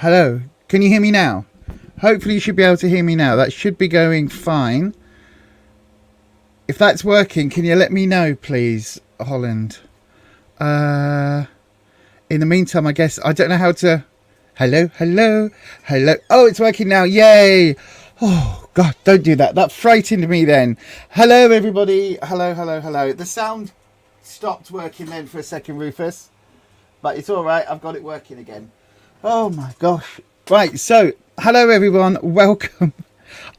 Hello. Can you hear me now? Hopefully you should be able to hear me now. That should be going fine. If that's working, can you let me know, please, Holland? In the meantime, I guess I don't know how to... Hello. Oh, it's working now. Yay. Oh, God, don't do that. That frightened me then. Hello, everybody. Hello. The sound stopped working then for a second, Rufus. But it's all right. I've got it working again. Oh, my gosh. Right, so, hello, everyone. Welcome.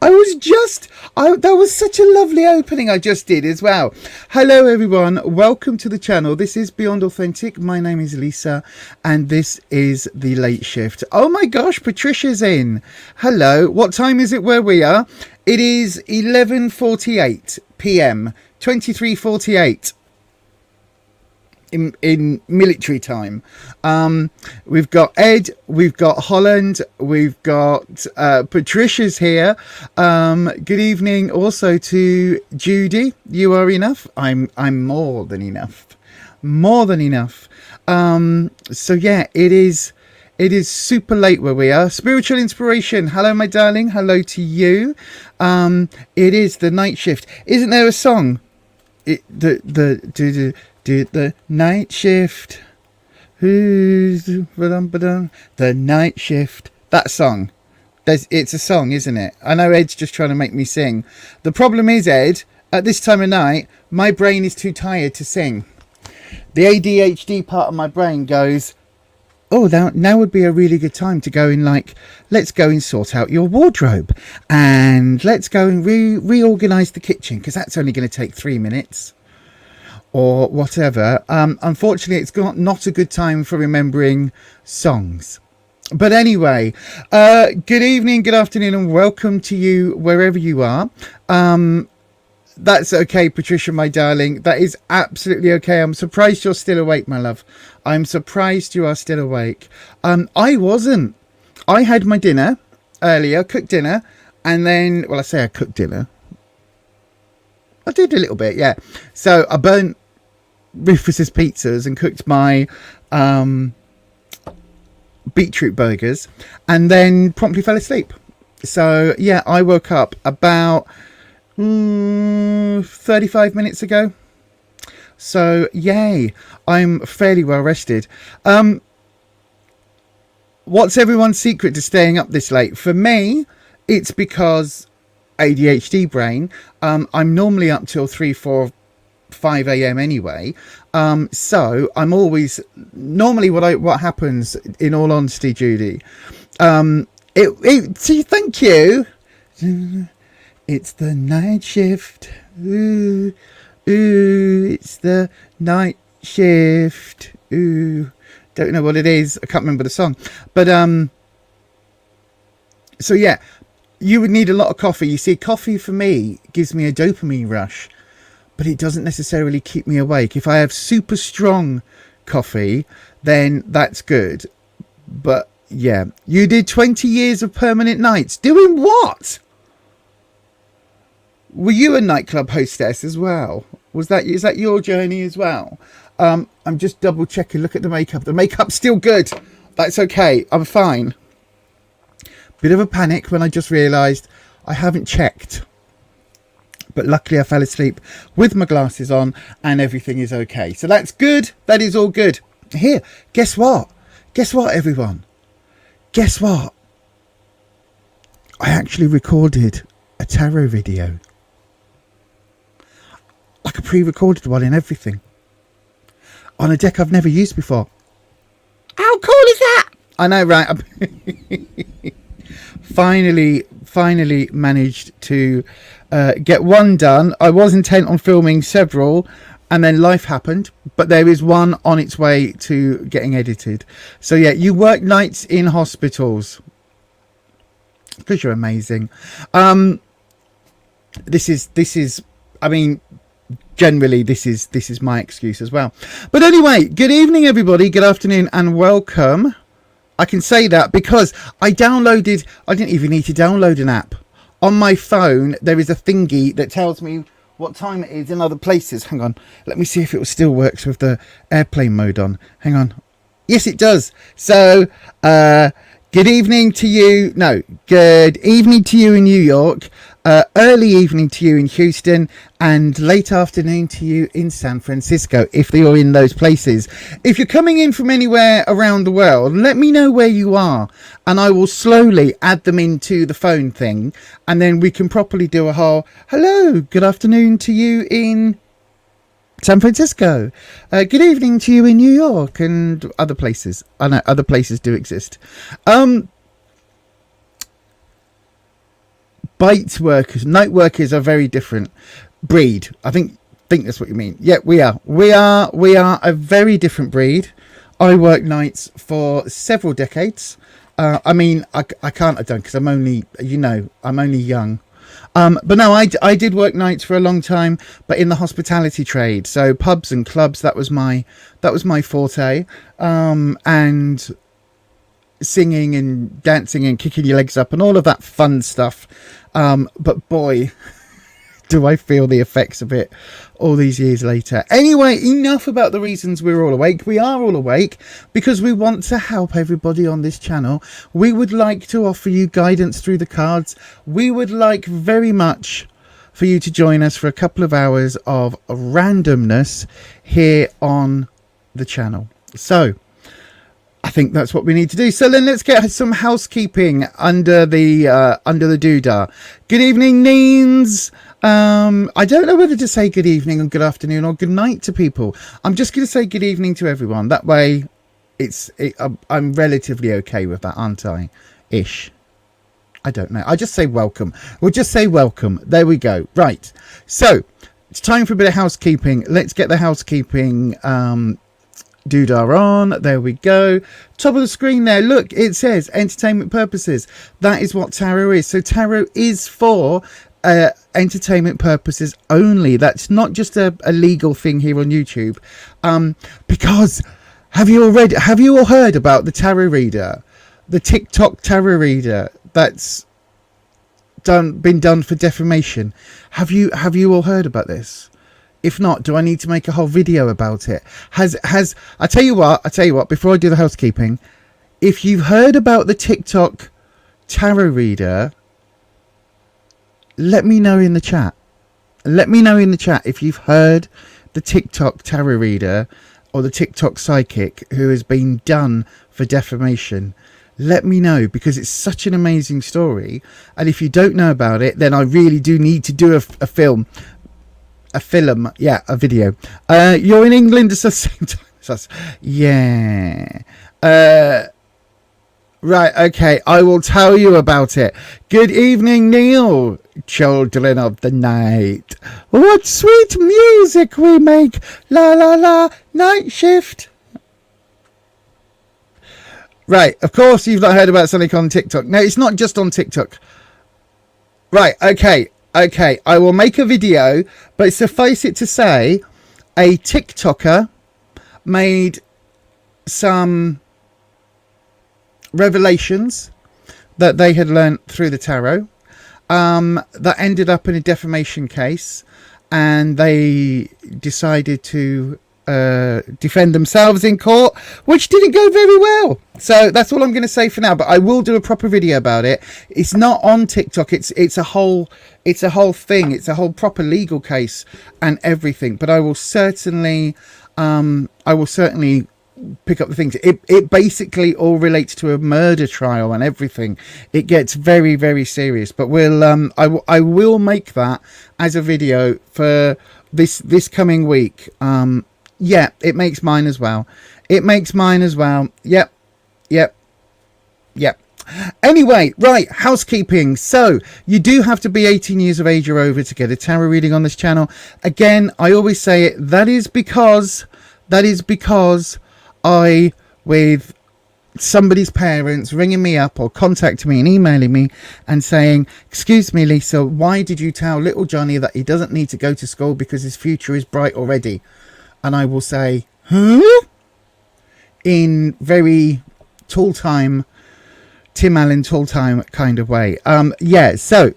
That was such a lovely opening I just did as well. Hello, everyone. Welcome to the channel. This is Beyond Authentic. My name is Lisa, and this is The Late Shift. Oh, my gosh, Patricia's in. Hello. What time is it where we are? It is 11:48 p.m., 23:48. In military time. We've got Ed, we've got Holland, we've got Patricia's here. Good evening also to Judy. You are enough. I'm more than enough. So yeah, it is super late where we are. Spiritual inspiration. Hello, my darling. Hello to you. It is the night shift. Isn't there a song? The night shift. The night shift. That song. It's a song, isn't it? I know Ed's just trying to make me sing. The problem is, Ed, at this time of night, my brain is too tired to sing. The ADHD part of my brain goes, oh, now would be a really good time to go in, like, let's go and sort out your wardrobe. And let's go and reorganize the kitchen, because that's only going to take 3 minutes. Or whatever. Unfortunately, it's not a good time for remembering songs. But anyway, good evening, good afternoon, and welcome to you wherever you are. That's okay, Patricia, my darling. That is absolutely okay. I'm surprised you're still awake, my love. I'm surprised you are still awake. I wasn't. I had my dinner earlier, cooked dinner, and then, well, I say I cooked dinner. I did a little bit, yeah. So I burnt Rufus's pizzas and cooked my beetroot burgers, and then promptly fell asleep. So yeah, I woke up about 35 minutes ago. So yay, I'm fairly well rested. What's everyone's secret to staying up this late? For me, it's because ADHD brain. I'm normally up till 3, 4, 5 a.m. anyway. So I'm always normally what happens, in all honesty, Judy. Thank you. It's the night shift. Ooh, it's the night shift. Ooh, don't know what it is. I can't remember the song. But so yeah. You would need a lot of coffee. You see, coffee for me gives me a dopamine rush, but it doesn't necessarily keep me awake. If I have super strong coffee, then that's good. But yeah, you did 20 years of permanent nights. Doing what? Were you a nightclub hostess as well? Is that your journey as well? I'm just double checking. Look at the makeup. The makeup's still good. That's okay. I'm fine. Bit of a panic when I just realised I haven't checked. But luckily I fell asleep with my glasses on and everything is okay. So that's good. That is all good. Here, guess what? Guess what, everyone? Guess what? I actually recorded a tarot video. Like a pre-recorded one and everything. On a deck I've never used before. How cool is that? I know, right? Finally managed to get one done. I was intent on filming several, and then life happened, but there is one on its way to getting edited. So yeah, you work nights in hospitals because you're amazing. This is I mean, generally this is my excuse as well. But anyway, good evening everybody, good afternoon and welcome. I can say that because I didn't even need to download an app. On my phone, there is a thingy that tells me what time it is in other places. Hang on. Let me see if it still works with the airplane mode on. Hang on. Yes, it does. So, Good evening to you. No, good evening to you in New York. Early evening to you in Houston, and late afternoon to you in San Francisco, if you're in those places. If you're coming in from anywhere around the world, let me know where you are, and I will slowly add them into the phone thing, and then we can properly do a whole hello, good afternoon to you in San Francisco. Good evening to you in New York and other places. I know other places do exist. Night workers are very different breed. I think that's what you mean. Yeah, we are a very different breed. I worked nights for several decades. I mean, I can't have done because I'm only young. But no, I did work nights for a long time, but in the hospitality trade. So pubs and clubs, that was my forte. And singing and dancing and kicking your legs up and all of that fun stuff. But boy, do I feel the effects of it all these years later. Anyway, enough about the reasons we're all awake. We are all awake because we want to help everybody on this channel. We would like to offer you guidance through the cards. We would like very much for you to join us for a couple of hours of randomness here on the channel. So I think that's what we need to do. So then let's get some housekeeping under the doodah. Good evening, Neens. I don't know whether to say good evening or good afternoon or good night to people. I'm just going to say good evening to everyone. That way I'm relatively okay with that, aren't I? Ish. I don't know. I just say welcome. We'll just say welcome. There we go. Right. So it's time for a bit of housekeeping. Let's get the housekeeping doodah on. There we go. Top of the screen there, look, it says entertainment purposes. That is what tarot is. So tarot is for entertainment purposes only. That's not just a legal thing here on YouTube. Because have you all heard about the tarot reader, the TikTok tarot reader that's been done for defamation? Have you all heard about this? If not, do I need to make a whole video about it? I tell you what, before I do the housekeeping, if you've heard about the TikTok tarot reader, let me know in the chat. Let me know in the chat if you've heard the TikTok tarot reader or the TikTok psychic who has been done for defamation. Let me know, because it's such an amazing story. And if you don't know about it, then I really do need to do a video. You're in England at the same time as us. Yeah. Right, okay, I will tell you about it. Good evening, Neil, children of the night. What sweet music we make. La la la, night shift. Right, of course you've not heard about something on TikTok. No, it's not just on TikTok. Right, okay, I will make a video, but suffice it to say, a TikToker made some revelations that they had learnt through the tarot that ended up in a defamation case, and they decided to defend themselves in court, which didn't go very well. So that's all I'm going to say for now, but I will do a proper video about it. It's not on TikTok. It's a whole thing. It's a whole proper legal case and everything, but I will certainly pick up the things. It basically all relates to a murder trial and everything. It gets very, very serious, but I will make that as a video for this coming week. Yeah, it makes mine as well. Yep. Anyway, right, housekeeping. So you do have to be 18 years of age or over to get a tarot reading on this channel. Again, I always say it. That is because I, with somebody's parents ringing me up or contacting me and emailing me and saying, excuse me, Lisa, why did you tell little Johnny that he doesn't need to go to school because his future is bright already? And I will say, huh? In very Tim Allen tall time kind of way. Yeah, so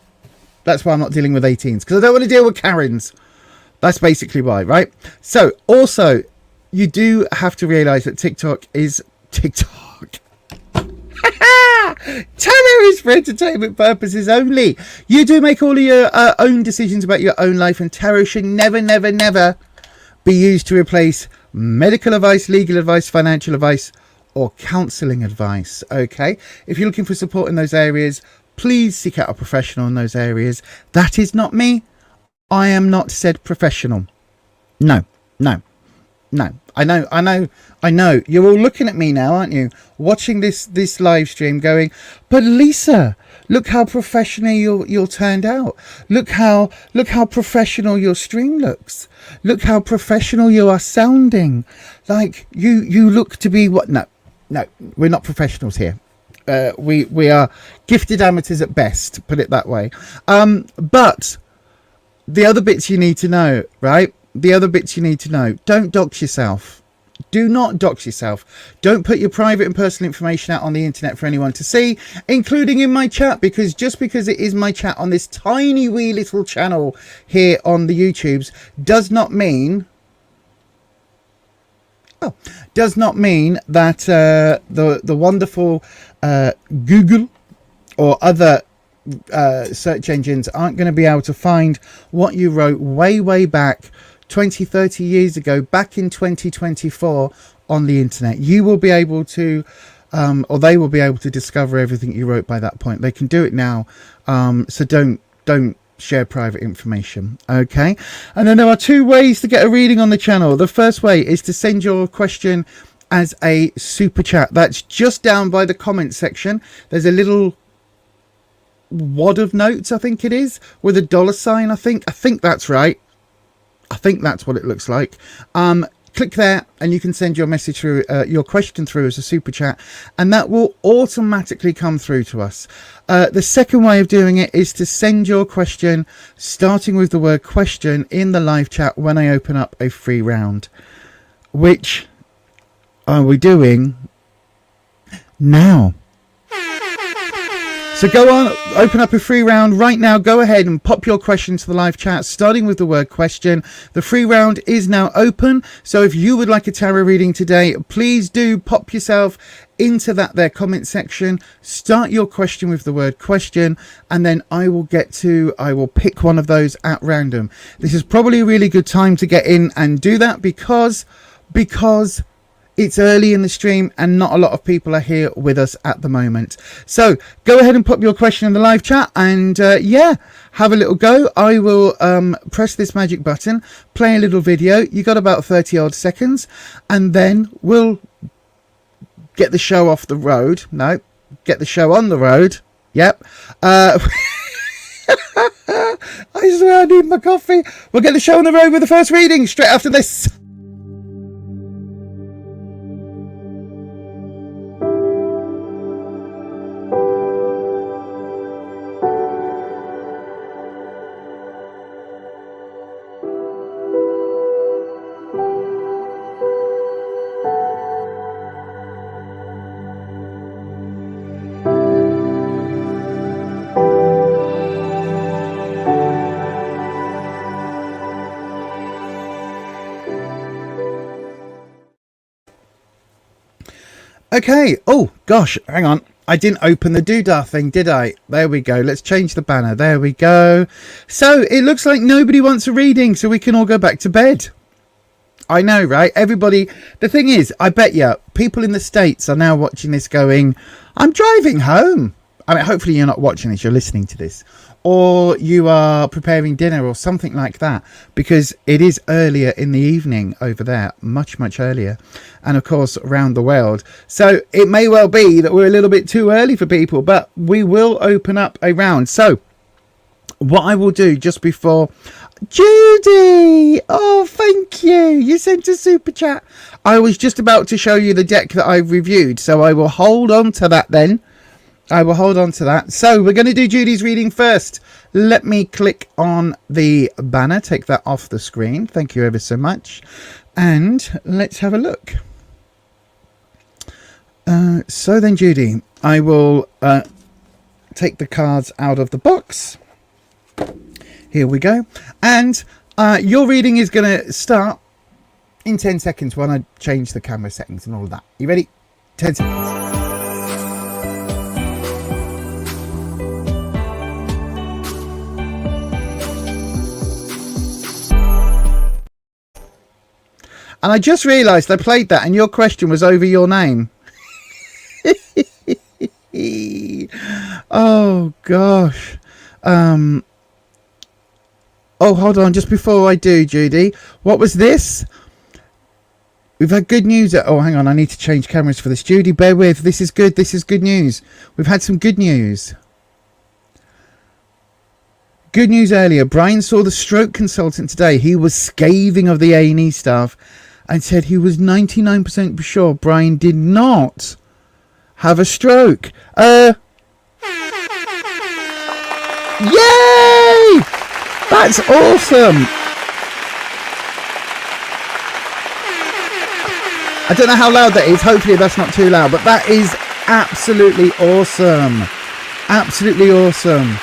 that's why I'm not dealing with 18s, because I don't want to deal with Karens. That's basically why, right? So also, you do have to realize that TikTok is TikTok. Tarot is for entertainment purposes only. You do make all of your own decisions about your own life, and tarot should never, never, never be used to replace medical advice, legal advice, financial advice, or counselling advice. Okay, if you're looking for support in those areas, please seek out a professional in those areas. That is not me. I am not said professional. No. I know. You're all looking at me now, aren't you? Watching this live stream going, but Lisa, look how professional you're turned out. Look how professional your stream looks. Look how professional you are sounding. Like you look to be what? No, we're not professionals here. We are gifted amateurs at best, put it that way. But the other bits you need to know, right? The other bits you need to know. Don't dox yourself. Do not dox yourself. Don't put your private and personal information out on the internet for anyone to see, including in my chat, because just because it is my chat on this tiny wee little channel here on the YouTubes does not mean that the wonderful Google or other search engines aren't going to be able to find what you wrote way back 20-30 years ago, back in 2024 on the internet. You will be able to or they will be able to discover everything you wrote by that point. They can do it now, so don't share private information. Okay, and then there are two ways to get a reading on the channel. The first way is to send your question as a super chat. That's just down by the comment section. There's a little wad of notes, I think it is, with a $sign. I think that's right. I think that's what it looks like. Click there and you can send your message through, your question through as a super chat, and that will automatically come through to us. The second way of doing it is to send your question starting with the word question in the live chat when I open up a free round, which are we doing now. So go on, open up a free round right now. Go ahead and pop your question to the live chat, starting with the word question. The free round is now open. So if you would like a tarot reading today, please do pop yourself into that there comment section. Start your question with the word question, and then I will pick one of those at random. This is probably a really good time to get in and do that because it's early in the stream and not a lot of people are here with us at the moment. So go ahead and pop your question in the live chat and have a little go. I will press this magic button, play a little video. You got about 30 odd seconds, and then we'll get the show off the road. No, get the show on the road. Yep. I swear I need my coffee. We'll get the show on the road with the first reading straight after this. Okay. Oh gosh, hang on. I didn't open the doodah thing, did I? There we go. Let's change the banner. There we go. So it looks like nobody wants a reading, so we can all go back to bed. I know, right? Everybody. The thing is, I bet you people in the States are now watching this going, I'm driving home. I mean, hopefully you're not watching this, you're listening to this. Or you are preparing dinner or something like that, because it is earlier in the evening over there, much earlier, and of course around the world. So it may well be that we're a little bit too early for people, but we will open up a round. So what I will do just before... Judy, oh thank you sent a super chat. I was just about to show you the deck that I've reviewed, so I will hold on to that then. So we're going to do Judy's reading first. Let me click on the banner, take that off the screen. Thank you ever so much. And let's have a look. So then, Judy, I will take the cards out of the box. Here we go. And your reading is going to start in 10 seconds when I change the camera settings and all of that. You ready? 10 seconds. And I just realised I played that and your question was over your name. Oh, gosh. Oh, hold on. Just before I do, Judy, what was this? We've had good news. Oh, hang on. I need to change cameras for this. Judy, bear with. This is good. This is good news. We've had some good news. Good news earlier. Brian saw the stroke consultant today. He was scathing of the A&E staff and said he was 99% sure Brian did not have a stroke. Yay! That's awesome. I don't know how loud that is. Hopefully that's not too loud, but that is absolutely awesome. Absolutely awesome.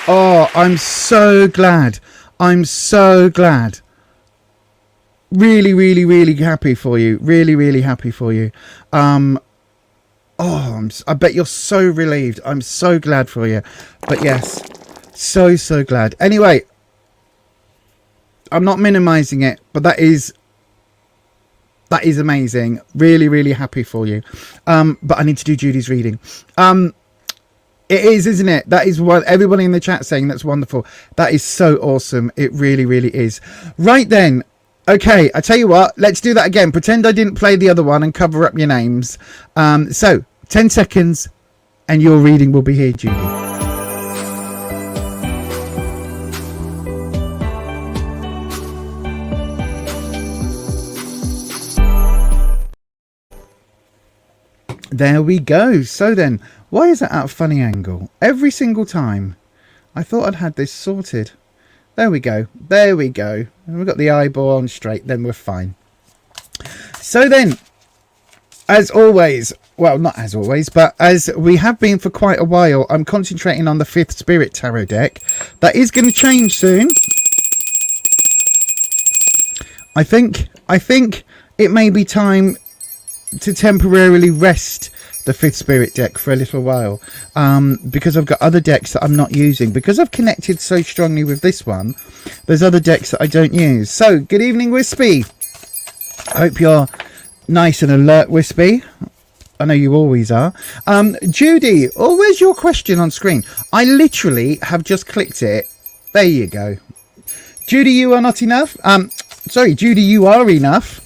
Oh, I'm so glad. I'm so glad. Really, really, really happy for you. Really, really happy for you. I bet you're so relieved. I'm so glad for you. But yes, so glad. Anyway, I'm not minimizing it, but that is amazing. Really, really happy for you. But I need to do Judy's reading. It is, isn't it? That is what everybody in the chat saying. That's wonderful. That is so awesome. It really, really is. Right then. Okay, I tell you what. Let's do that again. Pretend I didn't play the other one and cover up your names. So 10 seconds and your reading will be here, Judy. There we go. So then, why is that at a funny angle? Every single time. I thought I'd had this sorted. There we go. There we go. And we've got the eyeball on straight. Then we're fine. So then, as always, well, not as always, but as we have been for quite a while, I'm concentrating on the 5th Spirit Tarot deck. That is going to change soon. I think it may be time to temporarily rest the 5th Spirit deck for a little while, because I've got other decks that I'm not using. Because I've connected so strongly with this one, there's other decks that I don't use. So, good evening, Wispy. I hope you're nice and alert, Wispy. I know you always are. Judy, oh, where's your question on screen? I literally have just clicked it. There you go. Judy, you are not enough. Sorry, Judy, you are enough.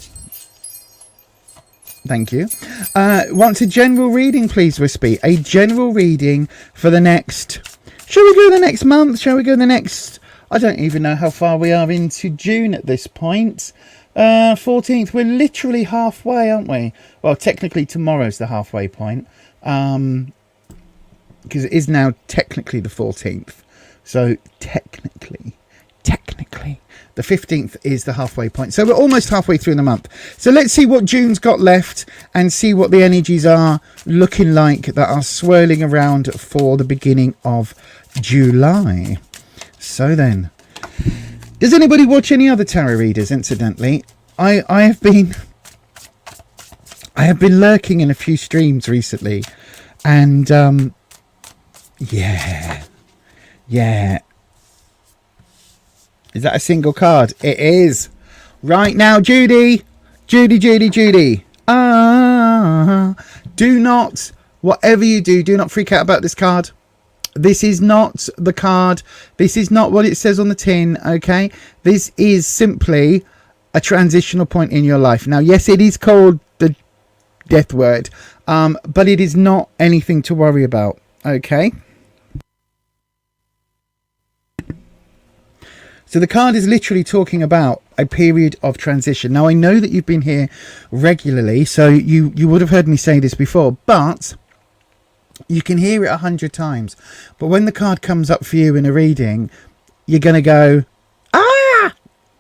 Thank you. Want a general reading, please, Wispy? A general reading for the next... Shall we go the next month? Shall we go the next... I don't even know how far we are into June at this point. 14th. We're literally halfway, aren't we? Well, technically tomorrow's the halfway point. Because it is now technically the 14th. So technically... the 15th is the halfway point. So we're almost halfway through the month. So let's see what June's got left and see what the energies are looking like that are swirling around for the beginning of July. So then, does anybody watch any other tarot readers, incidentally? I have been lurking in a few streams recently, and yeah. Is that a single card? It is. Right now, Judy. Do not, whatever you do, do not freak out about this card. This is not the card. This is not what it says on the tin, okay? This is simply a transitional point in your life. Now, yes, it is called the death word, but it is not anything to worry about, okay? So the card is literally talking about a period of transition. Now, I know that you've been here regularly, so you would have heard me say this before, but you can hear it 100 times. But when the card comes up for you in a reading, you're going to go, ah!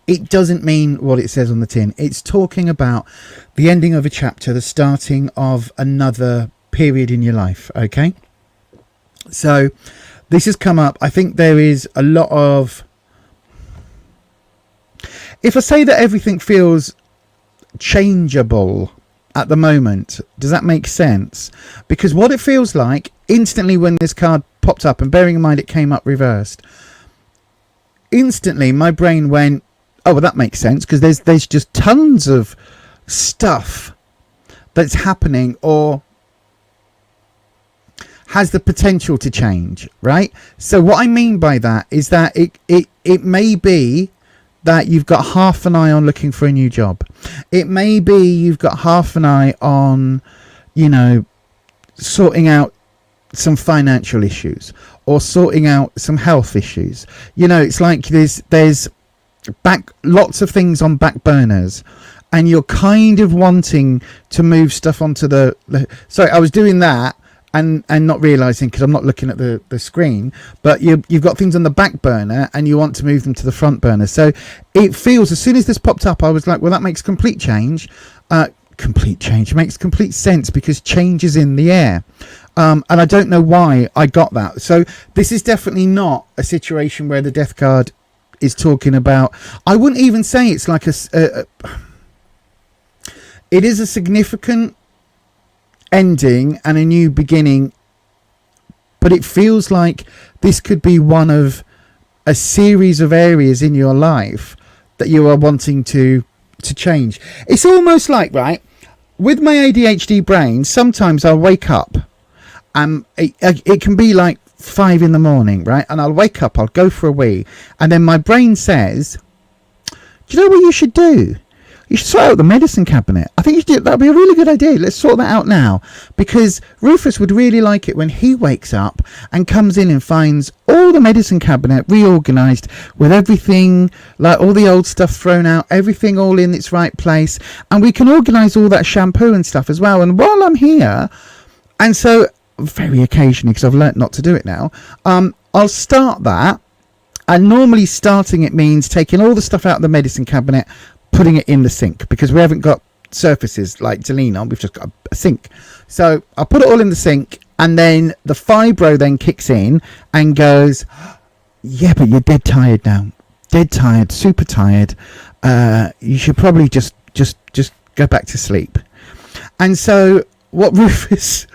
It doesn't mean what it says on the tin. It's talking about the ending of a chapter, the starting of another period in your life, okay? So this has come up. I think there is a lot of... If I say that everything feels changeable at the moment, does that make sense? Because what it feels like instantly when this card popped up, and bearing in mind it came up reversed, instantly my brain went, oh, well, that makes sense, because there's just tons of stuff that's happening or has the potential to change, right? So what I mean by that is that it may be that you've got half an eye on looking for a new job. It may be you've got half an eye on, you know, sorting out some financial issues or sorting out some health issues. You know, it's like there's lots of things on back burners, and you're kind of wanting to move stuff onto the sorry, I was doing that and not realizing, because I'm not looking at the screen, but you've got things on the back burner and you want to move them to the front burner. So it feels, as soon as this popped up, I was like, well, that makes complete change. Makes complete sense, because change is in the air. And I don't know why I got that. So this is definitely not a situation where the death card is talking about, I wouldn't even say it's like it is a significant ending and a new beginning, but it feels like this could be one of a series of areas in your life that you are wanting to change. It's almost like, right, with my ADHD brain, sometimes I'll wake up and it can be like 5 a.m, right, and I'll wake up, I'll go for a wee, and then my brain says, do you know what you should do? You should sort out the medicine cabinet. I think you should do, that'd be a really good idea. Let's sort that out now. Because Rufus would really like it when he wakes up and comes in and finds all the medicine cabinet reorganised, with everything, like all the old stuff thrown out, everything all in its right place. And we can organise all that shampoo and stuff as well. And while I'm here, and so very occasionally, because I've learnt not to do it now, I'll start that. And normally starting it means taking all the stuff out of the medicine cabinet, putting it in the sink, because we haven't got surfaces like to lean on, we've just got a sink. So I'll put it all in the sink, and then the fibro then kicks in and goes, yeah, but you're dead tired now, dead tired, super tired, you should probably just go back to sleep. And so what Rufus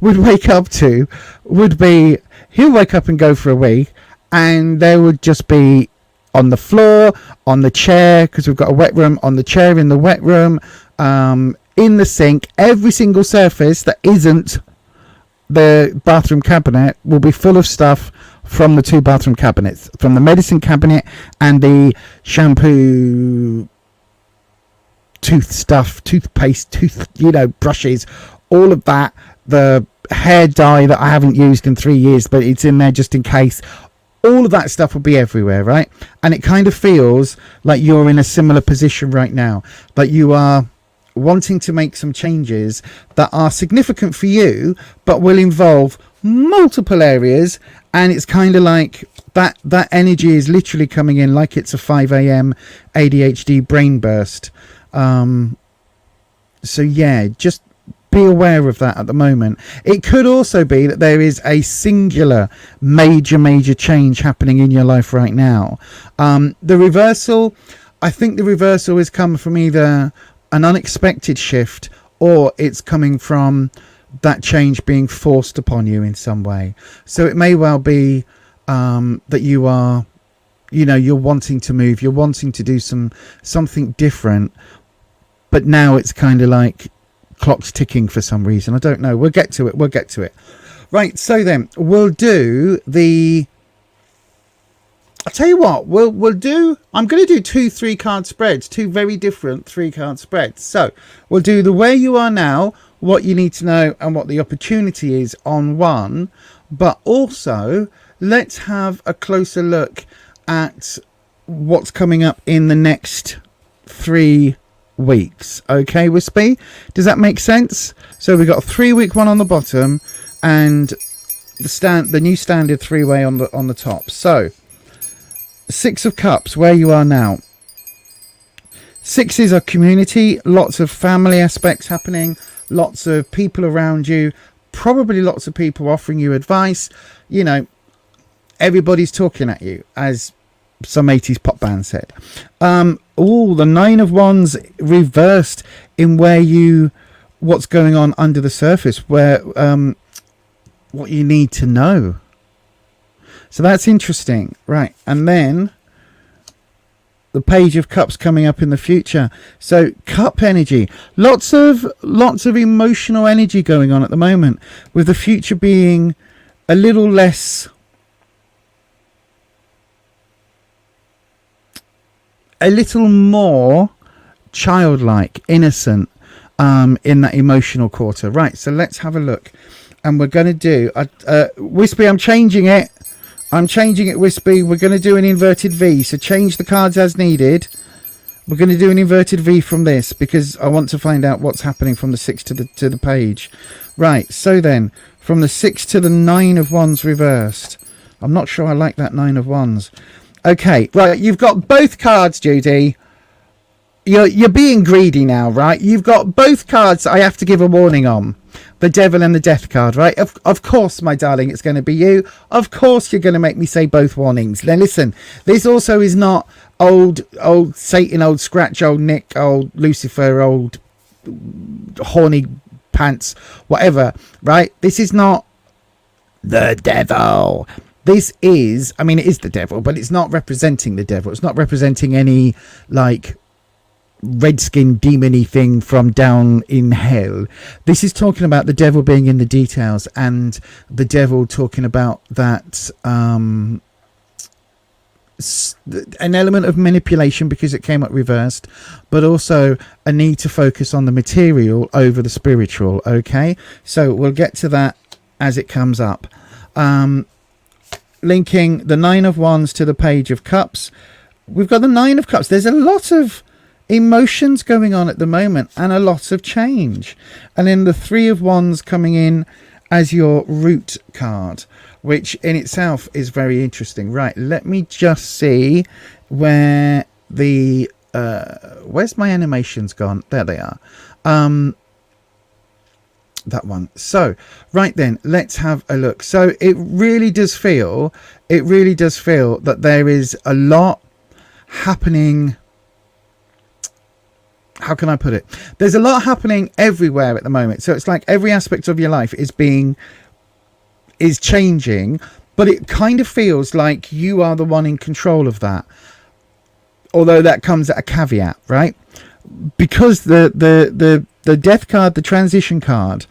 would wake up to would be, he'll wake up and go for a wee, and there would just be on the floor, on the chair, because we've got a wet room, on the chair in the wet room, in the sink, every single surface that isn't the bathroom cabinet will be full of stuff from the 2 bathroom cabinets, from the medicine cabinet and the shampoo, tooth stuff, toothpaste, brushes, all of that, the hair dye that I haven't used in 3 years, but it's in there just in case. All of that stuff will be everywhere, right? And it kind of feels like you're in a similar position right now, that you are wanting to make some changes that are significant for you, but will involve multiple areas. And it's kind of like that energy is literally coming in like it's a 5 a.m. ADHD brain burst. So yeah, just be aware of that at the moment. It could also be that there is a singular major change happening in your life right now. The reversal, I think the reversal is coming from either an unexpected shift, or it's coming from that change being forced upon you in some way. So it may well be that you are, you're wanting to move, you're wanting to do something different, but now it's kind of like clock's ticking for some reason. I don't know. We'll get to it. Right, so then we'll do the, I'll tell you what, we'll do, I'm going to do 2 3-card spreads, 2 very different 3-card spreads. So we'll do the where you are now, what you need to know, and what the opportunity is on one. But also let's have a closer look at what's coming up in the next 3 weeks. Okay, Wispy, does that make sense? So we've got a 3-week one on the bottom and the new standard 3-way on the top. So 6 of Cups, where you are now. 6 is a community, lots of family aspects happening, lots of people around you, probably lots of people offering you advice. Everybody's talking at you, as some 80s pop band said. The 9 of Wands reversed in what's going on under the surface, where what you need to know. So that's interesting, right? And then the Page of Cups coming up in the future. So cup energy, lots of emotional energy going on at the moment, with the future being a little less, a little more childlike, innocent, in that emotional quarter. Right, so let's have a look, and we're going to do Wispy, I'm changing it, Wispy. We're going to do an inverted V, so change the cards as needed. We're going to do an inverted V from this, because I want to find out what's happening from the 6 to the page. Right, so then, from the 6 to the 9 of Wands reversed. I'm not sure I like that 9 of Wands. Okay, right, you've got both cards, Judy. You're being greedy now, right? You've got both cards I have to give a warning on. The Devil and the Death card, right? Of course, my darling, it's going to be you. Of course you're going to make me say both warnings. Now listen, this also is not old Satan, old Scratch, old Nick, old Lucifer, old horny pants, whatever, right? This is not the devil. This is, I mean, it is the devil, but it's not representing the devil. It's not representing any, like, redskin demony thing from down in hell. This is talking about the devil being in the details, and the devil talking about that an element of manipulation, because it came up reversed, but also a need to focus on the material over the spiritual. Okay, so we'll get to that as it comes up. Linking the 9 of Wands to the Page of Cups, we've got the 9 of Cups. There's a lot of emotions going on at the moment, and a lot of change. And then the 3 of Wands coming in as your root card, which in itself is very interesting. Right, let me just see where the where's my animations gone? There they are. That one. So right then, let's have a look. So it really does feel that there is a lot happening. How can I put it? There's a lot happening everywhere at the moment. So it's like every aspect of your life is changing, but it kind of feels like you are the one in control of that. Although that comes at a caveat, right? Because the death card, the transition card,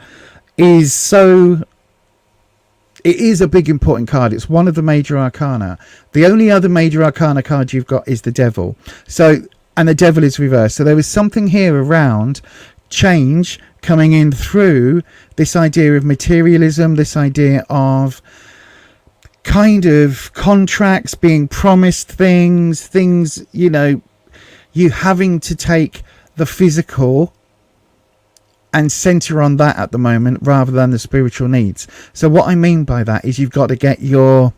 is so, it is a big important card. It's one of the major arcana. The only other major arcana card you've got is the devil. So, and the devil is reversed. So there is something here around change coming in through this idea of materialism, this idea of kind of contracts, being promised things, you know, you having to take the physical and center on that at the moment rather than the spiritual needs. So what I mean by that is you've got to get your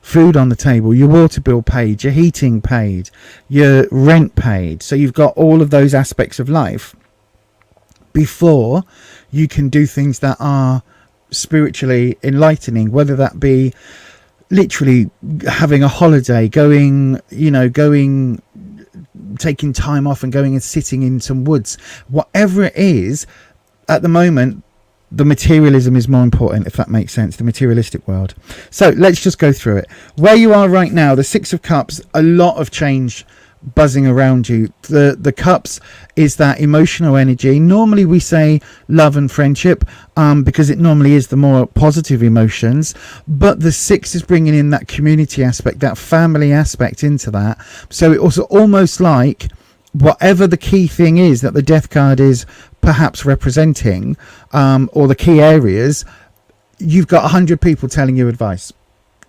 food on the table, your water bill paid, your heating paid, your rent paid. So you've got all of those aspects of life before you can do things that are spiritually enlightening, whether that be literally having a holiday, taking time off and going and sitting in some woods. Whatever it is, at the moment, the materialism is more important, if that makes sense, the materialistic world. So let's just go through it. Where you are right now, the 6 of Cups, a lot of change buzzing around you. The Cups is that emotional energy. Normally we say love and friendship, because it normally is the more positive emotions, but the 6 is bringing in that community aspect, that family aspect into that. So it was almost like whatever the key thing is that the death card is perhaps representing, or the key areas, you've got 100 people telling you advice.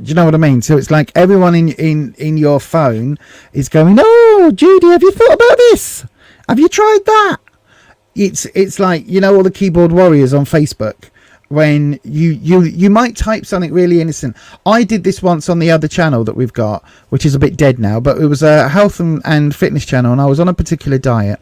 Do you know what I mean? So it's like everyone in your phone is going, "Oh, Judy, have you thought about this? Have you tried that?" It's like, you know, all the keyboard warriors on Facebook, when you might type something really innocent. I did this once on the other channel that we've got, which is a bit dead now, but it was a health and fitness channel, and I was on a particular diet,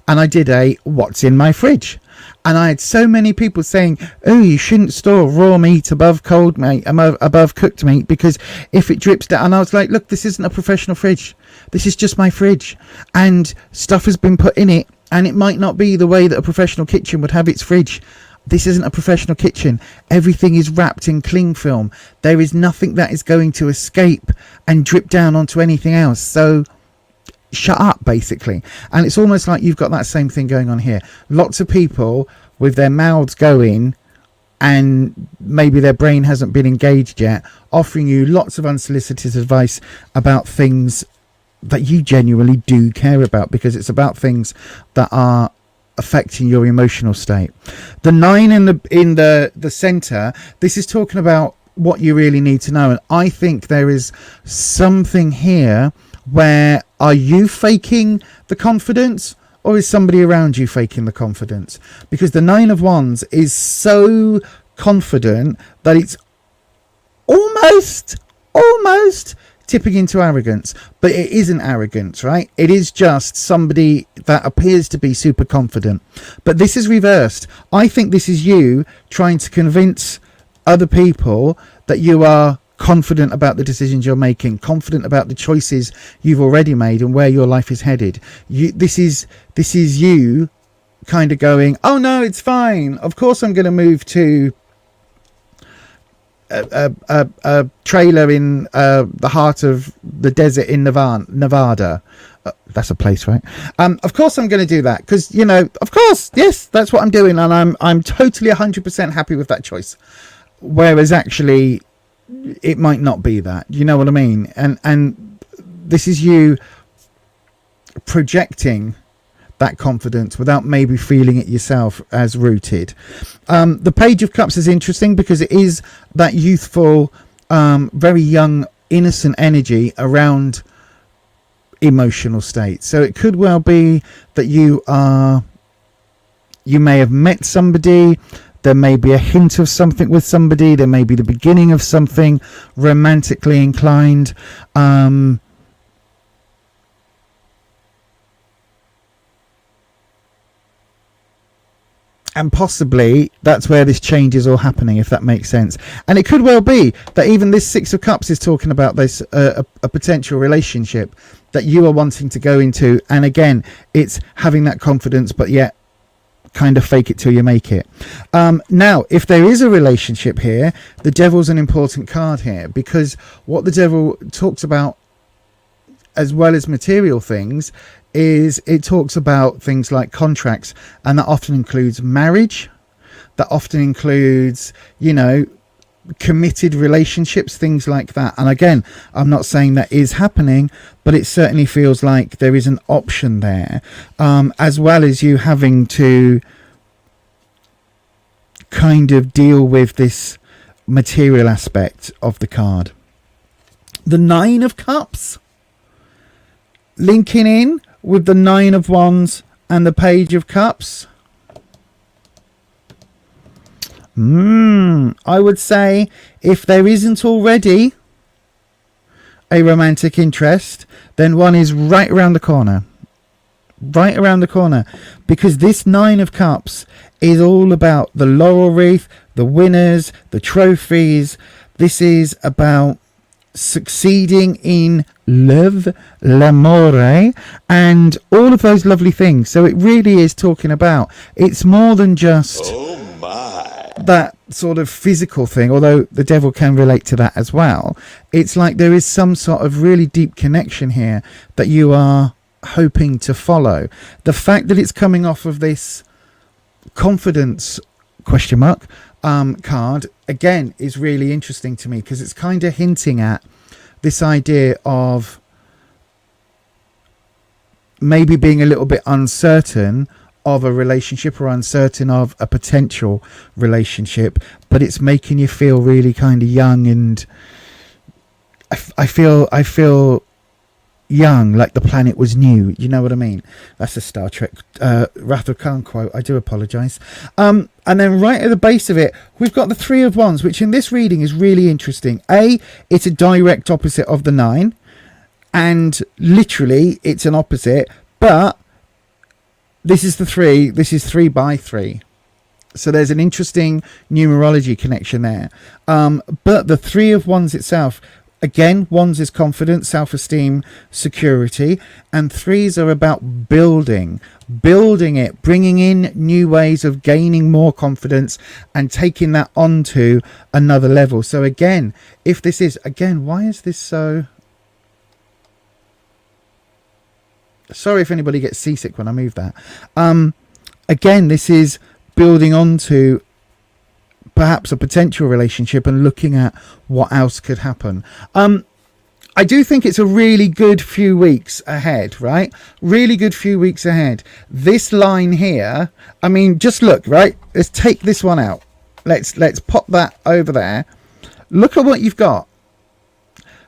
and I did a what's in my fridge. And I had so many people saying, "Oh, you shouldn't store raw meat above cold meat, above cooked meat, because if it drips down." And I was like, "Look, this isn't a professional fridge. This is just my fridge, and stuff has been put in it, and it might not be the way that a professional kitchen would have its fridge. This isn't a professional kitchen. Everything is wrapped in cling film. There is nothing that is going to escape and drip down onto anything else. So shut up, basically. And it's almost like you've got that same thing going on here. Lots of people with their mouths going, and maybe their brain hasn't been engaged yet, offering you lots of unsolicited advice about things that you genuinely do care about, because it's about things that are affecting your emotional state. The 9 in the center, this is talking about what you really need to know. And I think there is something here where, are you faking the confidence, or is somebody around you faking the confidence? Because the 9 of Wands is so confident that it's almost tipping into arrogance, but it isn't arrogance, right? It is just somebody that appears to be super confident. But this is reversed. I think this is you trying to convince other people that you are confident about the decisions you're making, confident about the choices you've already made and where your life is headed. This is you kind of going, oh no, it's fine. Of course I'm going to move to a trailer in the heart of the desert in Nevada. That's a place, right? Of course I'm going to do that, because, you know, of course, yes, that's what I'm doing, and I'm totally 100% happy with that choice. Whereas actually, it might not be that. You know what I mean? And this is you projecting that confidence without maybe feeling it yourself as rooted. The Page of Cups is interesting because it is that youthful, very young, innocent energy around emotional states. So it could well be that you may have met somebody. There may be a hint of something with somebody. There may be the beginning of something romantically inclined. And possibly that's where this change is all happening, if that makes sense. And it could well be that even this 6 of Cups is talking about this a potential relationship that you are wanting to go into. And again, it's having that confidence, but yet kind of fake it till you make it. Now, if there is a relationship here, the Devil's an important card here, because what the Devil talks about, as well as material things, is it talks about things like contracts, and that often includes marriage, that often includes, you know, committed relationships, things like that. And again, I'm not saying that is happening, but it certainly feels like there is an option there, as well as you having to kind of deal with this material aspect of the card. The 9 of Cups linking in with the 9 of Wands and the Page of Cups. I would say, if there isn't already a romantic interest, then one is right around the corner. Right around the corner. Because this 9 of Cups is all about the laurel wreath, the winners, the trophies. This is about succeeding in love, l'amore, and all of those lovely things. So it really is talking about, it's more than just that sort of physical thing, although the Devil can relate to that as well. It's like there is some sort of really deep connection here that you are hoping to follow. The fact that it's coming off of this confidence question mark card again is really interesting to me, because it's kind of hinting at this idea of maybe being a little bit uncertain of a relationship, or uncertain of a potential relationship, but it's making you feel really kind of young. And I feel young, like the planet was new. You know what I mean? That's a Star Trek Wrath of Khan quote. I do apologize. And then right at the base of it, we've got the 3 of Wands, which in this reading is really interesting. It's a direct opposite of the 9, and literally it's an opposite, but this is the 3. This is 3 by 3. So there's an interesting numerology connection there. But the 3 of Wands itself, again, Wands is confidence, self-esteem, security, and 3s are about building it, bringing in new ways of gaining more confidence and taking that onto another level. So again, if this is, again, why is this so... Sorry if anybody gets seasick when I move that. Again, this is building on to perhaps a potential relationship and looking at what else could happen. I do think it's a really good few weeks ahead, right? Really good few weeks ahead. This line here, I mean, just look, right? Let's take this one out. Let's pop that over there. Look at what you've got.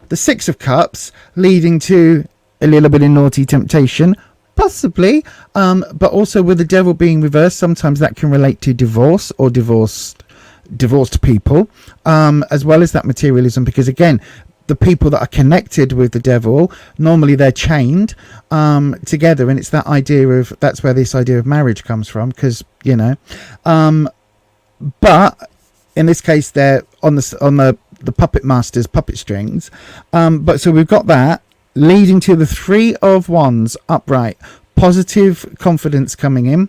The Six of Cups leading to a little bit of naughty temptation, possibly, but also with the Devil being reversed, sometimes that can relate to divorce or divorced people, as well as that materialism, because again, the people that are connected with the Devil, normally they're chained together, and it's that idea of, that's where this idea of marriage comes from, because, you know, but in this case they're on the puppet master's puppet strings, but so we've got that leading to the Three of Wands upright, positive confidence coming in,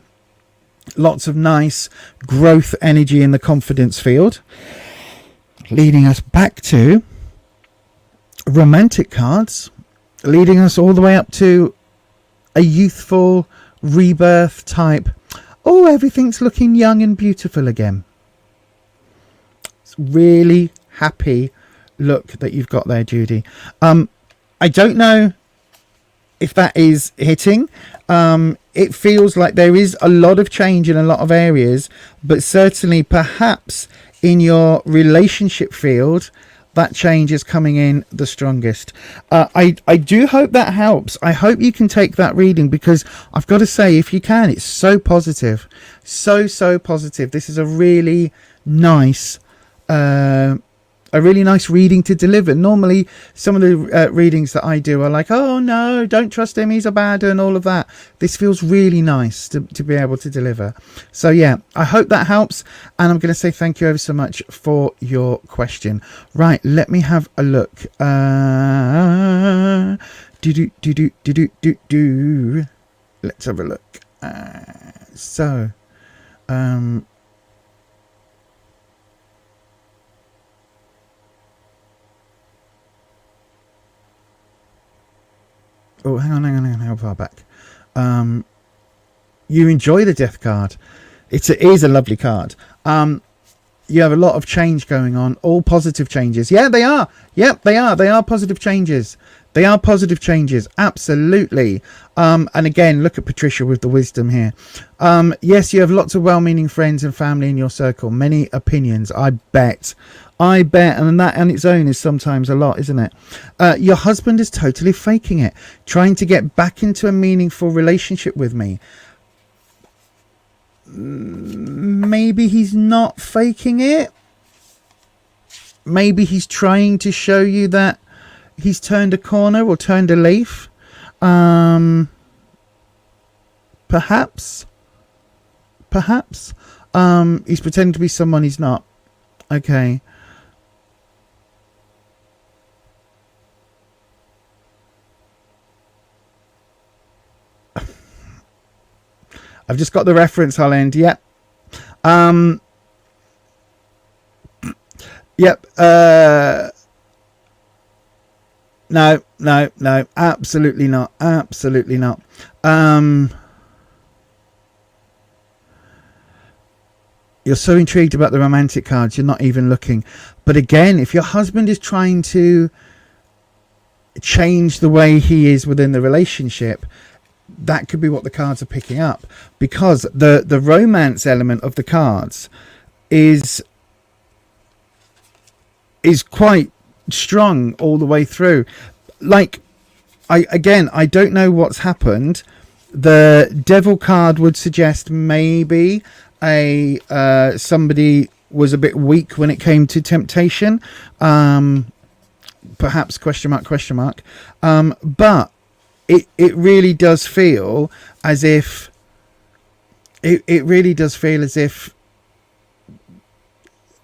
lots of nice growth energy in the confidence field, leading us back to romantic cards, leading us all the way up to a youthful rebirth type. Oh, everything's looking young and beautiful again. It's really happy look that you've got there, Judy. I don't know if that is hitting. It feels like there is a lot of change in a lot of areas, but certainly perhaps in your relationship field, that change is coming in the strongest. I do hope that helps. I hope you can take that reading, because I've got to say, if you can, it's so positive. So positive. This is a really nice reading to deliver. Normally, some of the readings that I do are like, oh no, don't trust him, he's a bad, and all of that. This feels really nice to be able to deliver. So yeah, I hope that helps, and I'm going to say thank you ever so much for your question. Right, let me have a look. Let's have a look. Oh, hang on, how far back? You enjoy the Death card. It is a lovely card. You have a lot of change going on, all positive changes. Yeah, they are. Yep, they are. They are positive changes. They are positive changes, absolutely. And again, look at Patricia with the wisdom here. Yes, you have lots of well-meaning friends and family in your circle. Many opinions, I bet. And that on its own is sometimes a lot, isn't it? Your husband is totally faking it, trying to get back into a meaningful relationship with me. Maybe he's not faking it. Maybe he's trying to show you that he's turned a corner or turned a leaf. Perhaps. He's pretending to be someone he's not. Okay. I've just got the reference, Holland. Yep. Yep. No. Absolutely not. Absolutely not. You're so intrigued about the romantic cards, you're not even looking. But again, if your husband is trying to change the way he is within the relationship, that could be what the cards are picking up, because the romance element of the cards is quite strong all the way through. Like, I don't know what's happened. The Devil card would suggest maybe somebody was a bit weak when it came to temptation, perhaps question mark, but it really does feel as if it really does feel as if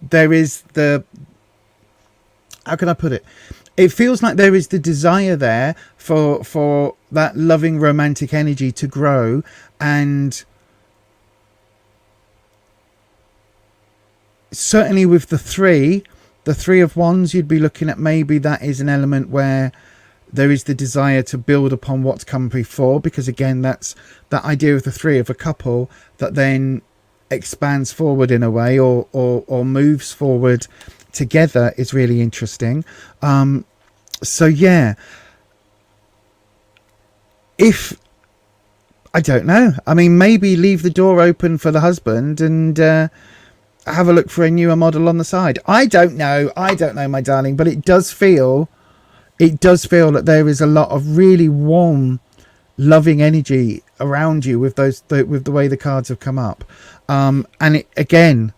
there is the, how can I put it? It feels like there is the desire there for that loving romantic energy to grow, and certainly with the three of wands, you'd be looking at maybe that is an element where there is the desire to build upon what's come before, because again, that's that idea of the three, of a couple that then expands forward in a way, or moves forward together, is really interesting. So yeah, if I don't know, I mean, maybe leave the door open for the husband and have a look for a newer model on the side. I don't know, my darling, but it does feel that there is a lot of really warm, loving energy around you with with the way the cards have come up. And it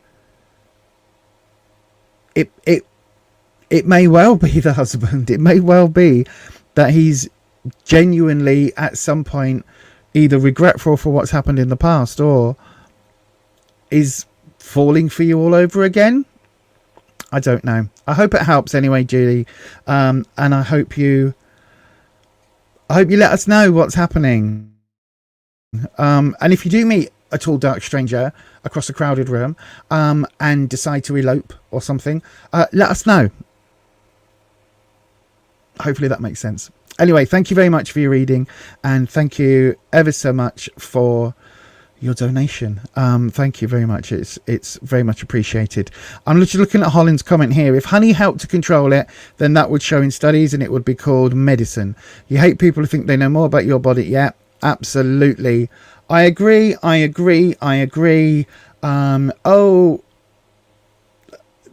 may well be the husband. It may well be that he's genuinely at some point either regretful for what's happened in the past, or is falling for you all over again. I don't know. I hope it helps anyway, Julie. And I hope you let us know what's happening. And if you do meet a tall, dark stranger across a crowded room, and decide to elope or something, let us know. Hopefully that makes sense. Anyway, thank you very much for your reading, and thank you ever so much for your donation. Thank you very much. It's very much appreciated. I'm just looking at Holland's comment here. If honey helped to control it, then that would show in studies and it would be called medicine. You hate people who think they know more about your body. Yeah, absolutely. I agree.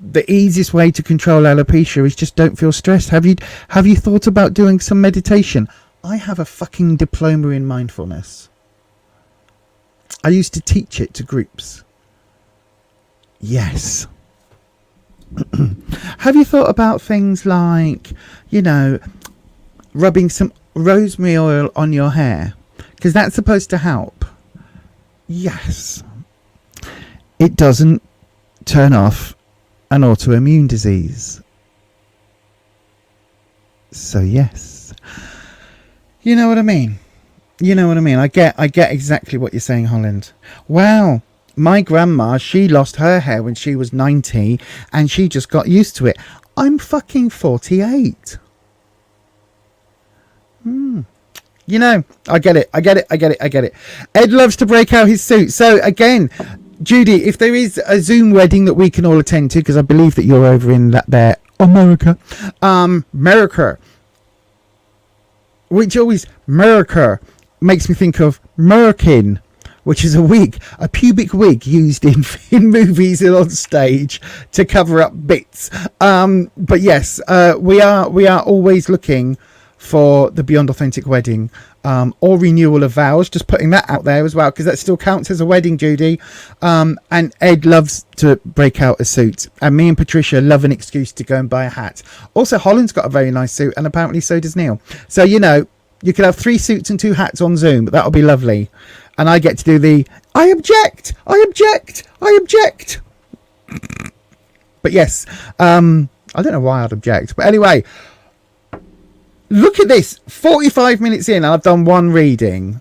The easiest way to control alopecia is just don't feel stressed. Have you thought about doing some meditation? I have a fucking diploma in mindfulness. I used to teach it to groups. Yes. Have you thought about things like, rubbing some rosemary oil on your hair? Because that's supposed to help. Yes. It doesn't turn off an autoimmune disease. So yes. You know what I mean? I get exactly what you're saying, Holland. Wow. My grandma, she lost her hair when she was 90 and she just got used to it. I'm fucking 48. I get it. Ed loves to break out his suit. So again, Judy, if there is a Zoom wedding that we can all attend to, because I believe that you're over in that there America, which always America makes me think of Merkin, which is a pubic wig used in movies and on stage to cover up bits. But yes, we are always looking for the Beyond Authentic wedding, or renewal of vows. Just putting that out there as well, because that still counts as a wedding, Judy. And Ed loves to break out a suit, and me and Patricia love an excuse to go and buy a hat. Also, Holland's got a very nice suit, and apparently so does Neil. So you could have 3 suits and 2 hats on Zoom. That'll be lovely. And I get to do the I object. But yes, I don't know why I'd object, but anyway, look at this. 45 minutes in, I've done 1 reading.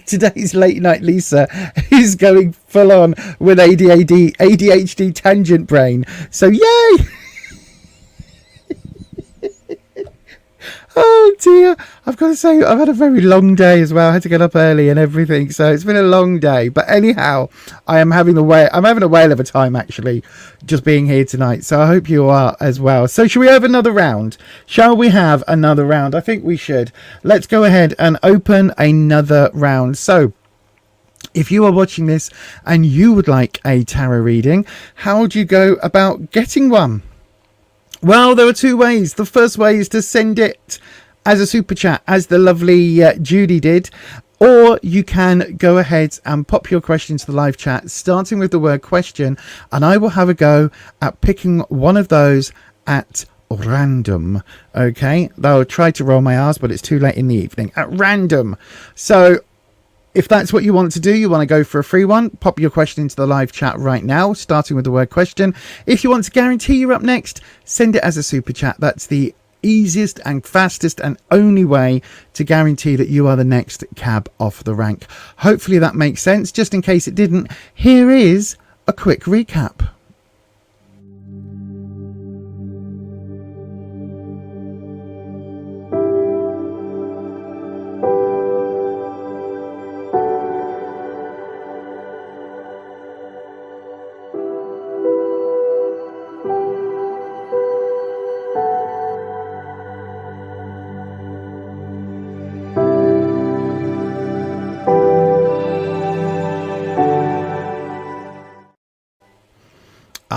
Today's late night Lisa is going full on with ADHD tangent brain. So yay! Oh dear, I've got to say, I've had a very long day as well. I had to get up early and everything, so it's been a long day. But anyhow, I'm having a whale of a time actually, just being here tonight. So I hope you are as well. So shall we have another round? Shall we have another round? I think we should. Let's go ahead and open another round. So if you are watching this and you would like a tarot reading, how would you go about getting one? Well, there are 2 ways. The first way is to send it as a super chat, as the lovely Judy did, or you can go ahead and pop your question to the live chat, starting with the word question, and I will have a go at picking one of those at random. Okay, I'll try to roll my R's, but it's too late in the evening. At random. So if that's what you want to do, you want to go for a free one, pop your question into the live chat right now, starting with the word question. If you want to guarantee you're up next, send it as a super chat. That's the easiest and fastest and only way to guarantee that you are the next cab off the rank. Hopefully that makes sense. Just in case it didn't, here is a quick recap.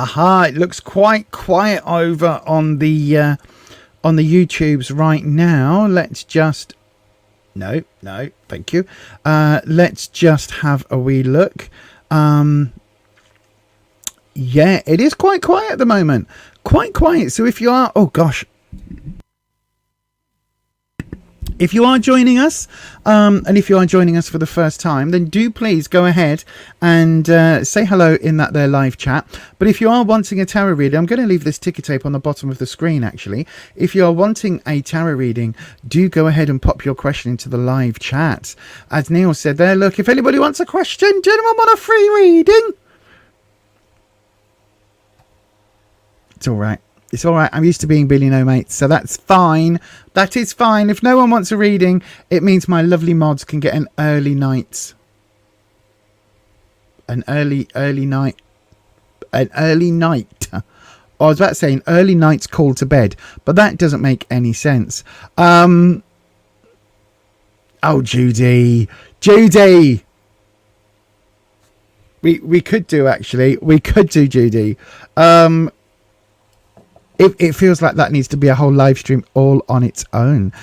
Aha, it looks quite quiet over on the YouTubes right now. Let's just... No, thank you. Let's just have a wee look. Yeah, it is quite quiet at the moment. Quite quiet. So if you are... Oh, gosh. If you are joining us, and if you are joining us for the first time, then do please go ahead and say hello in that there live chat. But if you are wanting a tarot reading, I'm going to leave this ticker tape on the bottom of the screen, actually. If you are wanting a tarot reading, do go ahead and pop your question into the live chat. As Neil said there, look, if anybody wants a question, do anyone want a free reading? It's all right. It's all right. I'm used to being Billy No Mates, so that's fine. That is fine. If no one wants a reading, it means my lovely mods can get an early night. An early night. An early night. I was about to say an early night's call to bed, but that doesn't make any sense. Oh, Judy. Judy! We could do, actually. We could do, Judy. It feels like that needs to be a whole live stream all on its own.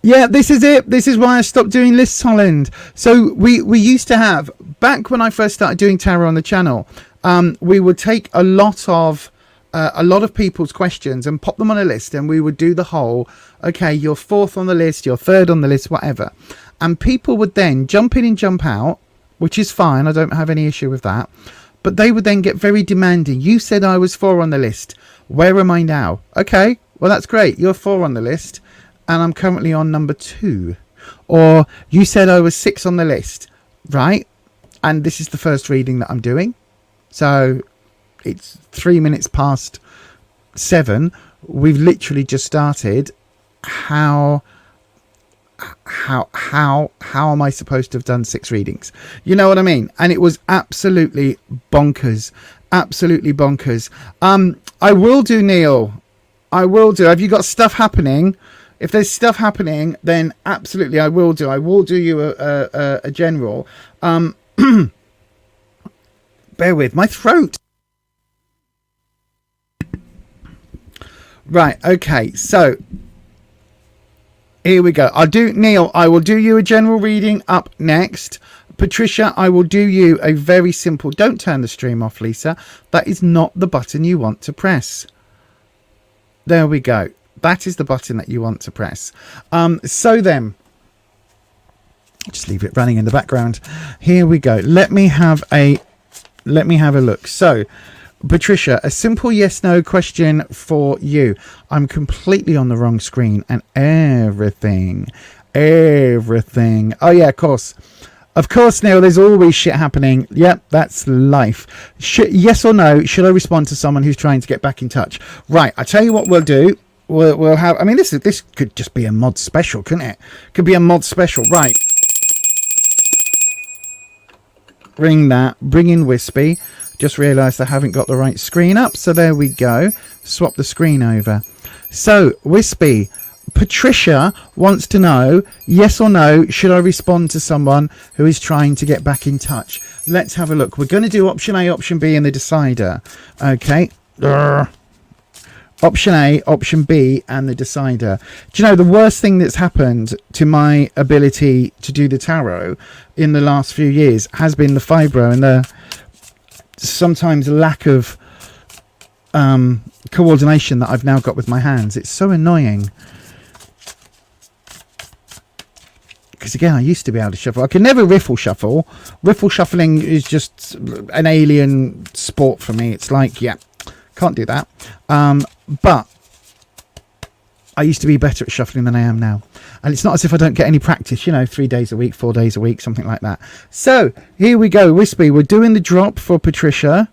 Yeah, this is it. This is why I stopped doing lists, Holland. So we used to have, back when I first started doing tarot on the channel, we would take a lot of people's questions and pop them on a list, and we would do the whole, okay, you're fourth on the list, you're third on the list, whatever. And people would then jump in and jump out, which is fine. I don't have any issue with that. But they would then get very demanding. You said I was 4 on the list. Where am I now? Okay, well, that's great. You're 4 on the list, and I'm currently on number 2. Or you said I was 6 on the list, right? And this is the first reading that I'm doing. So it's 3 minutes past 7. We've literally just started. How am I supposed to have done 6 readings? You know what I mean? And it was absolutely bonkers. Absolutely bonkers. I will do, Neil. I will do. Have you got stuff happening? If there's stuff happening, then absolutely I will do. I will do you a general. Bear with my throat. Right, okay, so here we go. Neil, I will do you a general reading up next. Patricia, I will do you a very simple... Don't turn the stream off, Lisa. That is not the button you want to press. There we go. That is the button that you want to press. So then... Just leave it running in the background. Here we go. Let me have a look. So... Patricia, a simple yes/no question for you. I'm completely on the wrong screen and everything. Oh yeah, of course, Neil. There's always shit happening. Yep, that's life. Yes or no? Should I respond to someone who's trying to get back in touch? Right. I tell you what we'll do. We'll have. I mean, this could just be a mod special, couldn't it? Could be a mod special, right? Bring in Wispy. Just realised I haven't got the right screen up, so there we go. Swap the screen over. So, Wispy, Patricia wants to know, yes or no, should I respond to someone who is trying to get back in touch? Let's have a look. We're going to do option A, option B, and the decider. Okay. Option A, option B, and the decider. Do you know, the worst thing that's happened to my ability to do the tarot in the last few years has been the fibro and the... sometimes lack of coordination that I've now got with my hands. It's so annoying. Because again, I used to be able to shuffle. I could never riffle shuffle. Riffle shuffling is just an alien sport for me. It's like, yeah, can't do that. But I used to be better at shuffling than I am now. And it's not as if I don't get any practice, 3 days a week, 4 days a week, something like that. So, here we go, Wispy. We're doing the drop for Patricia.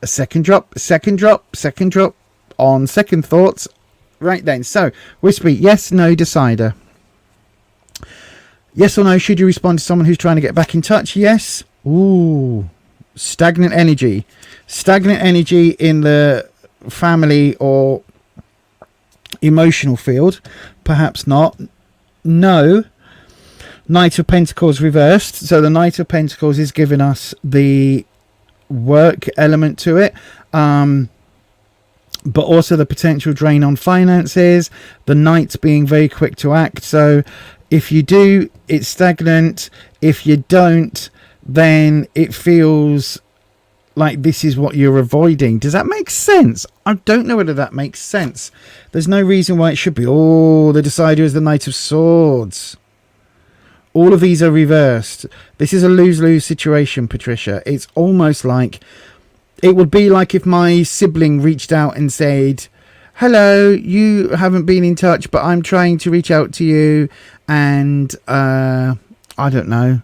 A second drop. On second thoughts. Right then. So, Wispy, yes, no, decider. Yes or no, should you respond to someone who's trying to get back in touch? Yes. Ooh. Stagnant energy. Stagnant energy in the family or emotional field. Perhaps not. No. Knight of Pentacles reversed. So the Knight of Pentacles is giving us the work element to it, but also the potential drain on finances. The Knight being very quick to act. So if you do, it's stagnant. If you don't, then it feels like this is what you're avoiding. Does that make sense? I don't know whether that makes sense. There's no reason why it should be. Oh, the decider is the Knight of Swords. All of these are reversed. This is a lose-lose situation, Patricia. It's almost like, it would be like if my sibling reached out and said, hello, you haven't been in touch, but I'm trying to reach out to you, and I don't know,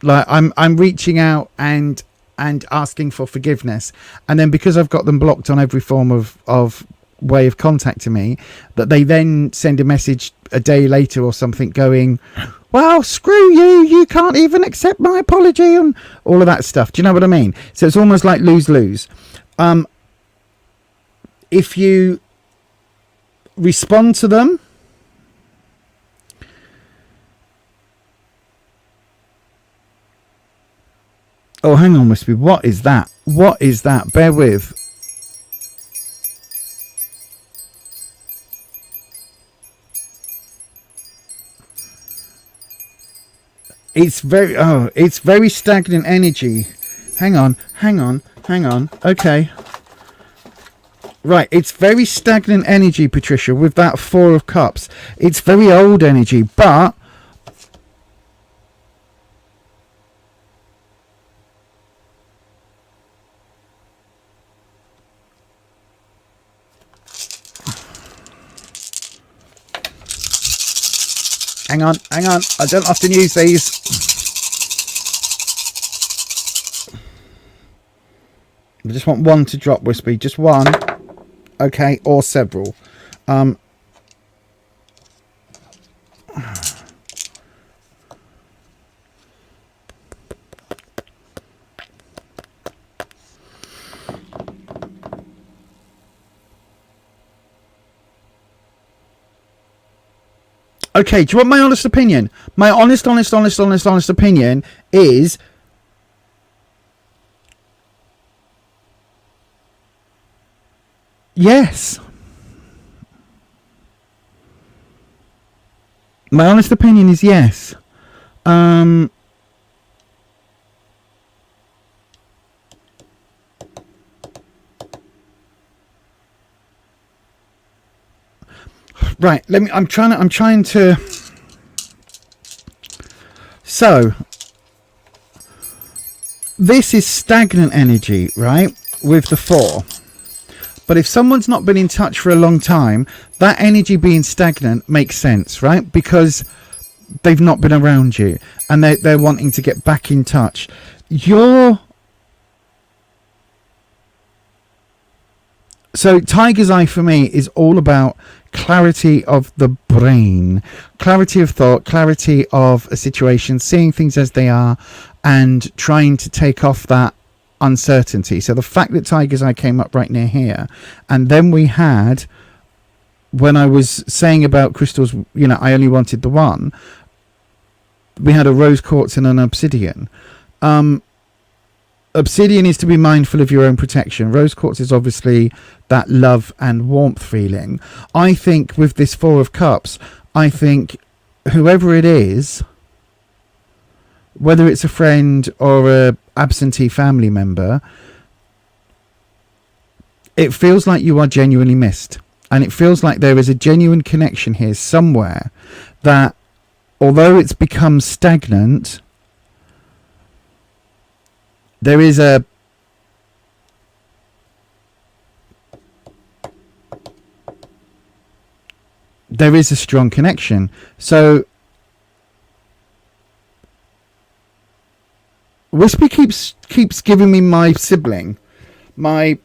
like I'm reaching out and asking for forgiveness, and then because I've got them blocked on every form of way of contacting me, that they then send a message a day later or something going, well, screw you can't even accept my apology, and all of that stuff. Do you know what I mean? So it's almost like lose-lose. If you respond to them, oh, hang on, Wispy, what is that? What is that? Bear with. It's very stagnant energy. Hang on. Okay. Right, it's very stagnant energy, Patricia, with that Four of Cups. It's very old energy, but hang on. I don't often use these. I just want one to drop, Wispy. Just one. Okay, or several. Okay, do you want my honest opinion? My honest opinion is yes. My honest opinion is yes. Right, I'm trying to so this is stagnant energy, right? With the Four. But if someone's not been in touch for a long time, that energy being stagnant makes sense, right? Because they've not been around you and they're wanting to get back in touch. So Tiger's Eye for me is all about clarity of the brain, clarity of thought, clarity of a situation, seeing things as they are and trying to take off that uncertainty. So the fact that Tiger's Eye came up right near here, and then we had, when I was saying about crystals, I only wanted the one, we had a rose quartz and an obsidian. Obsidian is to be mindful of your own protection. Rose quartz is obviously that love and warmth feeling. I think with this Four of Cups, I think whoever it is, whether it's a friend or a absentee family member, it feels like you are genuinely missed. And it feels like there is a genuine connection here somewhere that, although it's become stagnant, there is a strong connection. So Wispy keeps giving me my sibling, the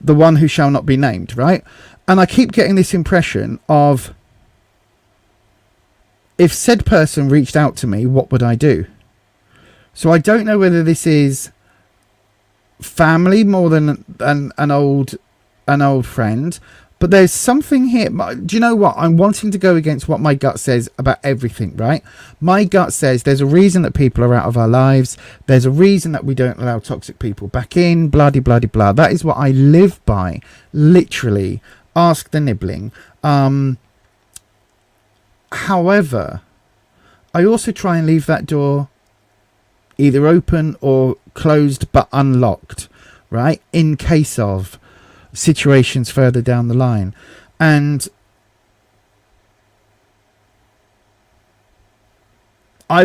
one who shall not be named, right? And I keep getting this impression of, if said person reached out to me, what would I do? So I don't know whether this is family more than an old friend, But there's something here. Do you know what? I'm wanting to go against what my gut says about everything, right? My gut says there's a reason that people are out of our lives. There's a reason that we don't allow toxic people back in, blah, de, blah, de, blah. That is what I live by. Literally. Ask the nibbling. However, I also try and leave that door either open or closed but unlocked, right? In case of situations further down the line. And I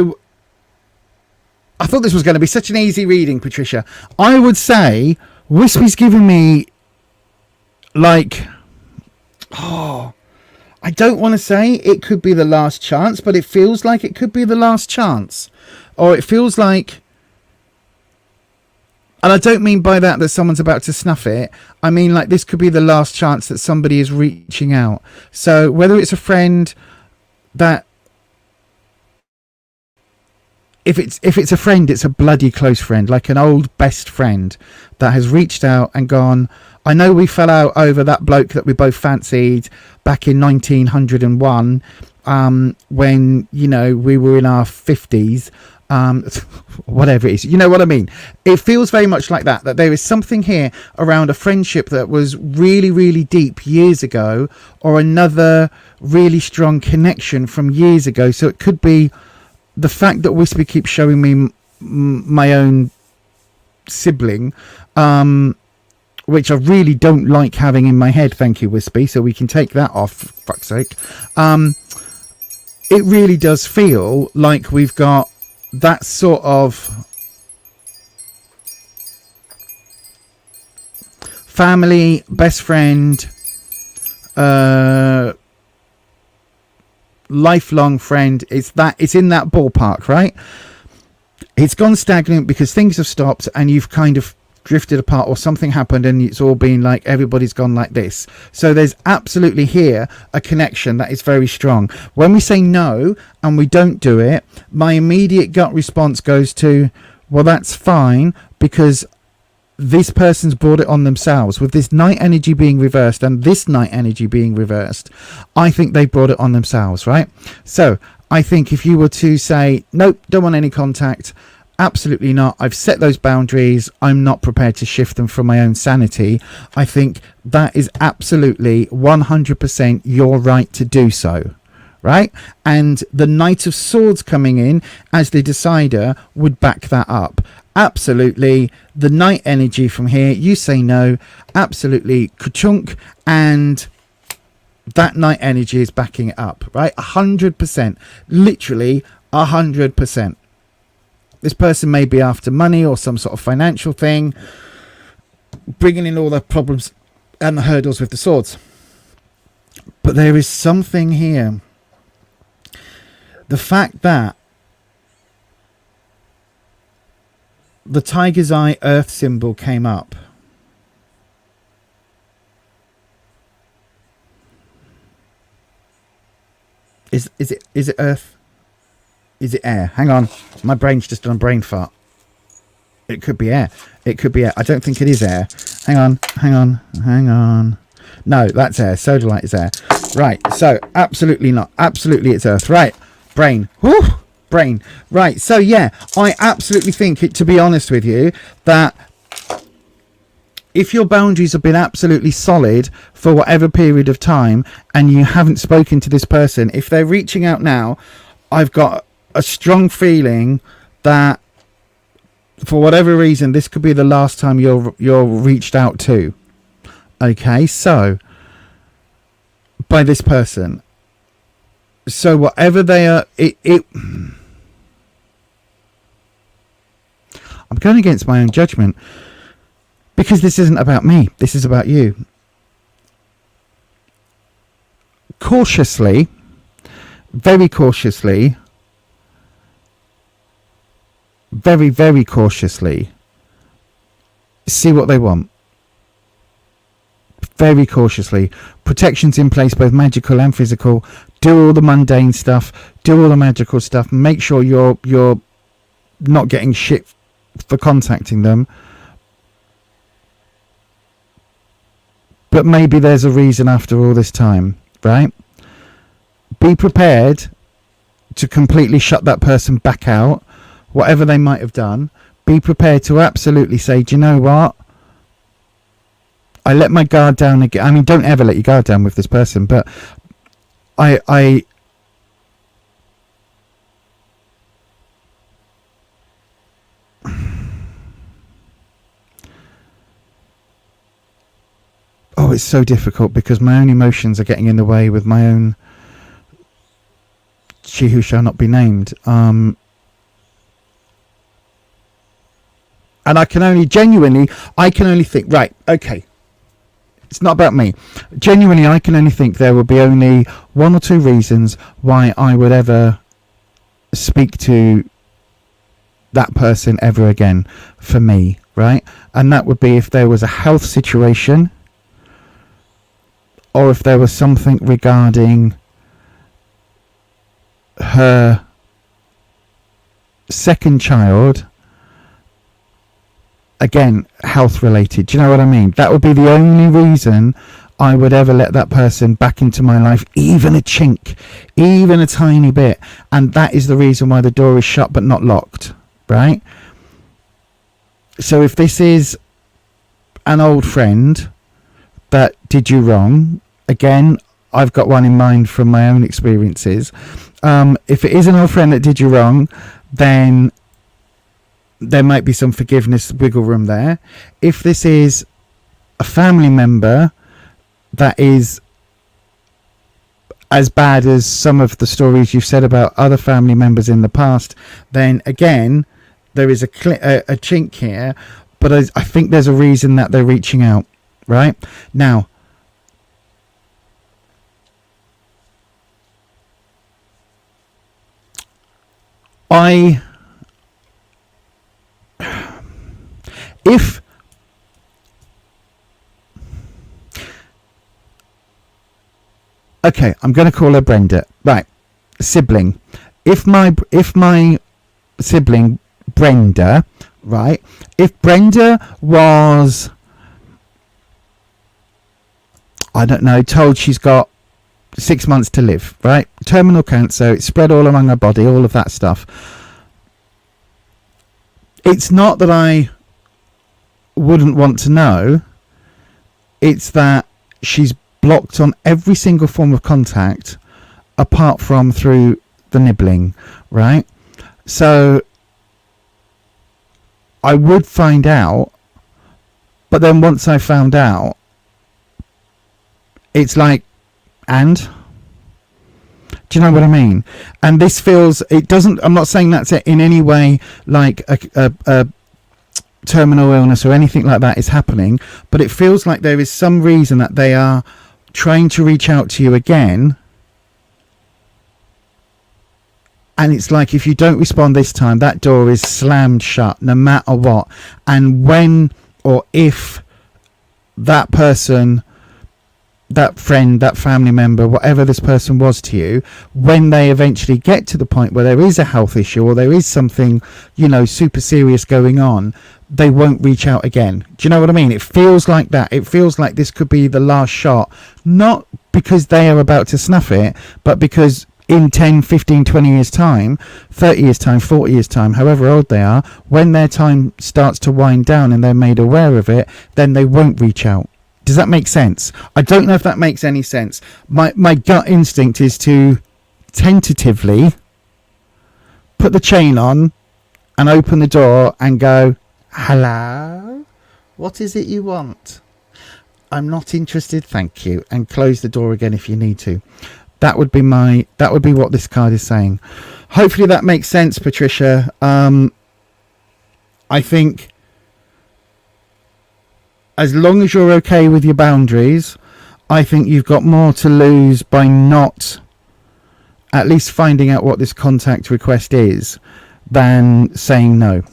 thought this was going to be such an easy reading, Patricia. I would say Wispy's giving me like, I don't want to say it could be the last chance, but it feels like it could be the last chance. Or it feels like, and I don't mean by that someone's about to snuff it. I mean like this could be the last chance that somebody is reaching out. So whether it's a friend that, if it's a friend, it's a bloody close friend, like an old best friend that has reached out and gone, I know we fell out over that bloke that we both fancied back in 1901, when, you know, we were in our 50s. Whatever it is, you know what I mean? It feels very much like that there is something here around a friendship that was really, really deep years ago, or another really strong connection from years ago. So it could be the fact that Wispy keeps showing me my own sibling, which I really don't like having in my head. Thank you, Wispy. So we can take that off, for fuck's sake. It really does feel like we've got that sort of family, best friend, lifelong friend. It's in that ballpark, right? It's gone stagnant because things have stopped and you've kind of drifted apart, or something happened and it's all been like everybody's gone like this. So there's absolutely here a connection that is very strong. When we say no and we don't do it, my immediate gut response goes to, well, that's fine, because this person's brought it on themselves. With this night energy being reversed and this night energy being reversed, I think they brought it on themselves, right? So I think if you were to say, nope, don't want any contact, absolutely not, I've set those boundaries, I'm not prepared to shift them for my own sanity, I think that is absolutely 100% your right to do so, right? And the Knight of Swords coming in as the decider would back that up. Absolutely, the night energy from here, you say no, absolutely ka-chunk, and that night energy is backing it up, right? 100%, literally 100%. This person may be after money or some sort of financial thing, bringing in all the problems and the hurdles with the swords. But there is something here. The fact that the tiger's eye earth symbol came up. Is it earth? Is it air? Hang on. My brain's just done a brain fart. It could be air. It could be air. I don't think it is air. Hang on. No, that's air. Soda light is air. Right. So absolutely not. Absolutely it's earth. Right. Brain. Whew. Brain. Right. So yeah, I absolutely think it, to be honest with you, that if your boundaries have been absolutely solid for whatever period of time and you haven't spoken to this person, if they're reaching out now, I've got a strong feeling that for whatever reason this could be the last time you're reached out to. Okay, so by this person. So whatever they are, I'm going against my own judgment because this isn't about me. This is about you. Cautiously, very cautiously, very, very cautiously, see what they want. Very cautiously. Protections in place, both magical and physical. Do all the mundane stuff. Do all the magical stuff. Make sure you're not getting shit for contacting them. but maybe there's a reason after all this time, right? Be prepared to completely shut that person back out, whatever they might have done. Be prepared to absolutely say, do you know what? I let my guard down again. I mean, don't ever let your guard down with this person, but I oh, it's so difficult because my own emotions are getting in the way with my own she who shall not be named. And I can only think, right, okay, it's not about me. Genuinely, I can only think there will be only one or two reasons why I would ever speak to that person ever again for me, right? And that would be if there was a health situation, or if there was something regarding her second child, again, health related. Do you know what I mean? That would be the only reason I would ever let that person back into my life, even a chink, even a tiny bit. And that is the reason why the door is shut but not locked, right? So if this is an old friend that did you wrong, again, I've got one in mind from my own experiences. If it is an old friend that did you wrong, then there might be some forgiveness wiggle room there. If this is a family member that is as bad as some of the stories you've said about other family members in the past, then again, there is a chink here, but I think there's a reason that they're reaching out, right? Now, okay, I'm going to call her Brenda. Right, sibling. If my sibling Brenda, right? If Brenda was, I don't know, told she's got 6 months to live, right? Terminal cancer, it's spread all along her body, all of that stuff. It's not that I wouldn't want to know. It's that she's blocked on every single form of contact apart from through the nibbling, right? So I would find out, but then once I found out, it's like, and do you know what I mean? And this feels, it doesn't, I'm not saying that's in any way like a terminal illness or anything like that is happening, but it feels like there is some reason that they are trying to reach out to you again. And it's like, if you don't respond this time, that door is slammed shut no matter what. And when or if that person, that friend, that family member, whatever this person was to you, when they eventually get to the point where there is a health issue or there is something, you know, super serious going on, they won't reach out again. Do you know what I mean? It feels like that. It feels like this could be the last shot, not because they are about to snuff it, but because in 10, 15, 20 years time, 30 years time, 40 years time, however old they are, when their time starts to wind down and they're made aware of it, then they won't reach out. Does that make sense? I don't know if that makes any sense. My gut instinct is to tentatively put the chain on and open the door and go, hello? What is it you want? I'm not interested, thank you. And close the door again if you need to. That would be what this card is saying. Hopefully that makes sense, Patricia. I think as long as you're okay with your boundaries, I think you've got more to lose by not at least finding out what this contact request is than saying no.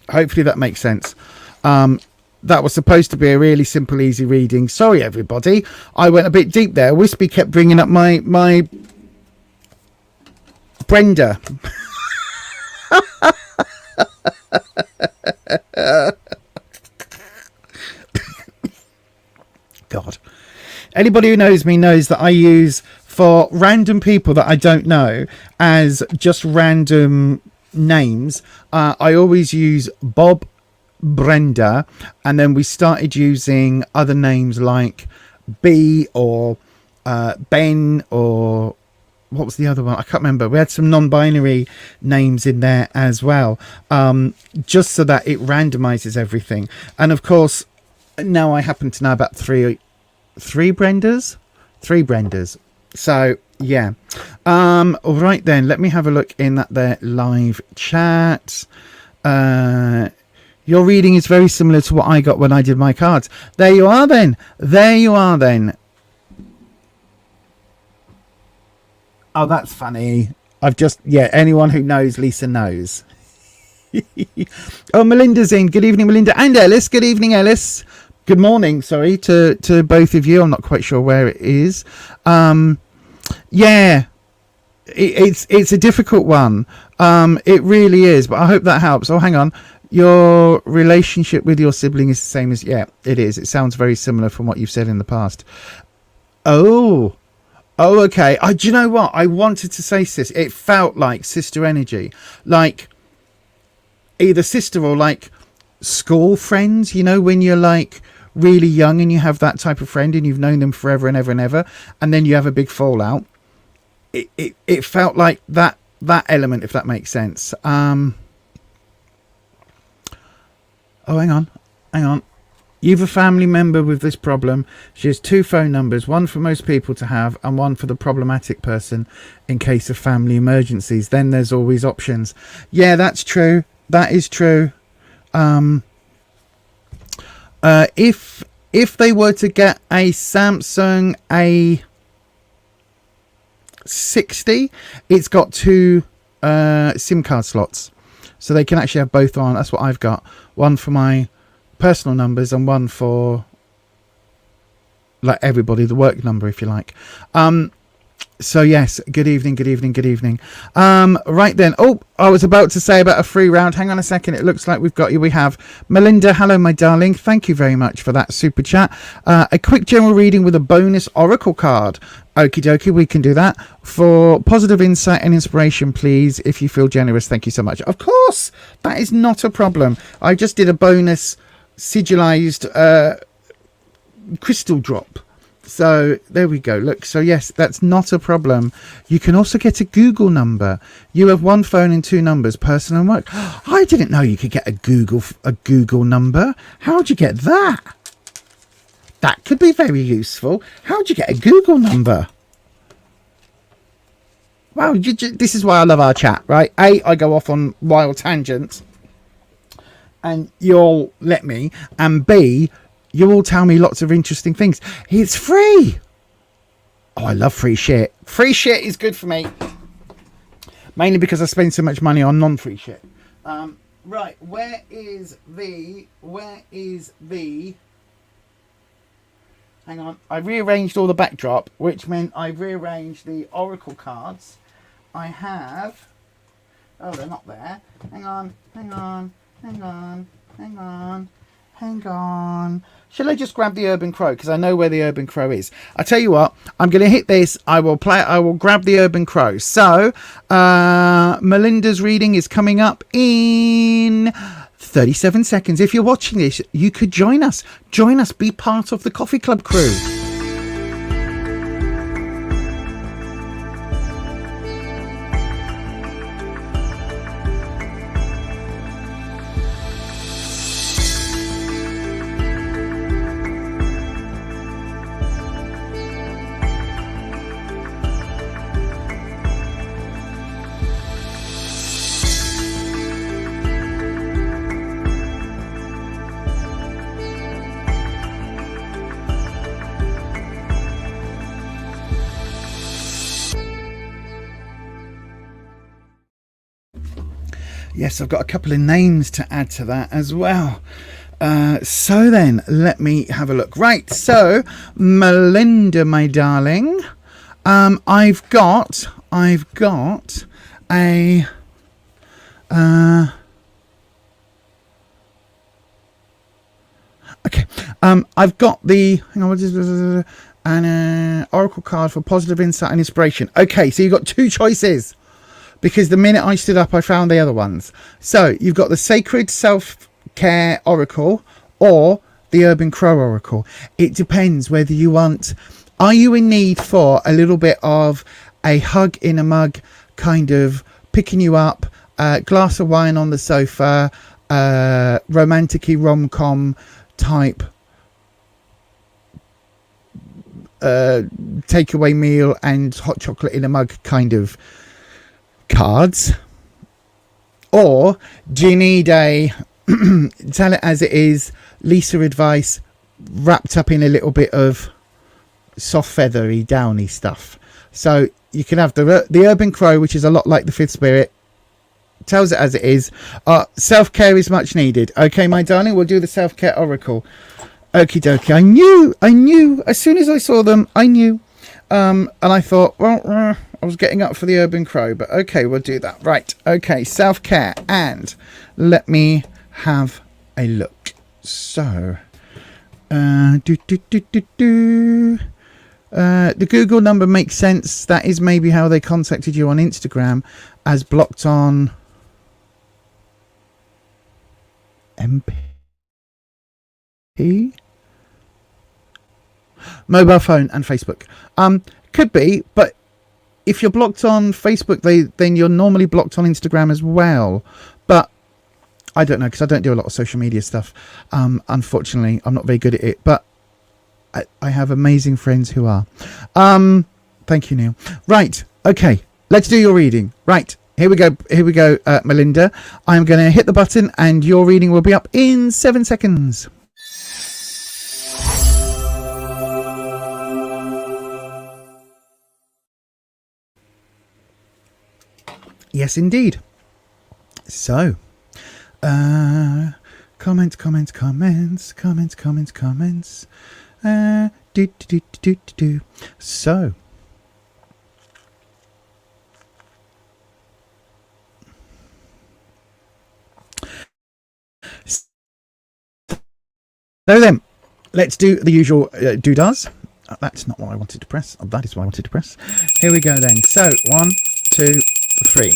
Hopefully that makes sense. That was supposed to be a really simple, easy reading. Sorry, everybody. I went a bit deep there. Wispy kept bringing up my Brenda. Anybody who knows me knows that I use for random people that I don't know as just random names. I always use Bob, Brenda, and then we started using other names like B or Ben, or what was the other one? I can't remember. We had some non-binary names in there as well, just so that it randomizes everything. And of course, now I happen to know about three Brendas. So yeah. All right then. Let me have a look in that there live chat. Your reading is very similar to what I got when I did my cards. There you are then. Oh, that's funny. Anyone who knows Lisa knows. Oh, Melinda's in. Good evening, Melinda. And Ellis. Good evening, Ellis. Good morning, sorry, to both of you. I'm not quite sure where it is. Yeah. It's a difficult one. It really is, but I hope that helps. Oh, hang on. Your relationship with your sibling is the same as... Yeah, it is. It sounds very similar from what you've said in the past. Oh, okay. Do you know what? I wanted to say sis. It felt like sister energy. Like either sister or like school friends, you know, when you're like really young and you have that type of friend and you've known them forever and ever and ever, and then you have a big fallout. It felt like that element, if that makes sense. Oh, hang on. You've a family member with this problem. She has 2 phone numbers, one for most people to have and one for the problematic person in case of family emergencies. Then there's always options. Yeah, that's true. That is true. If they were to get a Samsung A60, it's got 2 SIM card slots. So they can actually have both on. That's what I've got. One for my personal numbers and one for like everybody, the work number, if you like. So yes, good evening. Right then. Oh, I was about to say about a free round. Hang on a second. It looks like we've got you. We have Melinda. Hello, my darling. Thank you very much for that super chat. A quick general reading with a bonus oracle card. Okie dokie, we can do that. For positive insight and inspiration, please, if you feel generous. Thank you so much. Of course, that is not a problem. I just did a bonus sigilized crystal drop. So there we go. Look, so yes, that's not a problem. You can also get a Google number. You have 1 phone and 2 numbers, personal and work. I didn't know you could get a Google number. How'd you get that? That could be very useful. How'd you get a Google number? Wow, this is why I love our chat, right? A, I go off on wild tangents and you'll let me, and B, you all tell me lots of interesting things. It's free. Oh, I love free shit. Free shit is good for me. Mainly because I spend so much money on non-free shit. Right, where is the... Hang on. I rearranged all the backdrop, which meant I rearranged the oracle cards. I have... Oh, they're not there. Hang on. Shall I just grab the Urban Crow? Because I know where the Urban Crow is. I tell you what, I'm going to hit this. I will grab the Urban Crow. So, Melinda's reading is coming up in 37 seconds. If you're watching this, you could join us. Be part of the Coffee Club crew. Yes, I've got a couple of names to add to that as well. So then, let me have a look. Right, so, Melinda, my darling, I've got a... Okay, I've got the... Hang on, and an oracle card for positive insight and inspiration. Okay, so you've got two choices, because the minute I stood up I found the other ones. So you've got the Sacred Self-Care Oracle or the Urban Crow Oracle. It depends whether you want, are you in need for a little bit of a hug in a mug, kind of picking you up, glass of wine on the sofa, romantic-y rom-com type takeaway meal and hot chocolate in a mug kind of cards? Or do you need a tell it as it is, Lisa advice wrapped up in a little bit of soft feathery downy stuff? So you can have the Urban Crow, which is a lot like the Fifth Spirit, tells it as it is. Self-care is much needed. Okay, my darling, we'll do the Self-Care Oracle. Okie dokie. I knew as soon as I saw them, I knew. And I thought, well, I was getting up for the Urban Crow, but okay, we'll do that. Right. Okay. Self-care. And let me have a look. So, the Google number makes sense. That is maybe how they contacted you on Instagram, as blocked on MP mobile phone and Facebook. Could be, but if you're blocked on Facebook, then you're normally blocked on Instagram as well. But I don't know, because I don't do a lot of social media stuff. Unfortunately, I'm not very good at it, but I have amazing friends who are. Thank you, Neil. Right. Okay. Let's do your reading. Right. Here we go, Melinda. I'm going to hit the button and your reading will be up in 7 seconds. Yes, indeed. So, comments. So, then, let's do the usual doodahs. That's not what I wanted to press. Oh, that is what I wanted to press. Here we go then. So, 1, 2, 3.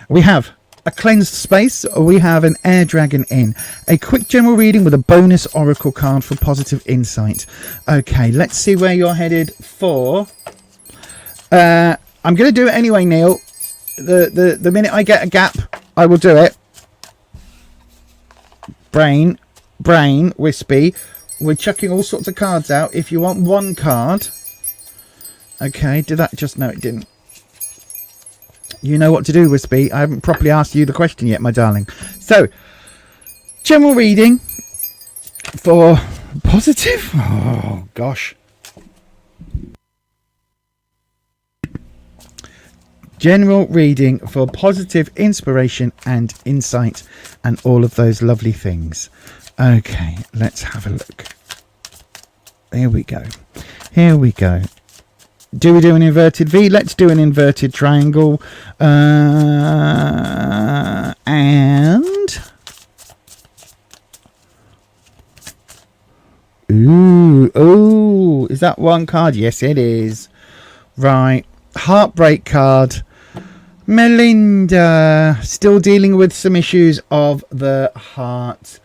We have a cleansed space. We have an air dragon in. A quick general reading with a bonus oracle card for positive insight. Okay, let's see where you're headed for. I'm going to do it anyway, Neil. The minute I get a gap, I will do it. Brain, Wispy. We're chucking all sorts of cards out. If you want one card. Okay, did that just... No, it didn't. You know what to do, Wispy. I haven't properly asked you the question yet, my darling. So, general reading for positive... Oh, gosh. General reading for positive inspiration and insight and all of those lovely things. Okay, let's have a look. Here we go. Do we do an inverted V? Let's do an inverted triangle. And... Ooh, is that one card? Yes, it is. Right. Heartbreak card. Melinda. Still dealing with some issues of the heart.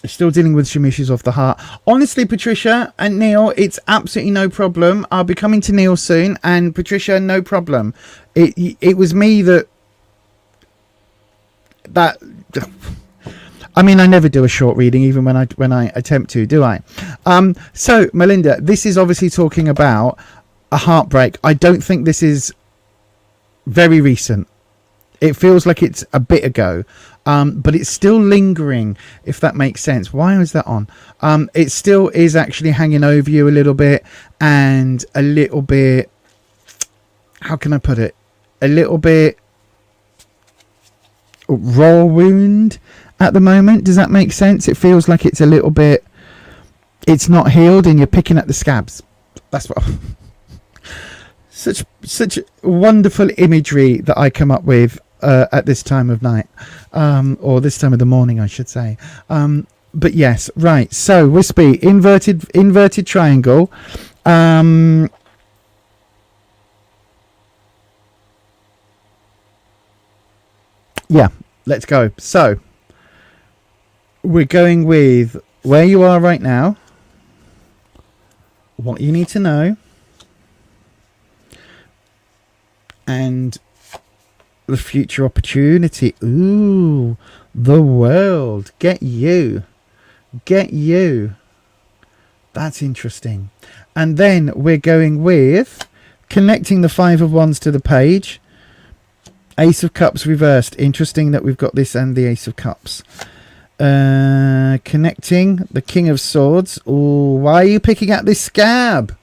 Still dealing with some issues of the heart. Honestly, Patricia and Neil, it's absolutely no problem. I'll be coming to Neil soon, and Patricia, no problem. It was me that I mean, I never do a short reading, even when I attempt to, do I? So, Melinda, this is obviously talking about a heartbreak. I don't think this is very recent. It feels like it's a bit ago. But it's still lingering, if that makes sense. Why was that on? It still is actually hanging over you a little bit, and a little bit, how can I put it? A little bit raw wound at the moment. Does that make sense? It feels like it's a little bit, it's not healed and you're picking at the scabs. That's what... Such wonderful imagery that I come up with at this time of night, or this time of the morning, I should say. But yes, right. So wispy, inverted triangle. Yeah, let's go. So we're going with where you are right now, what you need to know, and the future opportunity. Ooh, the world. Get you. That's interesting. And then we're going with connecting the 5 of Wands to the page. Ace of Cups reversed. Interesting that we've got this and the Ace of Cups. Connecting the King of Swords. Oh, why are you picking up this scab?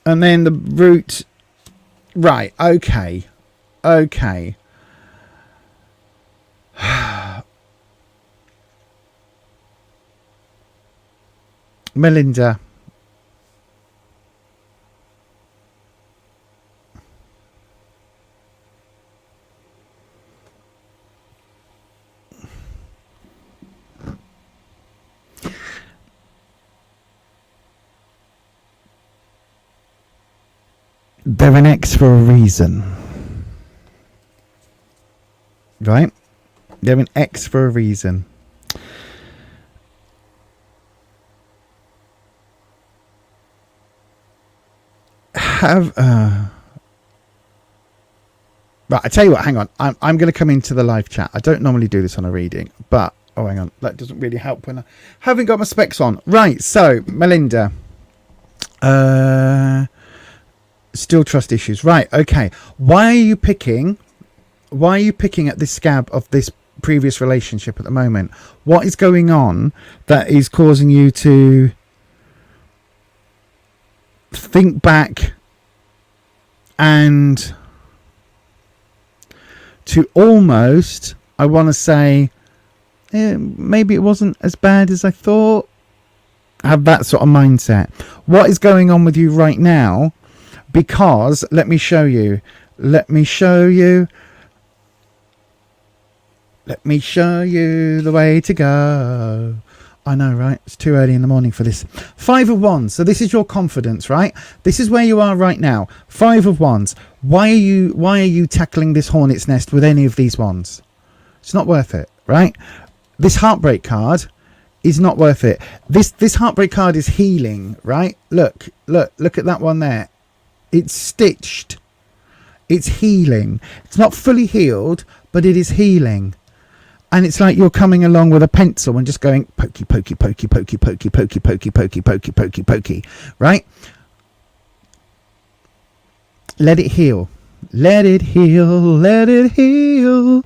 And then the root. Right, okay. Melinda. They're an X for a reason. Right? They're an X for a reason. Right, I tell you what, hang on. I'm going to come into the live chat. I don't normally do this on a reading, but oh, hang on. That doesn't really help when I haven't got my specs on. Right, so Melinda. Still trust issues. Right, okay. Why are you picking at this scab of this previous relationship at the moment? What is going on that is causing you to think back and to almost, I want to say, maybe it wasn't as bad as I thought? Have that sort of mindset. What is going on with you right now? Because let me show you the way to go. I know, right? It's too early in the morning for this. 5 of Wands. So this is your confidence, right? This is where you are right now. 5 of Wands. Why are you tackling this hornet's nest with any of these wands? It's not worth it, right? This heartbreak card is not worth it. This heartbreak card is healing, right? Look at that one there. It's stitched. It's healing. It's not fully healed, but it is healing. And it's like you're coming along with a pencil and just going pokey, pokey, pokey, pokey, pokey, pokey, pokey, pokey, pokey, pokey, pokey, right? Let it heal. Let it heal. Let it heal.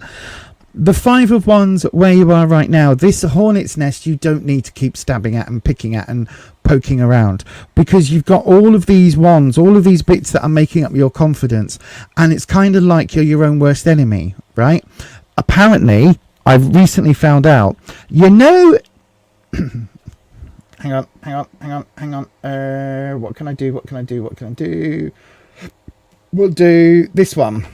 The 5 of Wands, where you are right now, this hornet's nest, you don't need to keep stabbing at and picking at and poking around, because you've got all of these wands, all of these bits that are making up your confidence, and it's kind of like you're your own worst enemy, right? Apparently, I've recently found out, you know... hang on. What can I do? We'll do this one.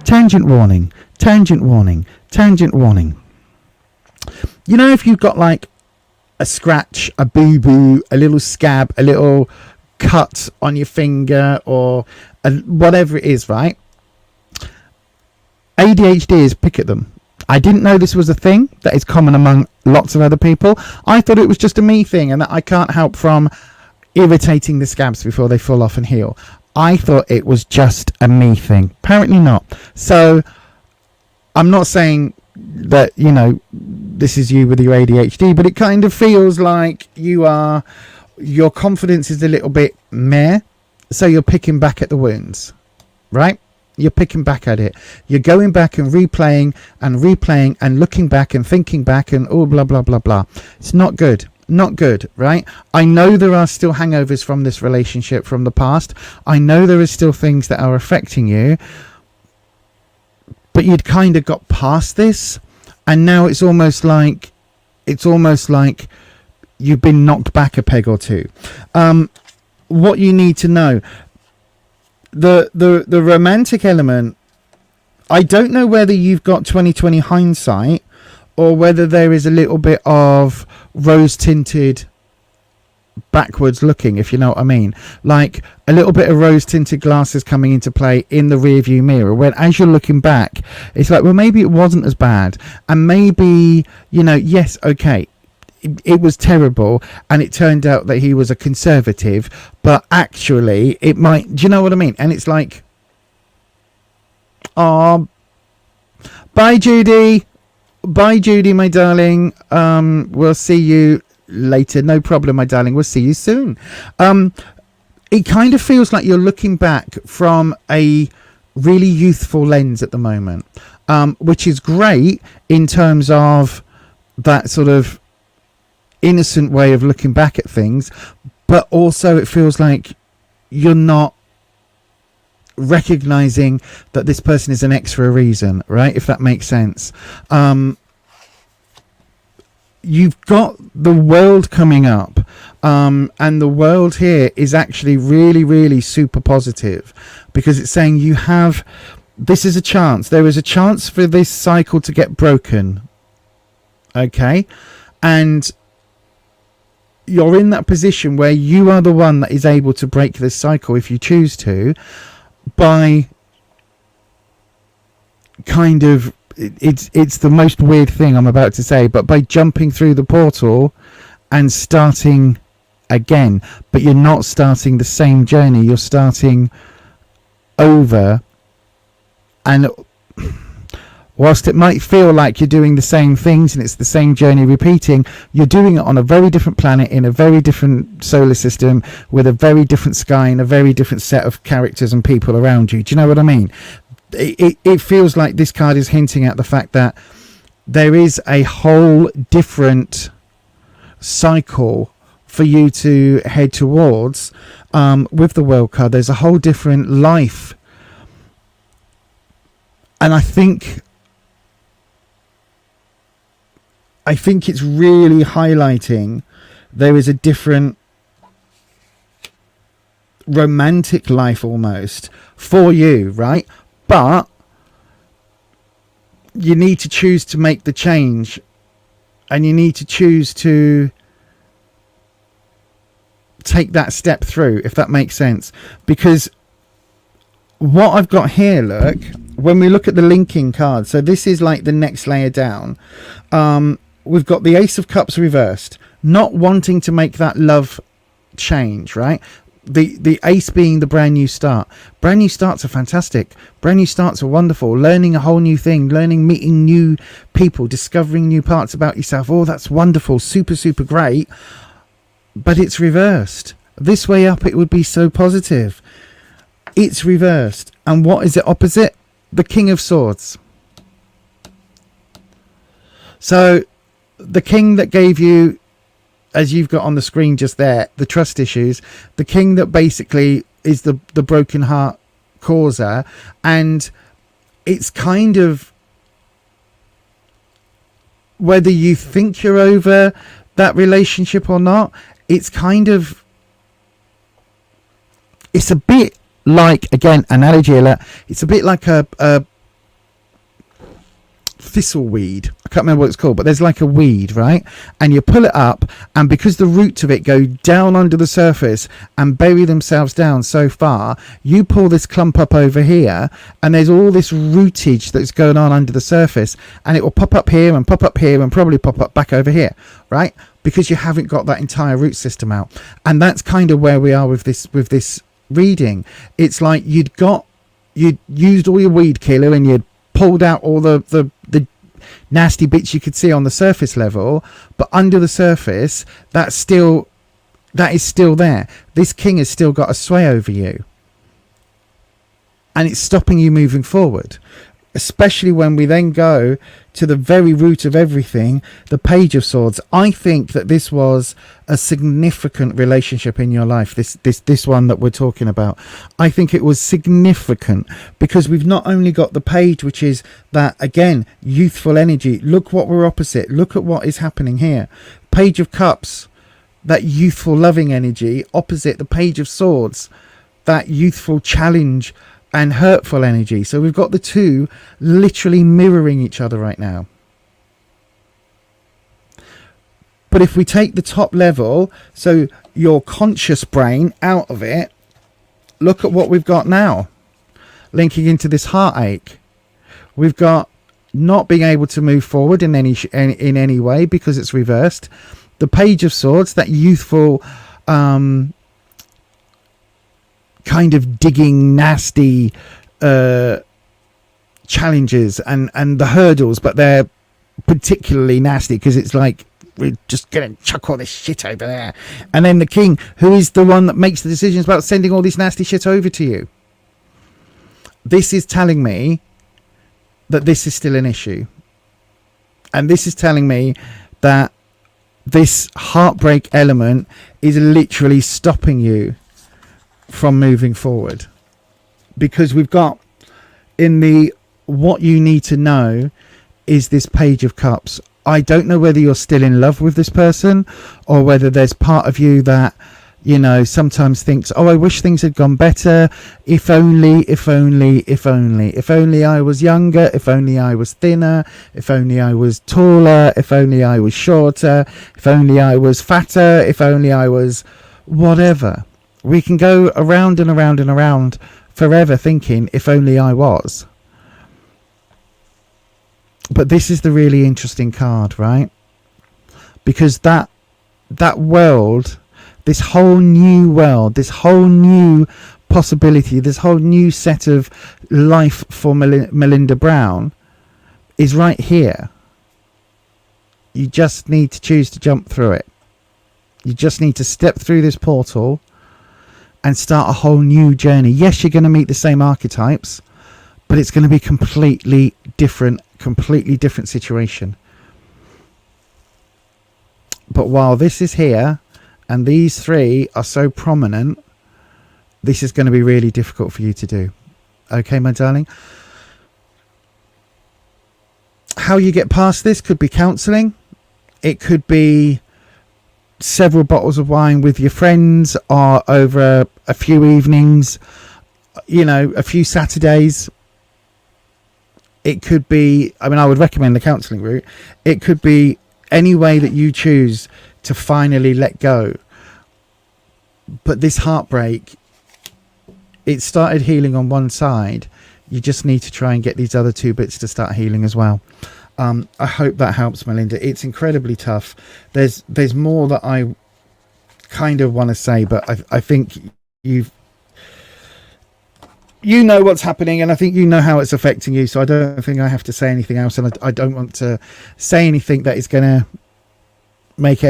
Tangent warning. You know, if you've got like a scratch, a boo-boo, a little scab, a little cut on your finger, or whatever it is, right? ADHDers pick at them. I didn't know this was a thing that is common among lots of other people. I thought it was just a me thing and that I can't help from irritating the scabs before they fall off and heal. I thought it was just a me thing. Apparently not. So I'm not saying that, you know, this is you with your ADHD, but it kind of feels like your confidence is a little bit meh. So you're picking back at the wounds, right? You're picking back at it. You're going back and replaying and looking back and thinking back and oh, blah, blah, blah, blah. It's not good. Not good, right? I know there are still hangovers from this relationship from the past. I know there are still things that are affecting you, but you'd kind of got past this, and now it's almost like you've been knocked back a peg or two. What you need to know, the romantic element I don't know whether you've got 2020 hindsight or whether there is a little bit of rose tinted backwards looking, if you know what I mean, like a little bit of rose tinted glasses coming into play in the rear view mirror, when as you're looking back it's like, well, maybe it wasn't as bad, and maybe, you know, yes, okay, it was terrible and it turned out that he was a conservative, but actually it might, do you know what I mean? And it's like, oh, bye Judy, my darling, we'll see you later, no problem, my darling, we'll see you soon. It kind of feels like you're looking back from a really youthful lens at the moment, which is great in terms of that sort of innocent way of looking back at things, but also it feels like you're not recognizing that this person is an ex for a reason, right? If that makes sense. You've got the world coming up, and the world here is actually really, really super positive, because it's saying you have, this is a chance, there is a chance for this cycle to get broken, okay? And you're in that position where you are the one that is able to break this cycle if you choose to, by kind of, it's the most weird thing I'm about to say, but by jumping through the portal and starting again. But you're not starting the same journey, you're starting over, and whilst it might feel like you're doing the same things and it's the same journey repeating, you're doing it on a very different planet, in a very different solar system, with a very different sky and a very different set of characters and people around you. Do you know what I mean? It feels like this card is hinting at the fact that there is a whole different cycle for you to head towards, with the world card. There's a whole different life, and I think it's really highlighting there is a different romantic life almost for you, right? But you need to choose to make the change, and you need to choose to take that step through, if that makes sense. Because what I've got here, look, when we look at the linking card, so this is like the next layer down, we've got the Ace of Cups reversed, not wanting to make that love change, right? The ace being the brand new start. Brand new starts are fantastic. Brand new starts are wonderful. Learning a whole new thing, meeting new people, discovering new parts about yourself. Oh, that's wonderful. Super, super great. But it's reversed. This way up, it would be so positive. It's reversed. And what is it opposite? The King of Swords. So the king that gave you, as you've got on the screen just there, the trust issues, the king that basically is the broken heart causer, and it's kind of, whether you think you're over that relationship or not, it's kind of, it's a bit like, again, analogy alert, it's a bit like a thistleweed. I can't remember what it's called, but there's like a weed, right? And you pull it up, and because the roots of it go down under the surface and bury themselves down so far, you pull this clump up over here, and there's all this rootage that's going on under the surface, and it will pop up here and pop up here and probably pop up back over here, right? Because you haven't got that entire root system out. And that's kind of where we are with this reading. It's like you'd used all your weed killer, and you'd pulled out all the nasty bits you could see on the surface level, but under the surface, that is still there. This king has still got a sway over you, and it's stopping you moving forward, especially when we then go to the very root of everything, the Page of Swords. I think that this was a significant relationship in your life, this one that we're talking about. I think it was significant because we've not only got the Page, which is that, again, youthful energy. Look what we're opposite. Look at what is happening here. Page of Cups, that youthful loving energy, opposite the Page of Swords, that youthful challenge, and hurtful energy. So we've got the two literally mirroring each other right now. But if we take the top level, so your conscious brain out of it, look at what we've got now. Linking into this heartache. We've got not being able to move forward in any way because it's reversed. The Page of Swords, that youthful kind of digging, nasty challenges and the hurdles, but they're particularly nasty because it's like, we're just going to chuck all this shit over there. And then the King, who is the one that makes the decisions about sending all this nasty shit over to you. This is telling me that this is still an issue. And this is telling me that this heartbreak element is literally stopping you from moving forward. Because we've got in the what you need to know is this Page of Cups. I don't know whether you're still in love with this person or whether there's part of you that, you know, sometimes thinks, oh, I wish things had gone better. If only, if only, if only. If only I was younger. If only I was thinner. If only I was taller. If only I was shorter. If only I was fatter. If only I was whatever. We can go around and around and around forever thinking, if only I was. But this is the really interesting card, right? Because that world, this whole new world, this whole new possibility, this whole new set of life for Melinda Brown is right here. You just need to choose to jump through it. You just need to step through this portal and start a whole new journey. Yes, you're going to meet the same archetypes, but it's going to be completely different situation. But while this is here and these three are so prominent, this is going to be really difficult for you to do. Okay, my darling? How you get past this could be counselling. It could be several bottles of wine with your friends or over a few evenings, you know, a few Saturdays. It could be, I mean, I would recommend the counselling route. It could be any way that you choose to finally let go. But this heartbreak, it started healing on one side. You just need to try and get these other two bits to start healing as well. I hope that helps, Melinda. It's incredibly tough. There's more that I kind of want to say, but I think you know what's happening, and I think you know how it's affecting you, so I don't think I have to say anything else, and I don't want to say anything that is going to make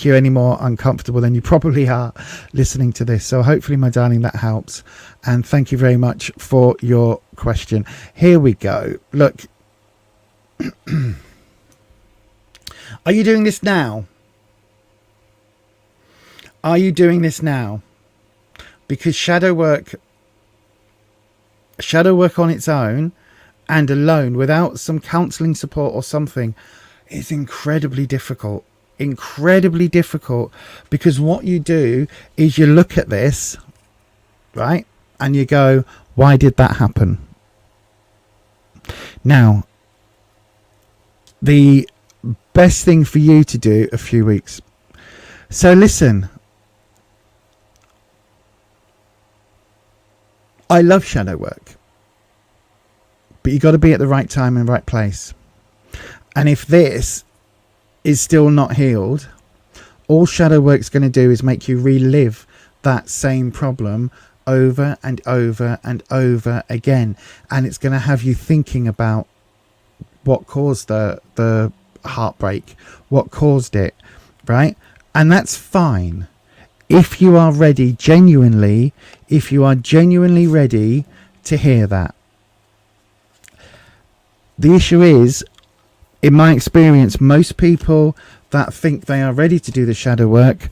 you any more uncomfortable than you probably are listening to this. So hopefully, my darling, that helps, and thank you very much for your question. Here we go. Look, are you doing this now? Are you doing this now? Because shadow work on its own and alone without some counseling support or something is incredibly difficult. Because what you do is you look at this, right, and you go, why did that happen? Now, the best thing for you to do a few weeks. So listen, I love shadow work, but you got to be at the right time and right place. And if this is still not healed, all shadow work's going to do is make you relive that same problem over and over and over again. And it's going to have you thinking about what caused the heartbreak, what caused it, right? And that's fine. If you are ready, genuinely ready to hear that. The issue is, in my experience, most people that think they are ready to do the shadow work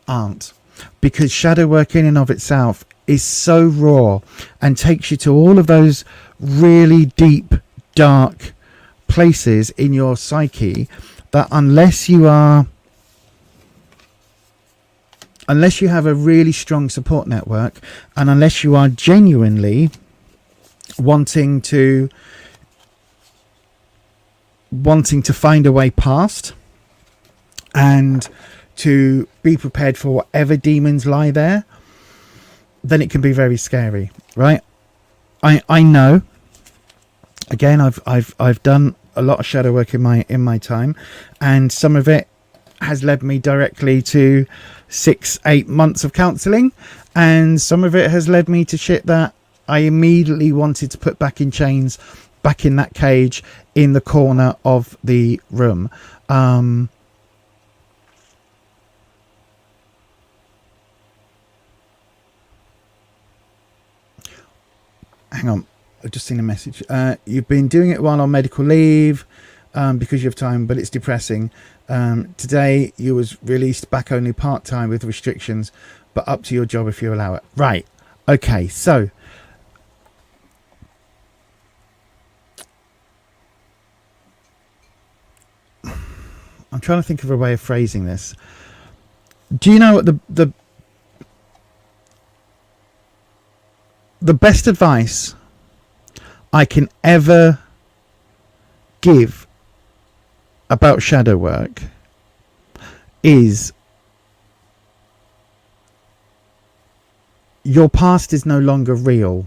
aren't. Because shadow work in and of itself is so raw and takes you to all of those really deep, dark places in your psyche that unless you have a really strong support network, and unless you are genuinely wanting to find a way past and to be prepared for whatever demons lie there, then it can be very scary, right? I know. Again, I've done a lot of shadow work in my time, and some of it has led me directly to 6-8 months of counselling, and some of it has led me to shit that I immediately wanted to put back in chains, back in that cage in the corner of the room. Hang on, I've just seen a message. You've been doing it while on medical leave because you have time, but it's depressing. Today you was released back only part-time with restrictions, but up to your job if you allow it. Right. Okay, so I'm trying to think of a way of phrasing this. Do you know what the best advice I can ever give about shadow work is your past is no longer real,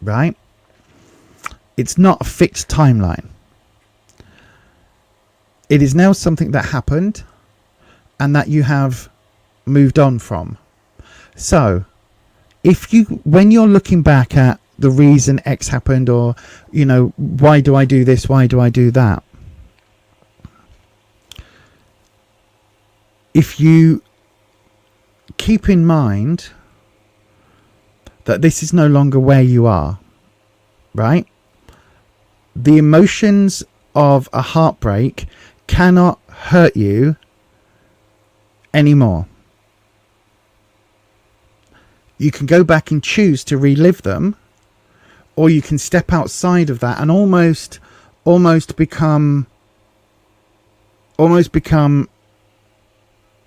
right? It's not a fixed timeline. It is now something that happened and that you have moved on from. So when you're looking back at the reason X happened, or, you know, why do I do this? Why do I do that? If you keep in mind that this is no longer where you are, right? The emotions of a heartbreak cannot hurt you anymore. You can go back and choose to relive them, or you can step outside of that and almost become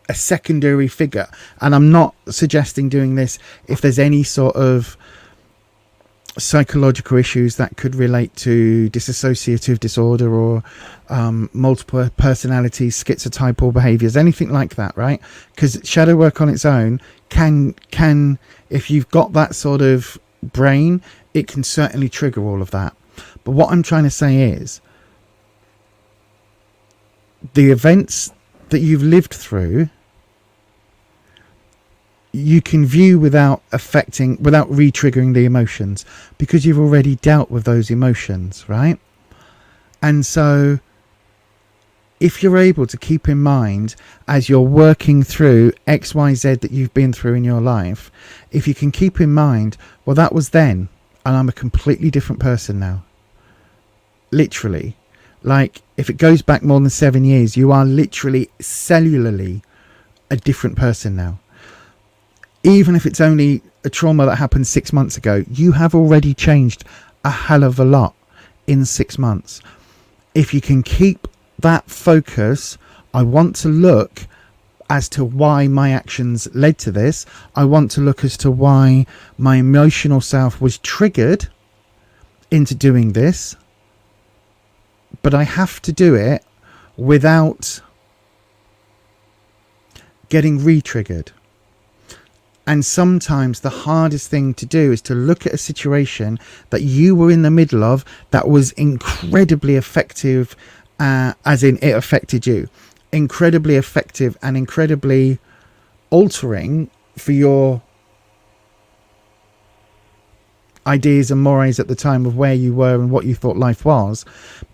a secondary figure. And I'm not suggesting doing this if there's any sort of psychological issues that could relate to dissociative disorder or multiple personality, schizotypal behaviors, anything like that, right? Because shadow work on its own can, if you've got that sort of brain, it can certainly trigger all of that. But what I'm trying to say is the events that you've lived through, you can view without re-triggering the emotions, because you've already dealt with those emotions, right? And so if you're able to keep in mind as you're working through XYZ that you've been through in your life, if you can keep in mind, well, that was then, and I'm a completely different person now. Literally. Like, if it goes back more than 7 years, you are literally cellularly a different person now. Even if it's only a trauma that happened 6 months ago, you have already changed a hell of a lot in 6 months. If you can keep that focus, I want to look as to why my actions led to this. I want to look as to why my emotional self was triggered into doing this. But I have to do it without getting re-triggered. And sometimes the hardest thing to do is to look at a situation that you were in the middle of that was incredibly effective, as in it affected you. Incredibly effective and incredibly altering for your ideas and mores at the time of where you were and what you thought life was.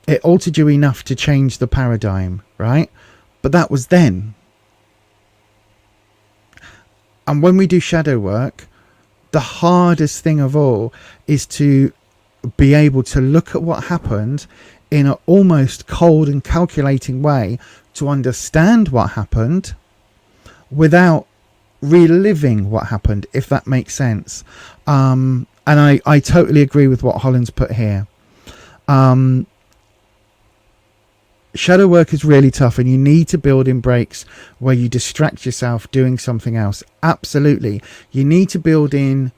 It altered you enough to change the paradigm, right? But that was then. And when we do shadow work, the hardest thing of all is to be able to look at what happened in an almost cold and calculating way to understand what happened without reliving what happened, if that makes sense. And I totally agree with what Holland's put here. Shadow work is really tough, and you need to build in breaks where you distract yourself doing something else. Absolutely. You need to build in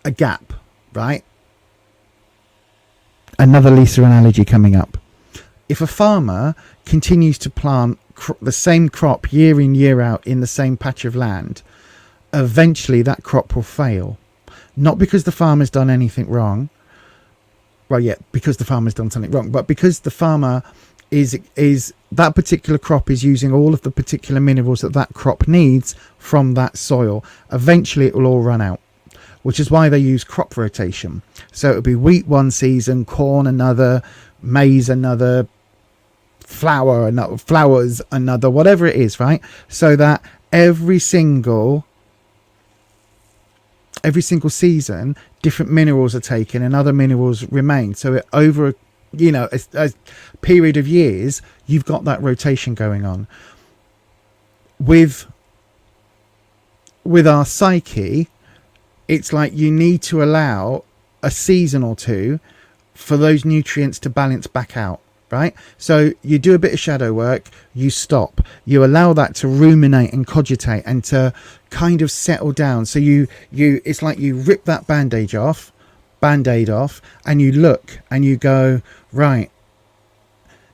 a gap, right? Another Lisa analogy coming up. If a farmer continues to plant the same crop year in, year out in the same patch of land, eventually that crop will fail. Not because the farmer's done anything wrong. Well, yeah, because the farmer's done something wrong, but because the farmer is that particular crop is using all of the particular minerals that crop needs from that soil. Eventually it will all run out, which is why they use crop rotation. So it'll be wheat one season, corn another, maize another, flowers another, whatever it is, right? So that every single season different minerals are taken and other minerals remain. So it, over a period of years, you've got that rotation going on. With our psyche, it's like you need to allow a season or two for those nutrients to balance back out, right? So you do a bit of shadow work, you stop, you allow that to ruminate and cogitate and to kind of settle down. So you it's like you rip that band-aid off and you look and you go, right,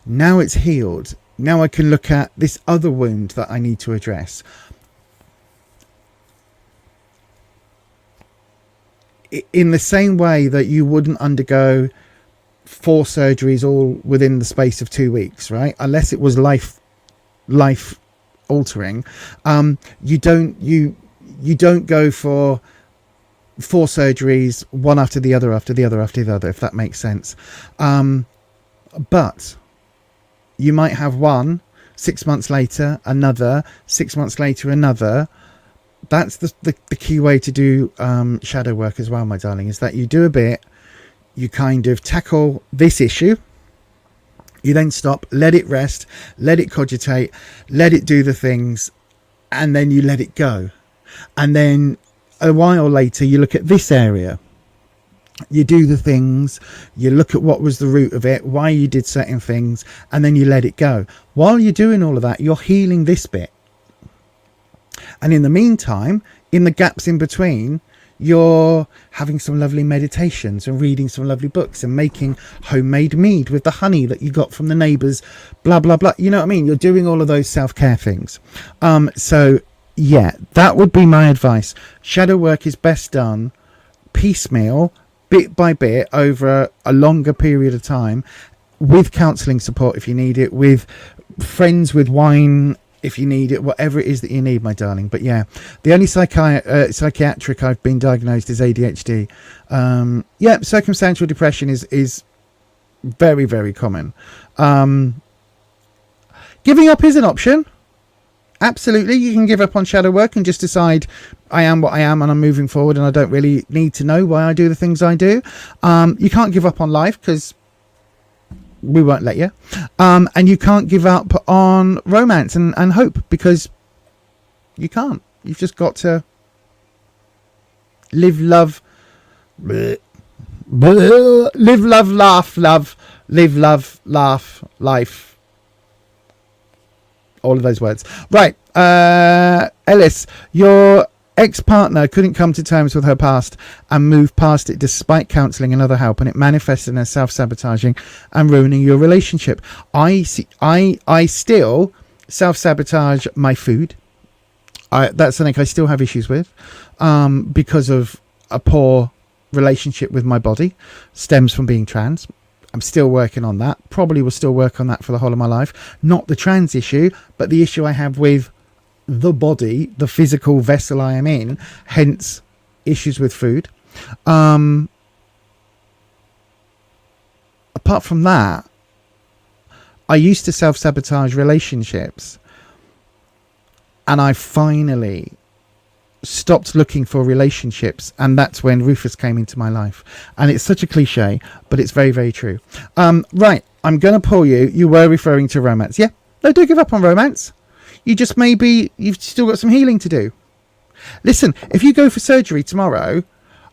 now it's healed. Now I can look at this other wound that I need to address. In the same way that you wouldn't undergo 4 surgeries all within the space of 2 weeks, right? Unless it was life altering. You don't go for 4 surgeries, one after the other, if that makes sense. But you might have one 6 months later, another 6 months later, another. That's the key way to do shadow work as well, my darling, is that you do a bit, you kind of tackle this issue, you then stop, let it rest, let it cogitate, let it do the things, and then you let it go. And then a while later you look at this area, you do the things, you look at what was the root of it, why you did certain things, and then you let it go. While you're doing all of that, you're healing this bit. And in the meantime, in the gaps in between, you're having some lovely meditations and reading some lovely books and making homemade mead with the honey that you got from the neighbours, blah, blah, blah. You know what I mean? You're doing all of those self-care things. So, yeah, that would be my advice. Shadow work is best done piecemeal, bit by bit, over a longer period of time, with counselling support if you need it, with friends, with wine if you need it, whatever it is that you need, my darling. But yeah, the only psychiatric I've been diagnosed is ADHD. Yeah, circumstantial depression is very, very common. Giving up is an option. Absolutely, you can give up on shadow work and just decide, I am what I am and I'm moving forward and I don't really need to know why I do the things I do. You can't give up on life because we won't let you. And you can't give up on romance and hope because you can't. You've just got to live, love, live, love, laugh, love, live, love, laugh, life. All of those words. Right. Ellis, your ex-partner couldn't come to terms with her past and move past it despite counselling and other help, and it manifested in her self-sabotaging and ruining your relationship. I still self-sabotage my food. That's something I still have issues with because of a poor relationship with my body. Stems from being trans. I'm still working on that. Probably will still work on that for the whole of my life. Not the trans issue, but the issue I have with the body, the physical vessel I am in, hence issues with food. Apart from that, I used to self-sabotage relationships, and I finally stopped looking for relationships, and that's when Rufus came into my life. And it's such a cliche, but it's very, very true. Right, I'm going to pull you were referring to romance. Yeah, no, do give up on romance. You just you've still got some healing to do. Listen, if you go for surgery tomorrow,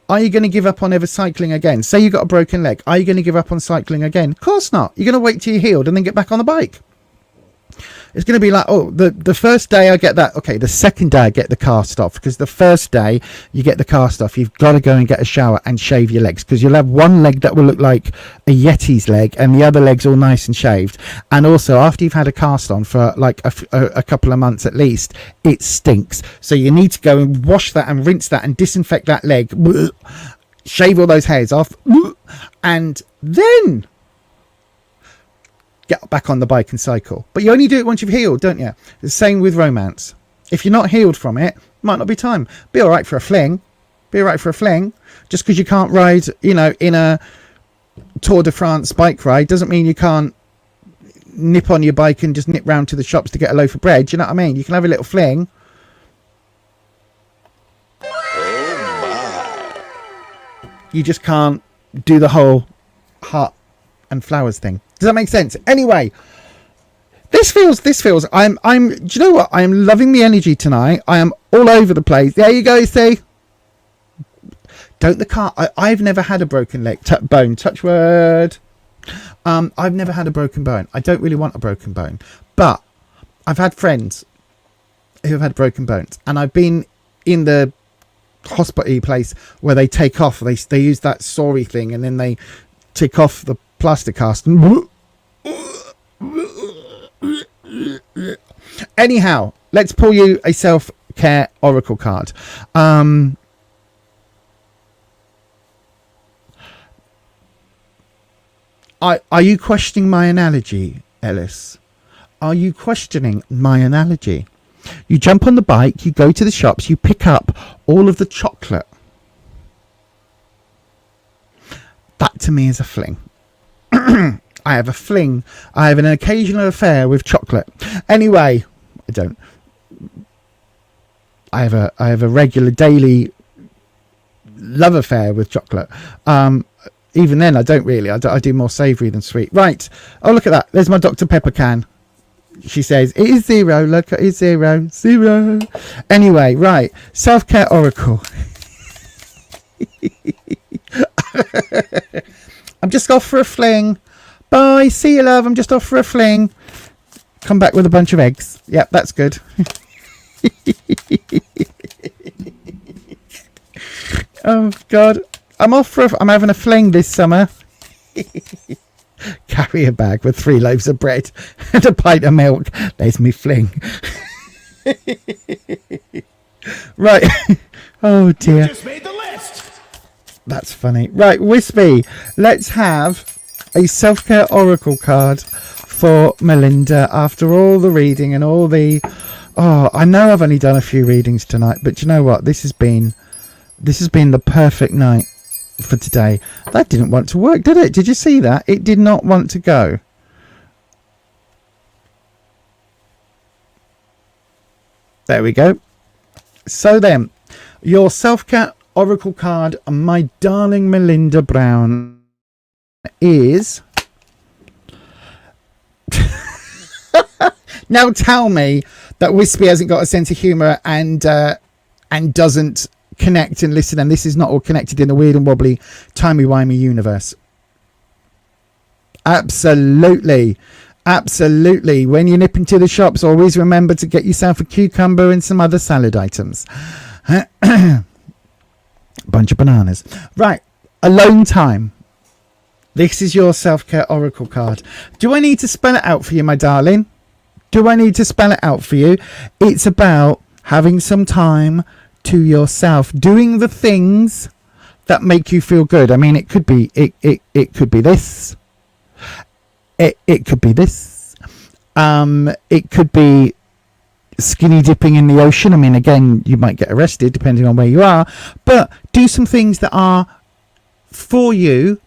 are you going to give up on ever cycling again? Say you got a broken leg, are you going to give up on cycling again? Of course not. You're going to wait till you're healed and then get back on the bike. It's going to be like, oh, the first day I get that. Okay, the second day I get the cast off, because the first day you get the cast off, you've got to go and get a shower and shave your legs, because you'll have one leg that will look like a Yeti's leg and the other leg's all nice and shaved. And also, after you've had a cast on for like a couple of months at least, it stinks. So you need to go and wash that and rinse that and disinfect that leg, shave all those hairs off, and then get back on the bike and cycle. But you only do it once you've healed, don't you? The same with romance. If you're not healed from it, might not be time. Be all right for a fling. Just because you can't ride, in a Tour de France bike ride doesn't mean you can't nip on your bike and just nip round to the shops to get a loaf of bread. Do you know what I mean? You can have a little fling. You just can't do the whole heart and flowers thing. Does that make sense? Anyway, this feels, do you know what? I am loving the energy tonight. I am all over the place. There you go, see? I've never had a broken leg, bone, touch word. I've never had a broken bone. I don't really want a broken bone, but I've had friends who have had broken bones, and I've been in the hospital place where they take off, they use that sorry thing, and then they take off the plaster cast. Anyhow, let's pull you a self-care oracle card. Are you questioning my analogy, Ellis? Are you questioning my analogy? You jump on the bike, you go to the shops, you pick up all of the chocolate. That to me is a fling. I have a fling. I have an occasional affair with chocolate. Anyway, I don't. I have a regular daily love affair with chocolate. Even then, I don't really. I do more savoury than sweet. Right. Oh, look at that. There's my Dr. Pepper can. She says, it is 0. Look, it is 0. 0. Anyway, right. Self-care oracle. I'm just off for a fling. Bye. See you, love. I'm just off for a fling. Come back with a bunch of eggs. Yep, that's good. Oh, God. I'm having a fling this summer. Carry a bag with 3 loaves of bread and a pint of milk. There's me fling. Right. Oh dear. You just made the list. That's funny. Right, Wispy. Let's have a self-care oracle card for Melinda after all the reading and all the. Oh, I know I've only done a few readings tonight, but you know what? This has been the perfect night for today. That didn't want to work, did it? Did you see that? It did not want to go. There we go. So then, your self-care oracle card, my darling Melinda Brown, is now tell me that Wispy hasn't got a sense of humour and doesn't connect and listen, and this is not all connected in a weird and wobbly timey-wimey universe. Absolutely. When you nip into the shops, always remember to get yourself a cucumber and some other salad items. Bunch of bananas. Right, alone time. This is your self-care oracle card. Do I need to spell it out for you, my darling? Do I need to spell it out for you? It's about having some time to yourself, doing the things that make you feel good. I mean, it could be it could be this. It could be this. It could be skinny dipping in the ocean. I mean, again, you might get arrested depending on where you are, but do some things that are for you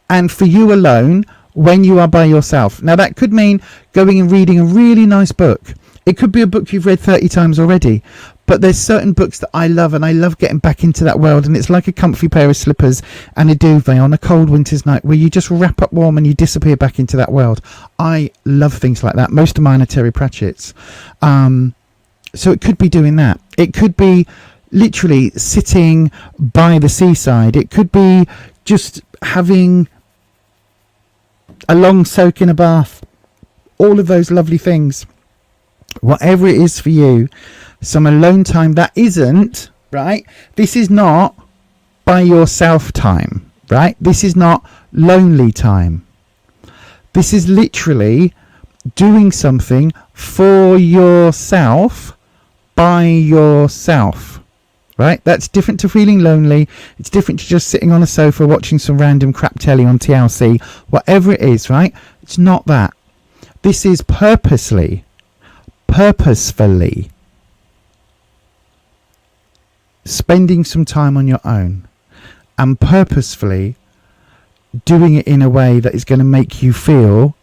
and for you alone when you are by yourself. Now, that could mean going and reading a really nice book. It could be a book you've read 30 times already, but there's certain books that I love, and I love getting back into that world, and it's like a comfy pair of slippers and a duvet on a cold winter's night where you just wrap up warm and you disappear back into that world. I love things like that. Most of mine are Terry Pratchett's. So it could be doing that. It could be literally sitting by the seaside. It could be just having a long soak in a bath. All of those lovely things. Whatever it is for you, some alone time that isn't, right? This is not by yourself time, right? This is not lonely time. This is literally doing something for yourself, by yourself, right? That's different to feeling lonely. It's different to just sitting on a sofa watching some random crap telly on TLC, whatever it is, right? It's not that. This is purposefully spending some time on your own and purposefully doing it in a way that is going to make you feel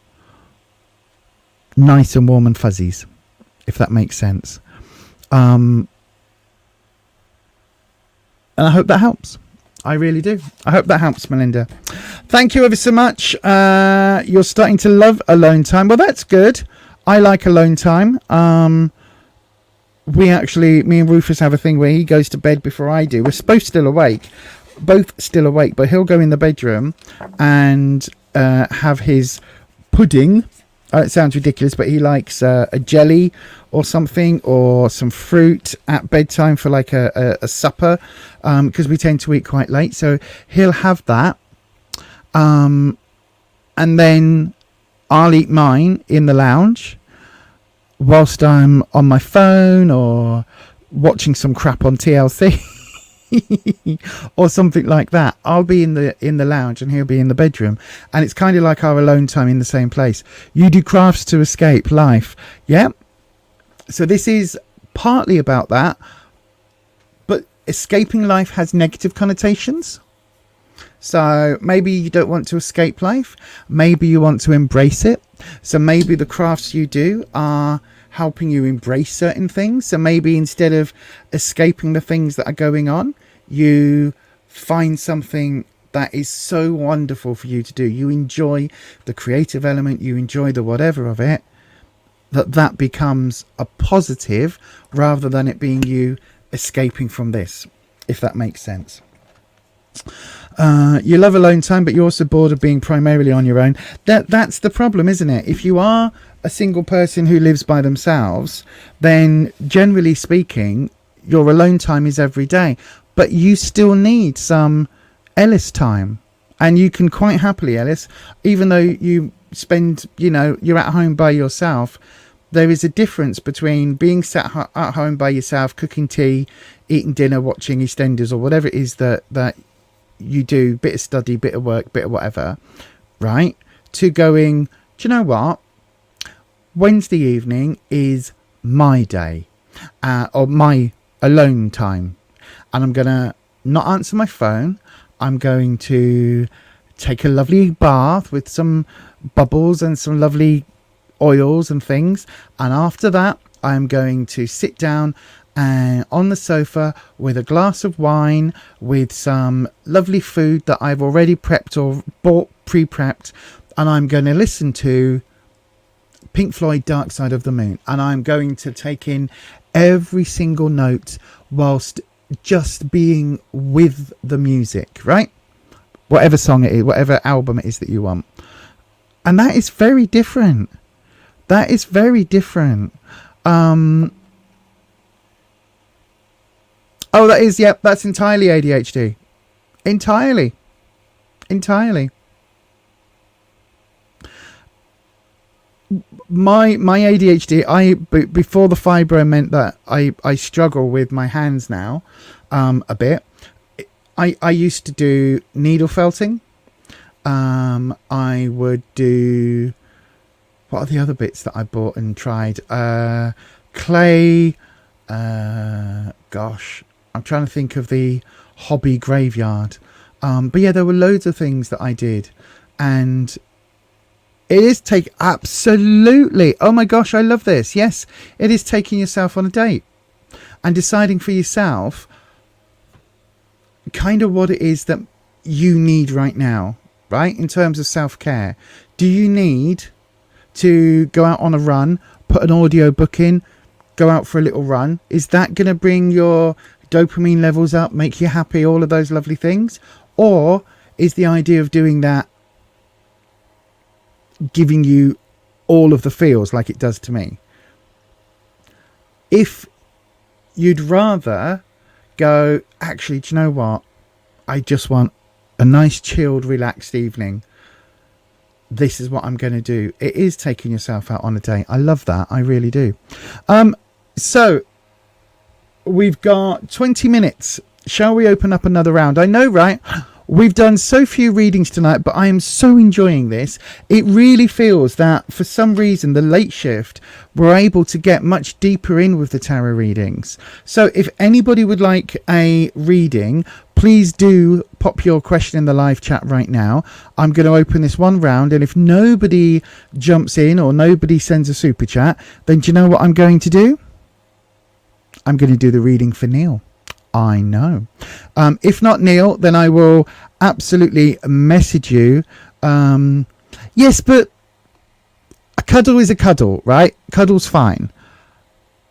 nice and warm and fuzzies, if that makes sense. And I hope that helps. I really do. I hope that helps, Melinda. Thank you ever so much. You're starting to love alone time. Well, that's good. I like alone time. Me and Rufus have a thing where he goes to bed before I do. We're both still awake, but he'll go in the bedroom and have his pudding. It sounds ridiculous, but he likes a jelly or something, or some fruit at bedtime for like a supper, because we tend to eat quite late. So he'll have that, and then I'll eat mine in the lounge whilst I'm on my phone or watching some crap on TLC. Or something like that. I'll be in the lounge and he'll be in the bedroom, and it's kind of like our alone time in the same place. You do crafts to escape life. Yeah, so this is partly about that, but escaping life has negative connotations. So maybe you don't want to escape life, maybe you want to embrace it. So maybe the crafts you do are helping you embrace certain things. So maybe instead of escaping the things that are going on, you find something that is so wonderful for you to do. You enjoy the creative element, you enjoy the whatever of it, that becomes a positive rather than it being you escaping from this, if that makes sense. You love alone time, but you're also bored of being primarily on your own. That's the problem, isn't it? If you are a single person who lives by themselves, then generally speaking, your alone time is every day. But you still need some Ellis time. And you can quite happily, Ellis, even though you spend, you're at home by yourself, there is a difference between being sat at home by yourself, cooking tea, eating dinner, watching EastEnders, or whatever it is that you do, bit of study, bit of work, bit of whatever, right? To going, do you know what? Wednesday evening is my day, or my alone time. And I'm going to not answer my phone. I'm going to take a lovely bath with some bubbles and some lovely oils and things. And after that, I'm going to sit down on the sofa with a glass of wine, with some lovely food that I've already prepped or bought pre-prepped, and I'm going to listen to Pink Floyd Dark Side of the Moon, and I'm going to take in every single note whilst just being with the music, right? Whatever song it is, whatever album it is that you want. And that is very different. That is very different. Oh, that is, yep, that's entirely ADHD. Entirely. My ADHD, before the fibro meant that I struggle with my hands now a bit. I used to do needle felting. I would do, what are the other bits that I bought and tried? Clay. Gosh, I'm trying to think of the hobby graveyard. But yeah, there were loads of things that I did, and it is absolutely, oh my gosh, I love this. Yes, it is taking yourself on a date and deciding for yourself kind of what it is that you need right now, right? In terms of self-care. Do you need to go out on a run, put an audio book in, go out for a little run? Is that going to bring your dopamine levels up, make you happy, all of those lovely things? Or is the idea of doing that giving you all of the feels like it does to me? if you'd rather go, actually, do you know what? I just want a nice, chilled, relaxed evening. This is what I'm going to do. It is taking yourself out on a date. I love that. I really do. So we've got 20 minutes. Shall we open up another round? I know, right? We've done so few readings tonight, but I am so enjoying this. It really feels that for some reason, the late shift, we're able to get much deeper in with the tarot readings. So if anybody would like a reading, please do pop your question in the live chat right now. I'm going to open this one round, and if nobody jumps in or nobody sends a super chat, then do you know what I'm going to do? I'm going to do the reading for Neil. I know. If not Neil, then I will absolutely message you. Yes, but a cuddle is a cuddle, right? Cuddle's fine.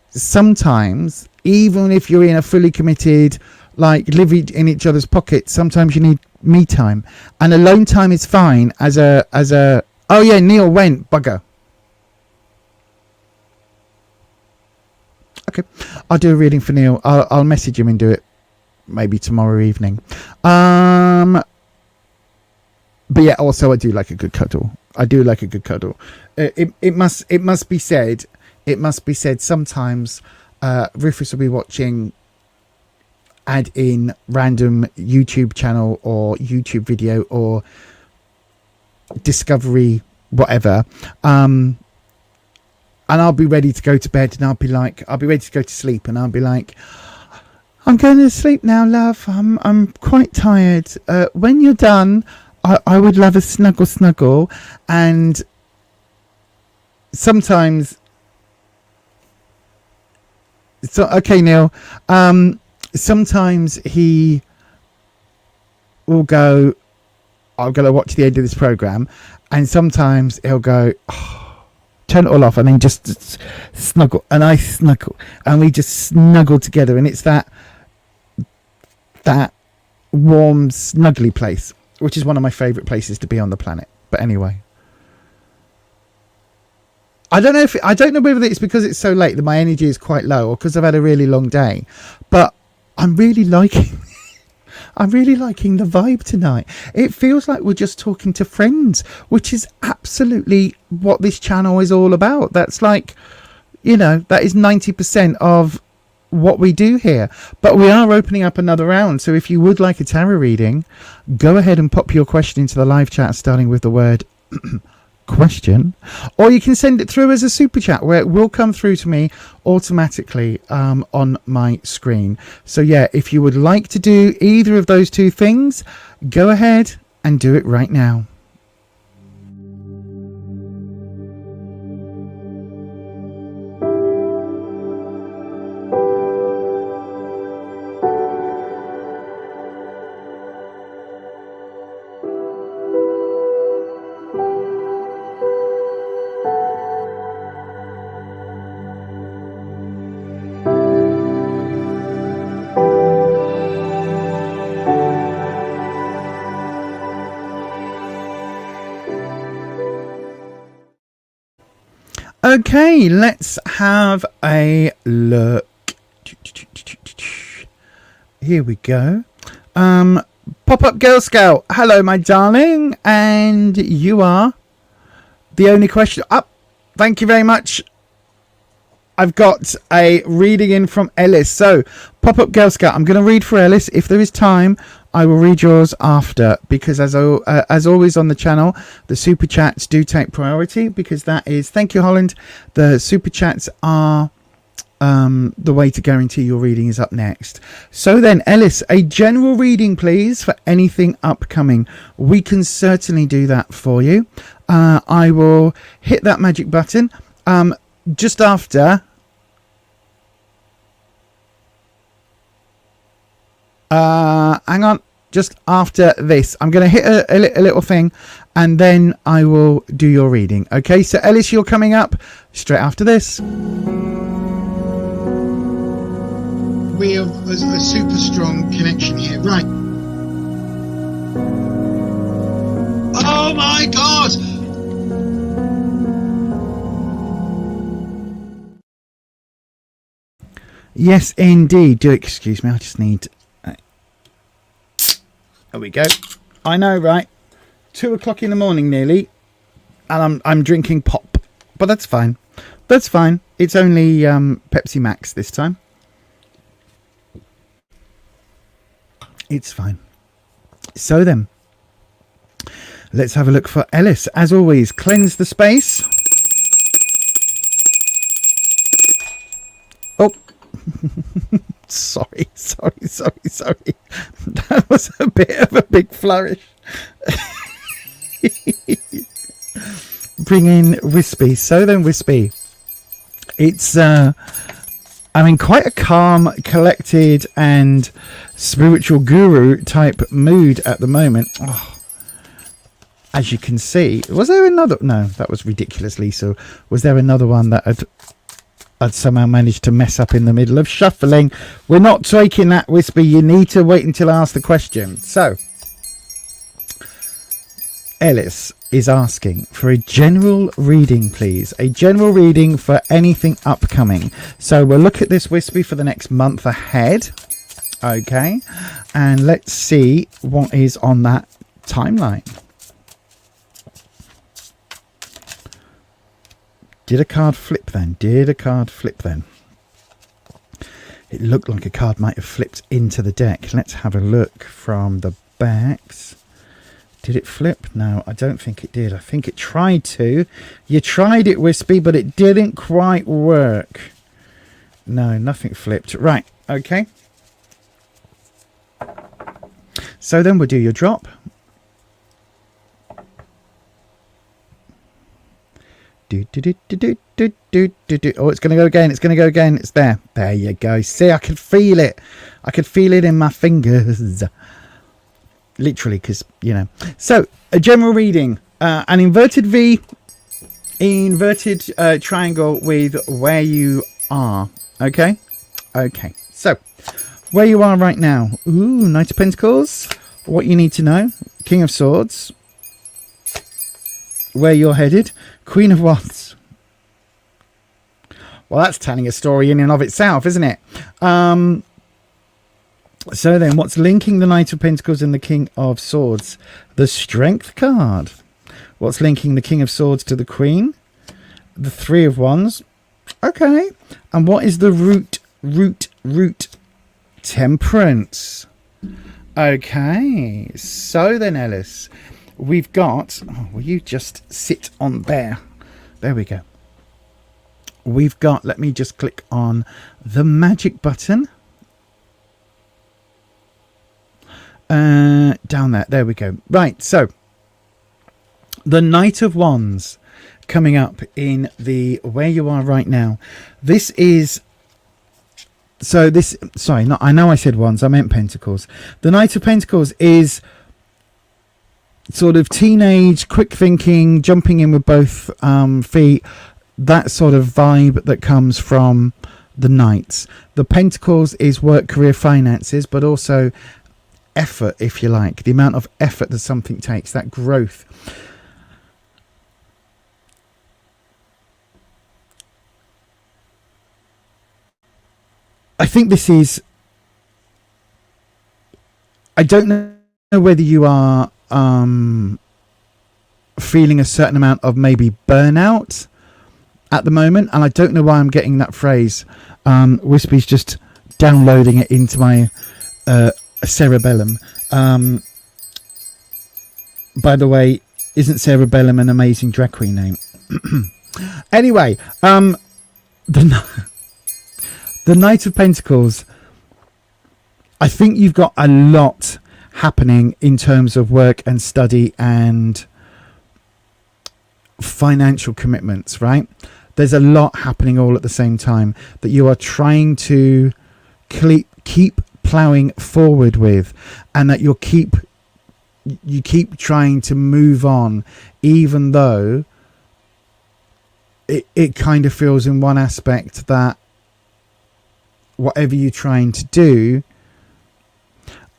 Sometimes, even if you're in a fully committed, like living in each other's pockets, sometimes you need me time, and alone time is fine as a. Oh yeah, Neil went, bugger. Okay, I'll do a reading for Neil. I'll message him and do it maybe tomorrow evening. But yeah, also I do like a good cuddle. I do like a good cuddle. It must be said. It must be said. Sometimes Rufus will be watching, add in random YouTube channel or YouTube video or Discovery, whatever. And I'll be ready to go to bed, and I'll be ready to go to sleep, and I'll be like, I'm going to sleep now, love. I'm quite tired. When you're done, I would love a snuggle. And sometimes, so okay, Neil. Sometimes he will go, I'm going to watch the end of this program, and sometimes he'll go, turn it all off, and then just snuggle, and I snuggle, and we just snuggle together, and it's that warm, snuggly place, which is one of my favourite places to be on the planet. But anyway, I don't know whether it's because it's so late that my energy is quite low, or because I've had a really long day, but I'm really liking the vibe tonight. It feels like we're just talking to friends, which is absolutely what this channel is all about. That's like, that is 90% of what we do here. But we are opening up another round. So if you would like a tarot reading, go ahead and pop your question into the live chat, starting with the word question, or you can send it through as a super chat, where it will come through to me automatically on my screen. So yeah, if you would like to do either of those two things, go ahead and do it right now. Okay, let's have a look. Here we go. Pop-up Girl Scout. Hello, my darling. And you are the only question up. Thank you very much. I've got a reading in from Ellis. So, Pop-up Girl Scout, I'm going to read for Ellis. If there is time, I will read yours after, because as always on the channel, the super chats do take priority, because that is, thank you, Holland. The super chats are the way to guarantee your reading is up next. So then, Ellis, a general reading, please, for anything upcoming. We can certainly do that for you. I will hit that magic button just after. Hang on, just after this I'm going to hit a little thing, and then I will do your reading. Okay, so Ellis, you're coming up straight after this. We have a super strong connection here, right? Oh my god, Yes, indeed. Do excuse me. I just need. There we go. I know, right? 2 o'clock in the morning, nearly, and I'm drinking pop, but that's fine. That's fine. It's only Pepsi Max this time. It's fine. So then, let's have a look for Ellis. As always, cleanse the space. Oh. Sorry. That was a bit of a big flourish. Bring in Wispy. So then, Wispy. It's, quite a calm, collected, and spiritual guru type mood at the moment. Oh. As you can see, was there another? No, that was ridiculously so. Was there another one that I'd somehow managed to mess up in the middle of shuffling? We're not taking that, Wispy. You need to wait until I ask the question. So, Ellis is asking for a general reading, please. A general reading for anything upcoming. So we'll look at this, Wispy, for the next month ahead. Okay. And let's see what is on that timeline. Did a card flip then? It looked like a card might have flipped into the deck. Let's have a look from the backs. Did it flip? No, I don't think it did. I think it tried to. You tried it, Wispy, but it didn't quite work. No, nothing flipped. Right, okay. So then we'll do your drop. Oh, it's going to go again. It's there. There you go. See, I could feel it. I could feel it in my fingers. Literally, because, you know. So, a general reading. An inverted V, inverted triangle with where you are. Okay? Okay. So, where you are right now. Ooh, Knight of Pentacles. What you need to know. King of Swords. Where you're headed. Queen of Wands. Well, that's telling a story in and of itself, isn't it? So then, what's linking the Knight of Pentacles and the King of Swords? The Strength card. What's linking the King of Swords to the Queen? The Three of Wands. Okay. And what is the root? Temperance. Okay. So then, Ellis, we've got... Oh, will you just sit on there? There we go. We've got... Let me just click on the magic button. Down there. There we go. Right. So, the Knight of Wands coming up in the where you are right now. This is... So this... Sorry, not, I know I said Wands. I meant Pentacles. The Knight of Pentacles is... sort of teenage, quick thinking, jumping in with both feet, that sort of vibe that comes from the Knights. The Pentacles is work, career, finances, but also effort, if you like. The amount of effort that something takes, that growth. I think this is... I don't know whether you are... feeling a certain amount of maybe burnout at the moment, and I don't know why I'm getting that phrase. Wispy's just downloading it into my cerebellum. By the way, isn't Cerebellum an amazing drag queen name? Anyway, the Knight of Pentacles, I think you've got a lot happening in terms of work and study and financial commitments, right? There's a lot happening all at the same time that you are trying to keep plowing forward with, and that you keep trying to move on, even though it kind of feels in one aspect that whatever you're trying to do,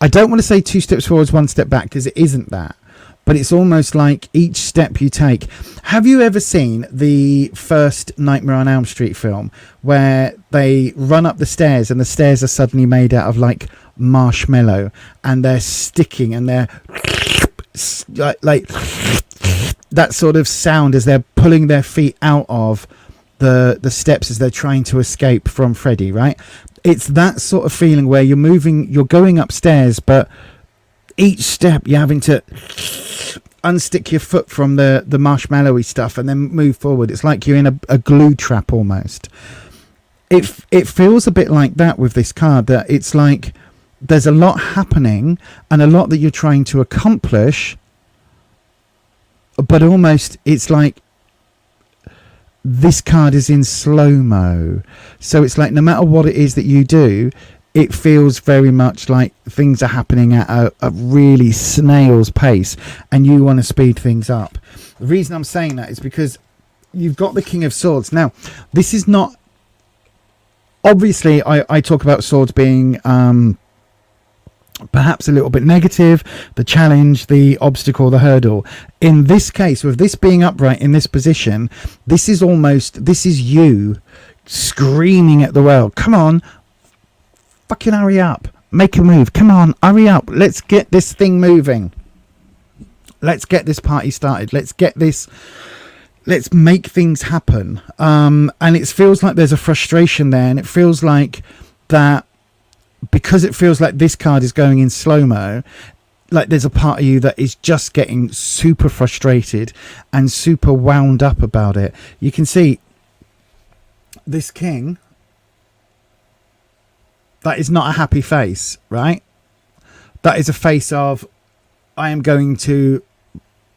I don't want to say 2 steps forwards, 1 step back, because it isn't that. But it's almost like each step you take. Have you ever seen the first Nightmare on Elm Street film, where they run up the stairs, and the stairs are suddenly made out of like marshmallow, and they're sticking, and they're like that sort of sound as they're pulling their feet out of the steps as they're trying to escape from Freddy, right? It's that sort of feeling where you're going upstairs, but each step you're having to unstick your foot from the marshmallowy stuff and then move forward. It's like you're in a glue trap almost. It feels a bit like that with this card, that it's like there's a lot happening and a lot that you're trying to accomplish, but almost it's like this card is in slow-mo. So it's like no matter what it is that you do, it feels very much like things are happening at a really snail's pace, and you want to speed things up. The reason I'm saying that is because you've got the King of Swords. Now, this is not... Obviously, I talk about swords being perhaps a little bit negative, the challenge, the obstacle, the hurdle. In this case, with this being upright in this position, this is you screaming at the world, come on, fucking hurry up, make a move, come on, hurry up, let's get this thing moving, let's get this party started, let's make things happen. And it feels like there's a frustration there, and it feels like that because it feels like this card is going in slow-mo, like there's a part of you that is just getting super frustrated and super wound up about it. You can see this king, that is not a happy face, right? That is a face of, I am going to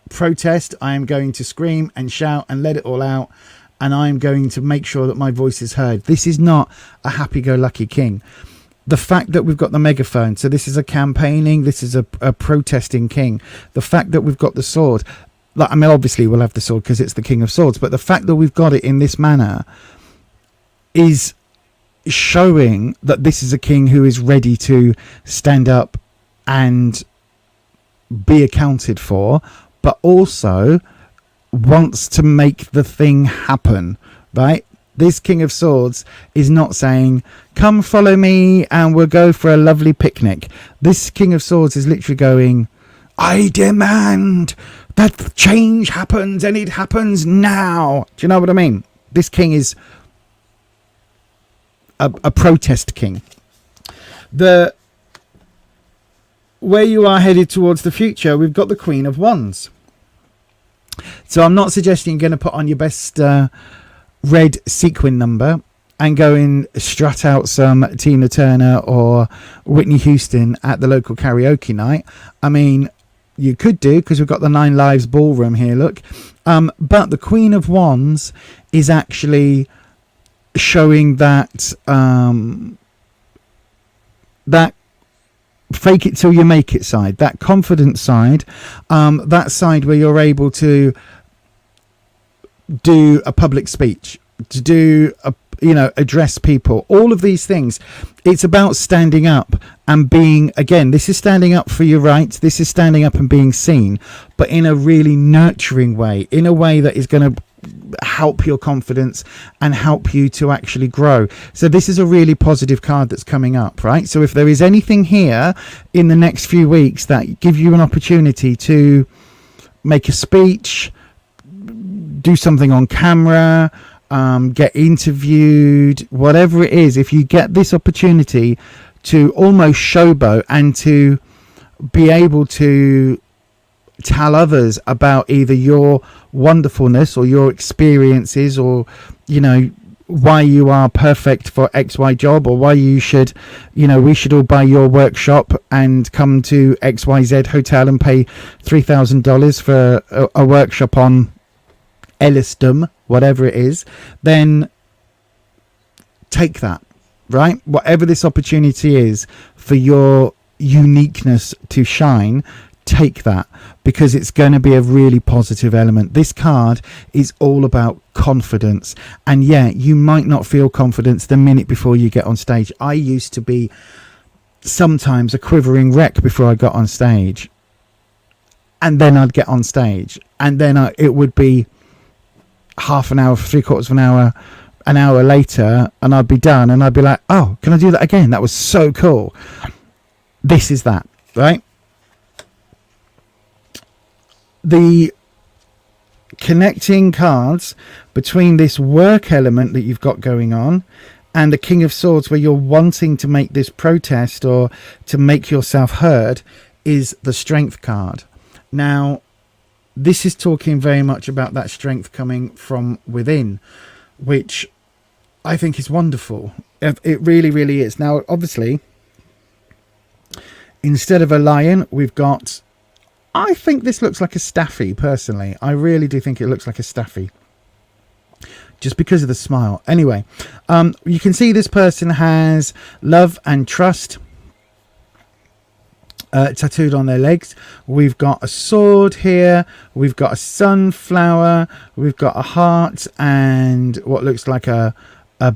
protest, I am going to scream and shout and let it all out, and I am going to make sure that my voice is heard. This is not a happy-go-lucky king. The fact that we've got the megaphone, so this is a campaigning, this is a protesting king. The fact that we've got the sword, like, I mean, obviously we'll have the sword because it's the King of Swords, but the fact that we've got it in this manner is showing that this is a king who is ready to stand up and be accounted for, but also wants to make the thing happen, right? This King of Swords is not saying, come follow me and we'll go for a lovely picnic. This King of Swords is literally going, I demand that change happens, and it happens now. Do you know what I mean? This king is a protest king. Where you are headed towards the future, we've got the Queen of Wands. So I'm not suggesting you're going to put on your best red sequin number and go and strut out some Tina Turner or Whitney Houston at the local karaoke night. I mean, you could do, because we've got the 9 Lives ballroom here, look. But the Queen of Wands is actually showing that that fake it till you make it side, that confident side, that side where you're able to do a public speech, to do address people, all of these things. It's about standing up and being, again, this is standing up for your rights, this is standing up and being seen, but in a really nurturing way, in a way that is going to help your confidence and help you to actually grow. So this is a really positive card that's coming up, right? So if there is anything here in the next few weeks that give you an opportunity to make a speech, do something on camera, get interviewed, whatever it is, if you get this opportunity to almost showboat and to be able to tell others about either your wonderfulness or your experiences, or why you are perfect for XY job, or why you should, we should all buy your workshop and come to XYZ hotel and pay $3,000 for a workshop on Ellisdom, whatever it is, then take that, right? Whatever this opportunity is for your uniqueness to shine, take that, because it's going to be a really positive element. This card is all about confidence, and yeah, you might not feel confidence the minute before you get on stage. I used to be sometimes a quivering wreck before I got on stage, and then I'd get on stage, and then it would be half an hour, 3/4 of an hour, an hour later and I'd be done and I'd be like, oh, can I do that again? That was so cool. This is that, right? The connecting cards between this work element that you've got going on and the King of Swords, where you're wanting to make this protest or to make yourself heard, is the Strength card. Now, this is talking very much about that strength coming from within, which I think is wonderful. It really, really is. Now, obviously, instead of a lion, we've got... I think this looks like a staffy, personally. I really do think it looks like a staffy. Just because of the smile. Anyway, you can see this person has love and trust tattooed on their legs. We've got a sword here. We've got a sunflower. We've got a heart and what looks like a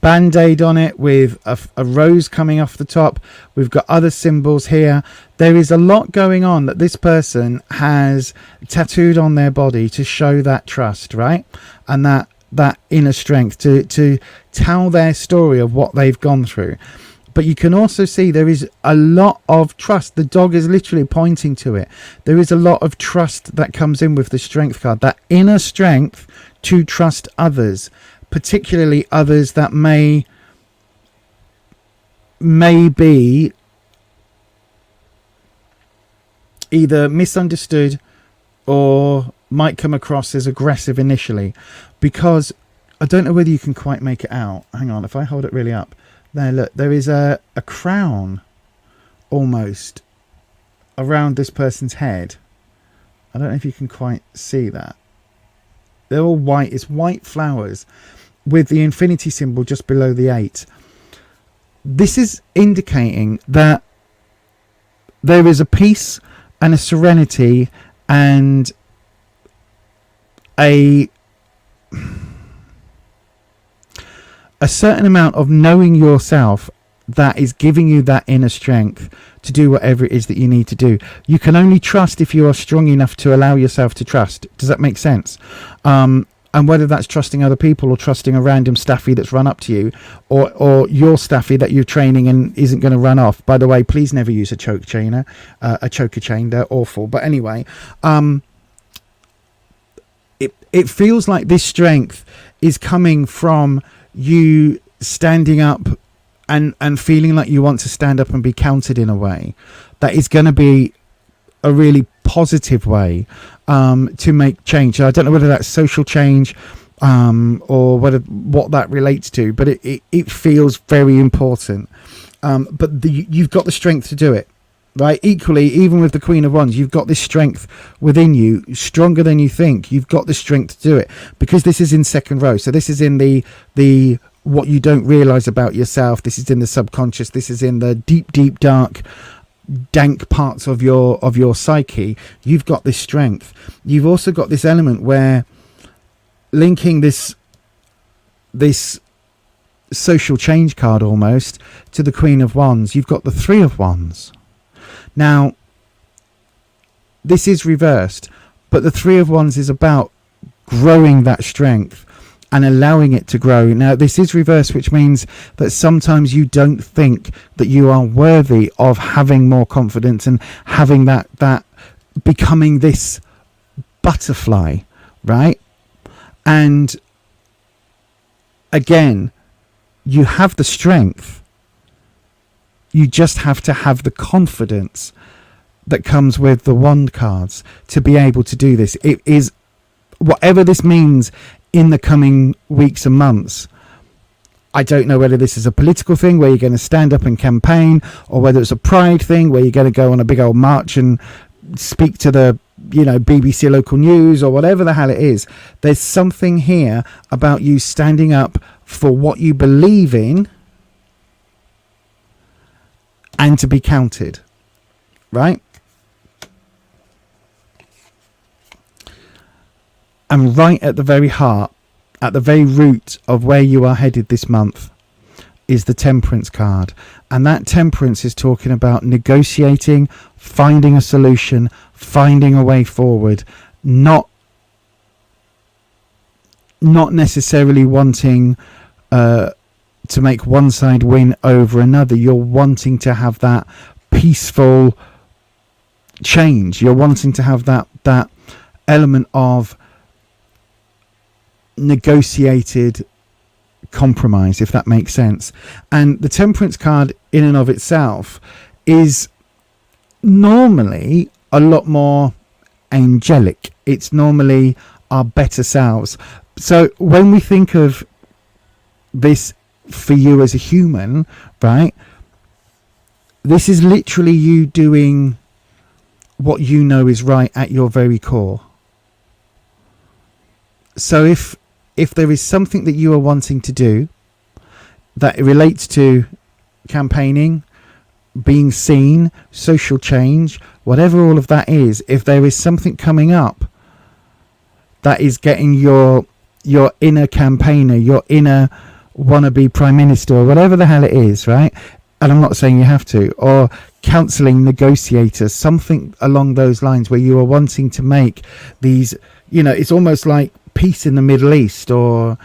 band-aid on it with a rose coming off the top. We've got other symbols here. There is a lot going on that this person has tattooed on their body to show that trust, right? And that inner strength to tell their story of what they've gone through. But you can also see there is a lot of trust. The dog is literally pointing to it. There is a lot of trust that comes in with the strength card, that inner strength to trust others, particularly others that may be either misunderstood or might come across as aggressive initially, because I don't know whether you can quite make it out. Hang on, if I hold it really up. There, look, there is a crown almost around this person's head. I don't know if you can quite see that. They're all white. It's white flowers with the infinity symbol just below the 8. This is indicating that there is a peace and a serenity and a certain amount of knowing yourself that is giving you that inner strength to do whatever it is that you need to do. You can only trust if you are strong enough to allow yourself to trust. Does that make sense? And whether that's trusting other people or trusting a random staffy that's run up to you, or your staffy that you're training and isn't going to run off. By the way, please never use a choker chain. They're awful. But anyway, it feels like this strength is coming from you standing up and feeling like you want to stand up and be counted in a way that is going to be a really positive way to make change. I don't know whether that's social change or what that relates to, but it feels very important. But you've got the strength to do it, right? Equally, even with the Queen of Wands, you've got this strength within you, stronger than you think. You've got the strength to do it, because this is in second row. So this is in the what you don't realize about yourself. This is in the subconscious. This is in the deep, dark, dank parts of your psyche. You've got this strength. You've also got this element where linking this social change card almost to the Queen of Wands, you've got the Three of Wands. Now, this is reversed, but the Three of Wands is about growing that strength and allowing it to grow. Now, this is reversed, which means that sometimes you don't think that you are worthy of having more confidence and having that becoming this butterfly, right? And again, you have the strength. You just have to have the confidence that comes with the wand cards to be able to do this. It is, whatever this means in the coming weeks and months. I don't know whether this is a political thing where you're going to stand up and campaign, or whether it's a pride thing where you're going to go on a big old march and speak to the BBC local news, or whatever the hell it is. There's something here about you standing up for what you believe in and to be counted, right? And right at the very heart, at the very root of where you are headed this month, is the Temperance card. And that Temperance is talking about negotiating, finding a solution, finding a way forward, not necessarily wanting to make one side win over another. You're wanting to have that peaceful change. You're wanting to have that element of negotiated compromise, if that makes sense. And the Temperance card in and of itself is normally a lot more angelic. It's normally our better selves. So when we think of this for you as a human, right, this is literally you doing what you know is right at your very core. So if there is something that you are wanting to do that relates to campaigning, being seen, social change, whatever all of that is, if there is something coming up that is getting your inner campaigner, your inner wannabe prime minister, or whatever the hell it is, right? And I'm not saying you have to, or counselling negotiators, something along those lines where you are wanting to make these, it's almost like peace in the Middle East, or,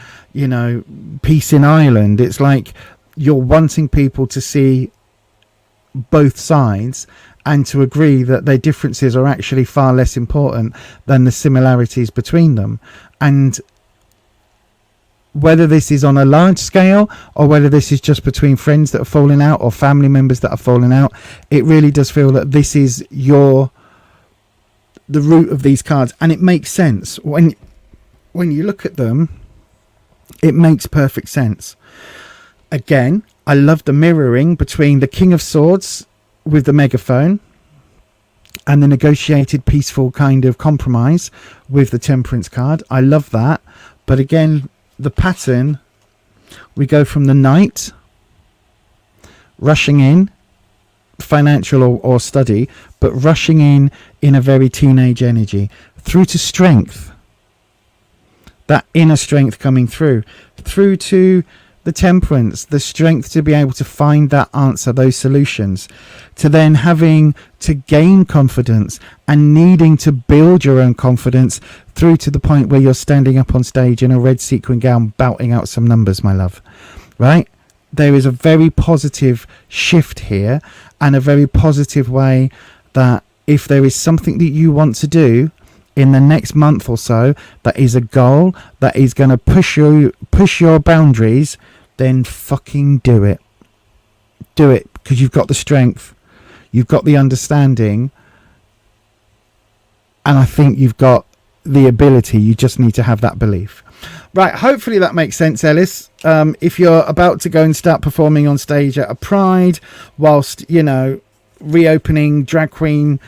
peace in Ireland. It's like you're wanting people to see both sides and to agree that their differences are actually far less important than the similarities between them. And whether this is on a large scale or whether this is just between friends that are falling out or family members that are falling out, it really does feel that this is the root of these cards. And it makes sense when you look at them. It makes perfect sense. Again, I love the mirroring between the King of Swords with the megaphone and the negotiated peaceful kind of compromise with the Temperance card. I love that. But again, the pattern, we go from the Knight rushing in, financial or study, but rushing in a very teenage energy, through to strength, that inner strength coming through to the Temperance, the strength to be able to find that answer, those solutions, to then having to gain confidence and needing to build your own confidence through to the point where you're standing up on stage in a red sequin gown belting out some numbers, my love, right? There is a very positive shift here, and a very positive way that if there is something that you want to do in the next month or so, that is a goal that is going to push your boundaries, then fucking do it. Do it, because you've got the strength, you've got the understanding, and I think you've got the ability. You just need to have that belief. Right, hopefully that makes sense, Ellis. If you're about to go and start performing on stage at a Pride, whilst reopening drag queen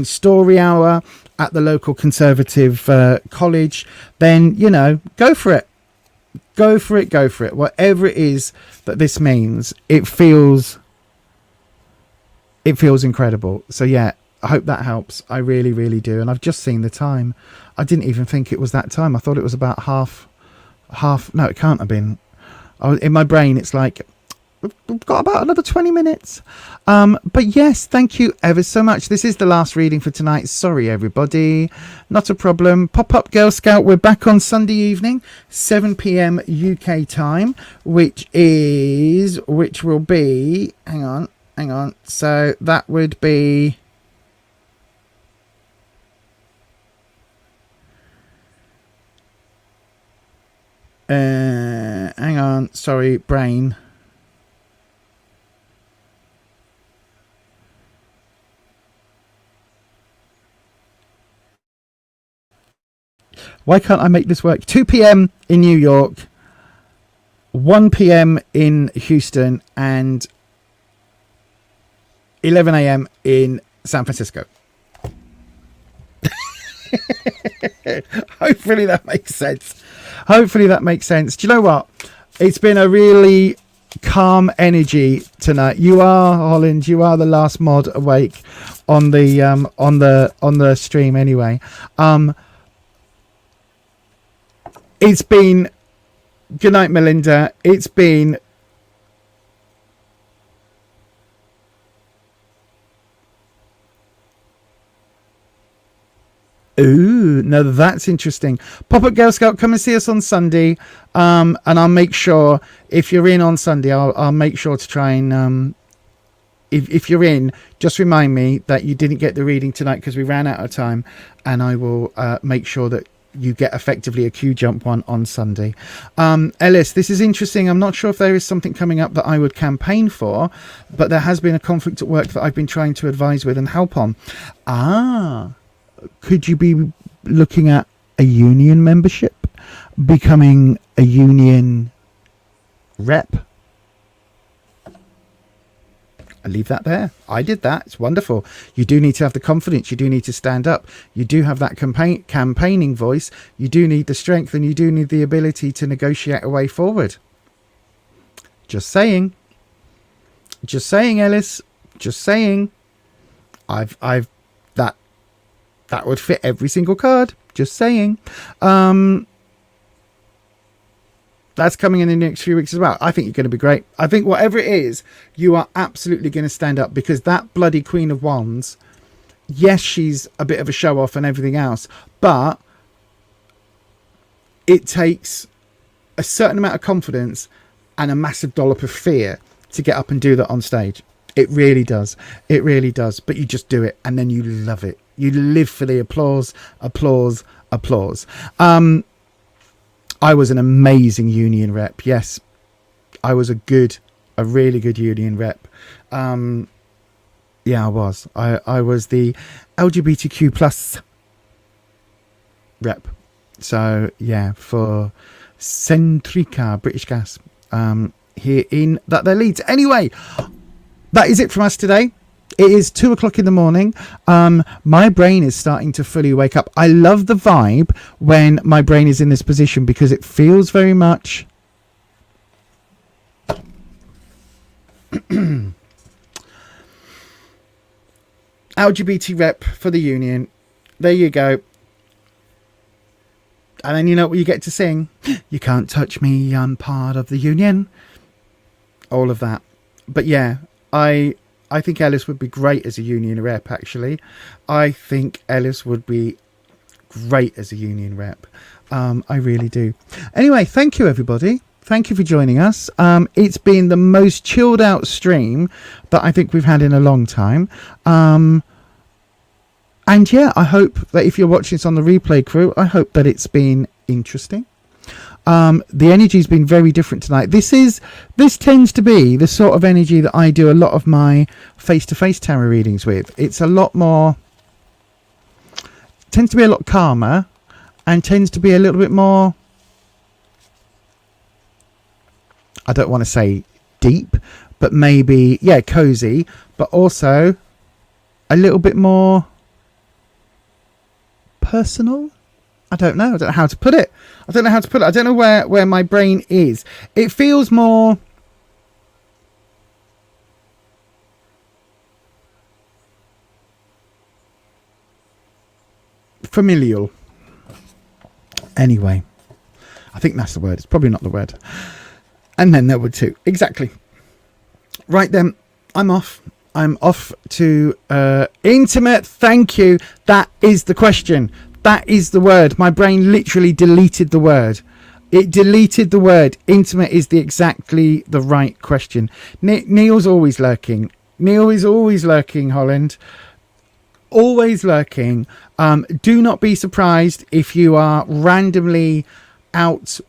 story hour at the local conservative college, then go for it. Whatever it is that this means, it feels incredible. So yeah, I hope that helps. I really, really do. And I've just seen the time. I didn't even think it was that time. I thought it was about half. No, it can't have been. In my brain, it's like, we've got about another 20 minutes. But yes, thank you ever so much. This is the last reading for tonight. Sorry, everybody. Not a problem. Pop Up Girl Scout. We're back on Sunday evening, 7 p.m. UK time, which will be, hang on. So that would be, hang on. Sorry, brain. Why can't I make this work? 2 p.m. in New York, 1 p.m. in Houston, and 11 a.m. in San Francisco. Hopefully that makes sense. Do you know what? It's been a really calm energy tonight. You are, Holland, you are the last mod awake on the stream anyway. It's been, good night, Melinda. It's been Ooh, no, that's interesting. Pop-up Girl Scout, come and see us on Sunday. And I'll make sure, if you're in on Sunday, I'll make sure to try and... If you're in, just remind me that you didn't get the reading tonight because we ran out of time. And I will make sure that you get effectively a Q jump one on Sunday. Ellis, this is interesting. I'm not sure if there is something coming up that I would campaign for, but there has been a conflict at work that I've been trying to advise with and help on. Could you be looking at a union membership, becoming a union rep? I leave that there. I did that. It's wonderful. You do need to have the confidence. You do need to stand up. You do have that campaigning voice. You do need the strength, and you do need the ability to negotiate a way forward. Just saying. Just saying, Ellis. Just saying. That would fit every single card. Just saying. That's coming in the next few weeks as well. I think you're going to be great. I think whatever it is, you are absolutely going to stand up, because that bloody Queen of Wands, yes, she's a bit of a show off and everything else, but it takes a certain amount of confidence and a massive dollop of fear to get up and do that on stage. It really does. It really does. But you just do it, and then you love it. You live for the applause, applause, applause. I was an amazing union rep. Yes, I was a really good union rep. Yeah, I was. I was the LGBTQ plus rep. So yeah, for Centrica British Gas here in their Leeds. Anyway, that is it from us today. It is 2 o'clock in the morning. My brain is starting to fully wake up. I love the vibe when my brain is in this position, because it feels very much LGBT rep for the union. There you go. And then you know what you get to sing. You can't touch me, I'm part of the union. All of that. But yeah, I think Ellis would be great as a union rep, actually. I think Ellis would be great as a union rep. I really do. Anyway, thank you, everybody. Thank you for joining us. It's been the most chilled out stream that I think we've had in a long time. And yeah, I hope that if you're watching this on the replay crew, I hope that it's been interesting. The energy's been very different tonight. This tends to be the sort of energy that I do a lot of my face-to-face tarot readings with. It's a lot more, tends to be a lot calmer, and tends to be a little bit more, I don't want to say deep, but maybe, yeah, cozy, but also a little bit more personal. I don't know how to put it. I don't know where my brain is. It feels more familial. Anyway, I think that's the word. It's probably not the word. And then there were two. Exactly. Right then, I'm off. I'm off to intimate. Thank you. That is the question. That is the word. My brain literally deleted the word. It deleted the word. Intimate is exactly the right question. Neil's always lurking. Neil is always lurking, Holland. Always lurking. Do not be surprised if you are randomly out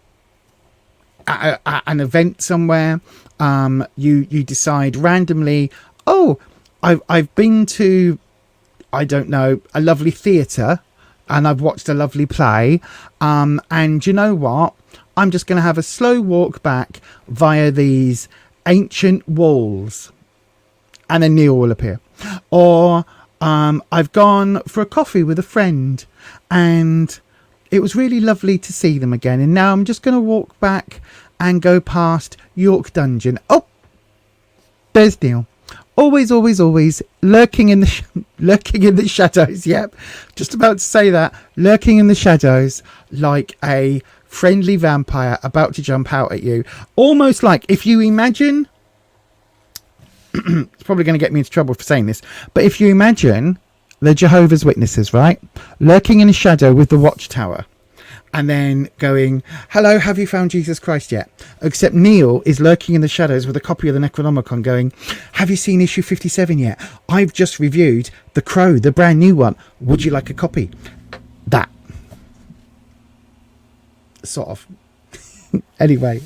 at an event somewhere. You decide randomly, oh, I've been to, I don't know, a lovely theatre, and I've watched a lovely play, and you know what, I'm just going to have a slow walk back via these ancient walls, and then Neil will appear. Or I've gone for a coffee with a friend, and it was really lovely to see them again, and now I'm just going to walk back and go past York Dungeon. Oh, there's Neil. Always lurking in the shadows. Yep, just about to say that. Lurking in the shadows like a friendly vampire about to jump out at you. Almost like, if you imagine, it's probably going to get me into trouble for saying this, but if you imagine the Jehovah's Witnesses, right? Lurking in a shadow with the watchtower. And then going, hello, have you found Jesus Christ yet? Except Neil is lurking in the shadows with a copy of the Necronomicon going, have you seen issue 57 yet? I've just reviewed The Crow, the brand new one. Would you like a copy? That. Sort of. Anyway,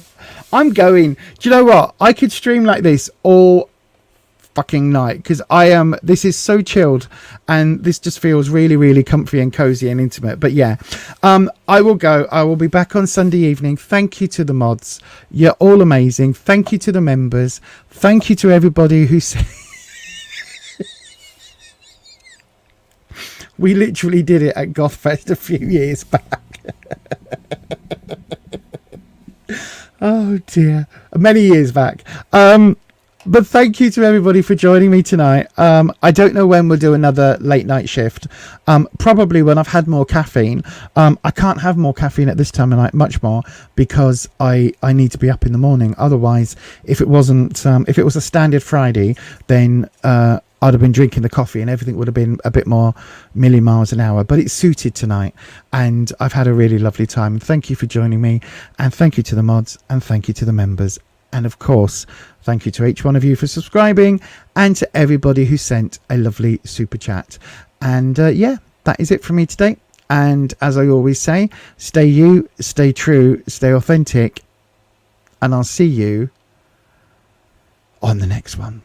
I'm going. Do you know what? I could stream like this all fucking night because this is so chilled and this just feels really, really comfy and cozy and intimate. But yeah, I will go. I will be back on Sunday evening. Thank you to the mods. You're all amazing. Thank you to the members. Thank you to everybody who said we literally did it at Gothfest a few years back. Oh dear, many years back. But thank you to everybody for joining me tonight. I don't know when we'll do another late night shift. Probably when I've had more caffeine. I can't have more caffeine at this time of night, much more, because I need to be up in the morning. Otherwise, if it wasn't, if it was a standard Friday, then I'd have been drinking the coffee and everything would have been a bit more miles an hour. But it's suited tonight, and I've had a really lovely time. Thank you for joining me, and thank you to the mods, and thank you to the members. And of course, thank you to each one of you for subscribing, and to everybody who sent a lovely super chat. And yeah, that is it from me today. And as I always say, stay you, stay true, stay authentic, and I'll see you on the next one.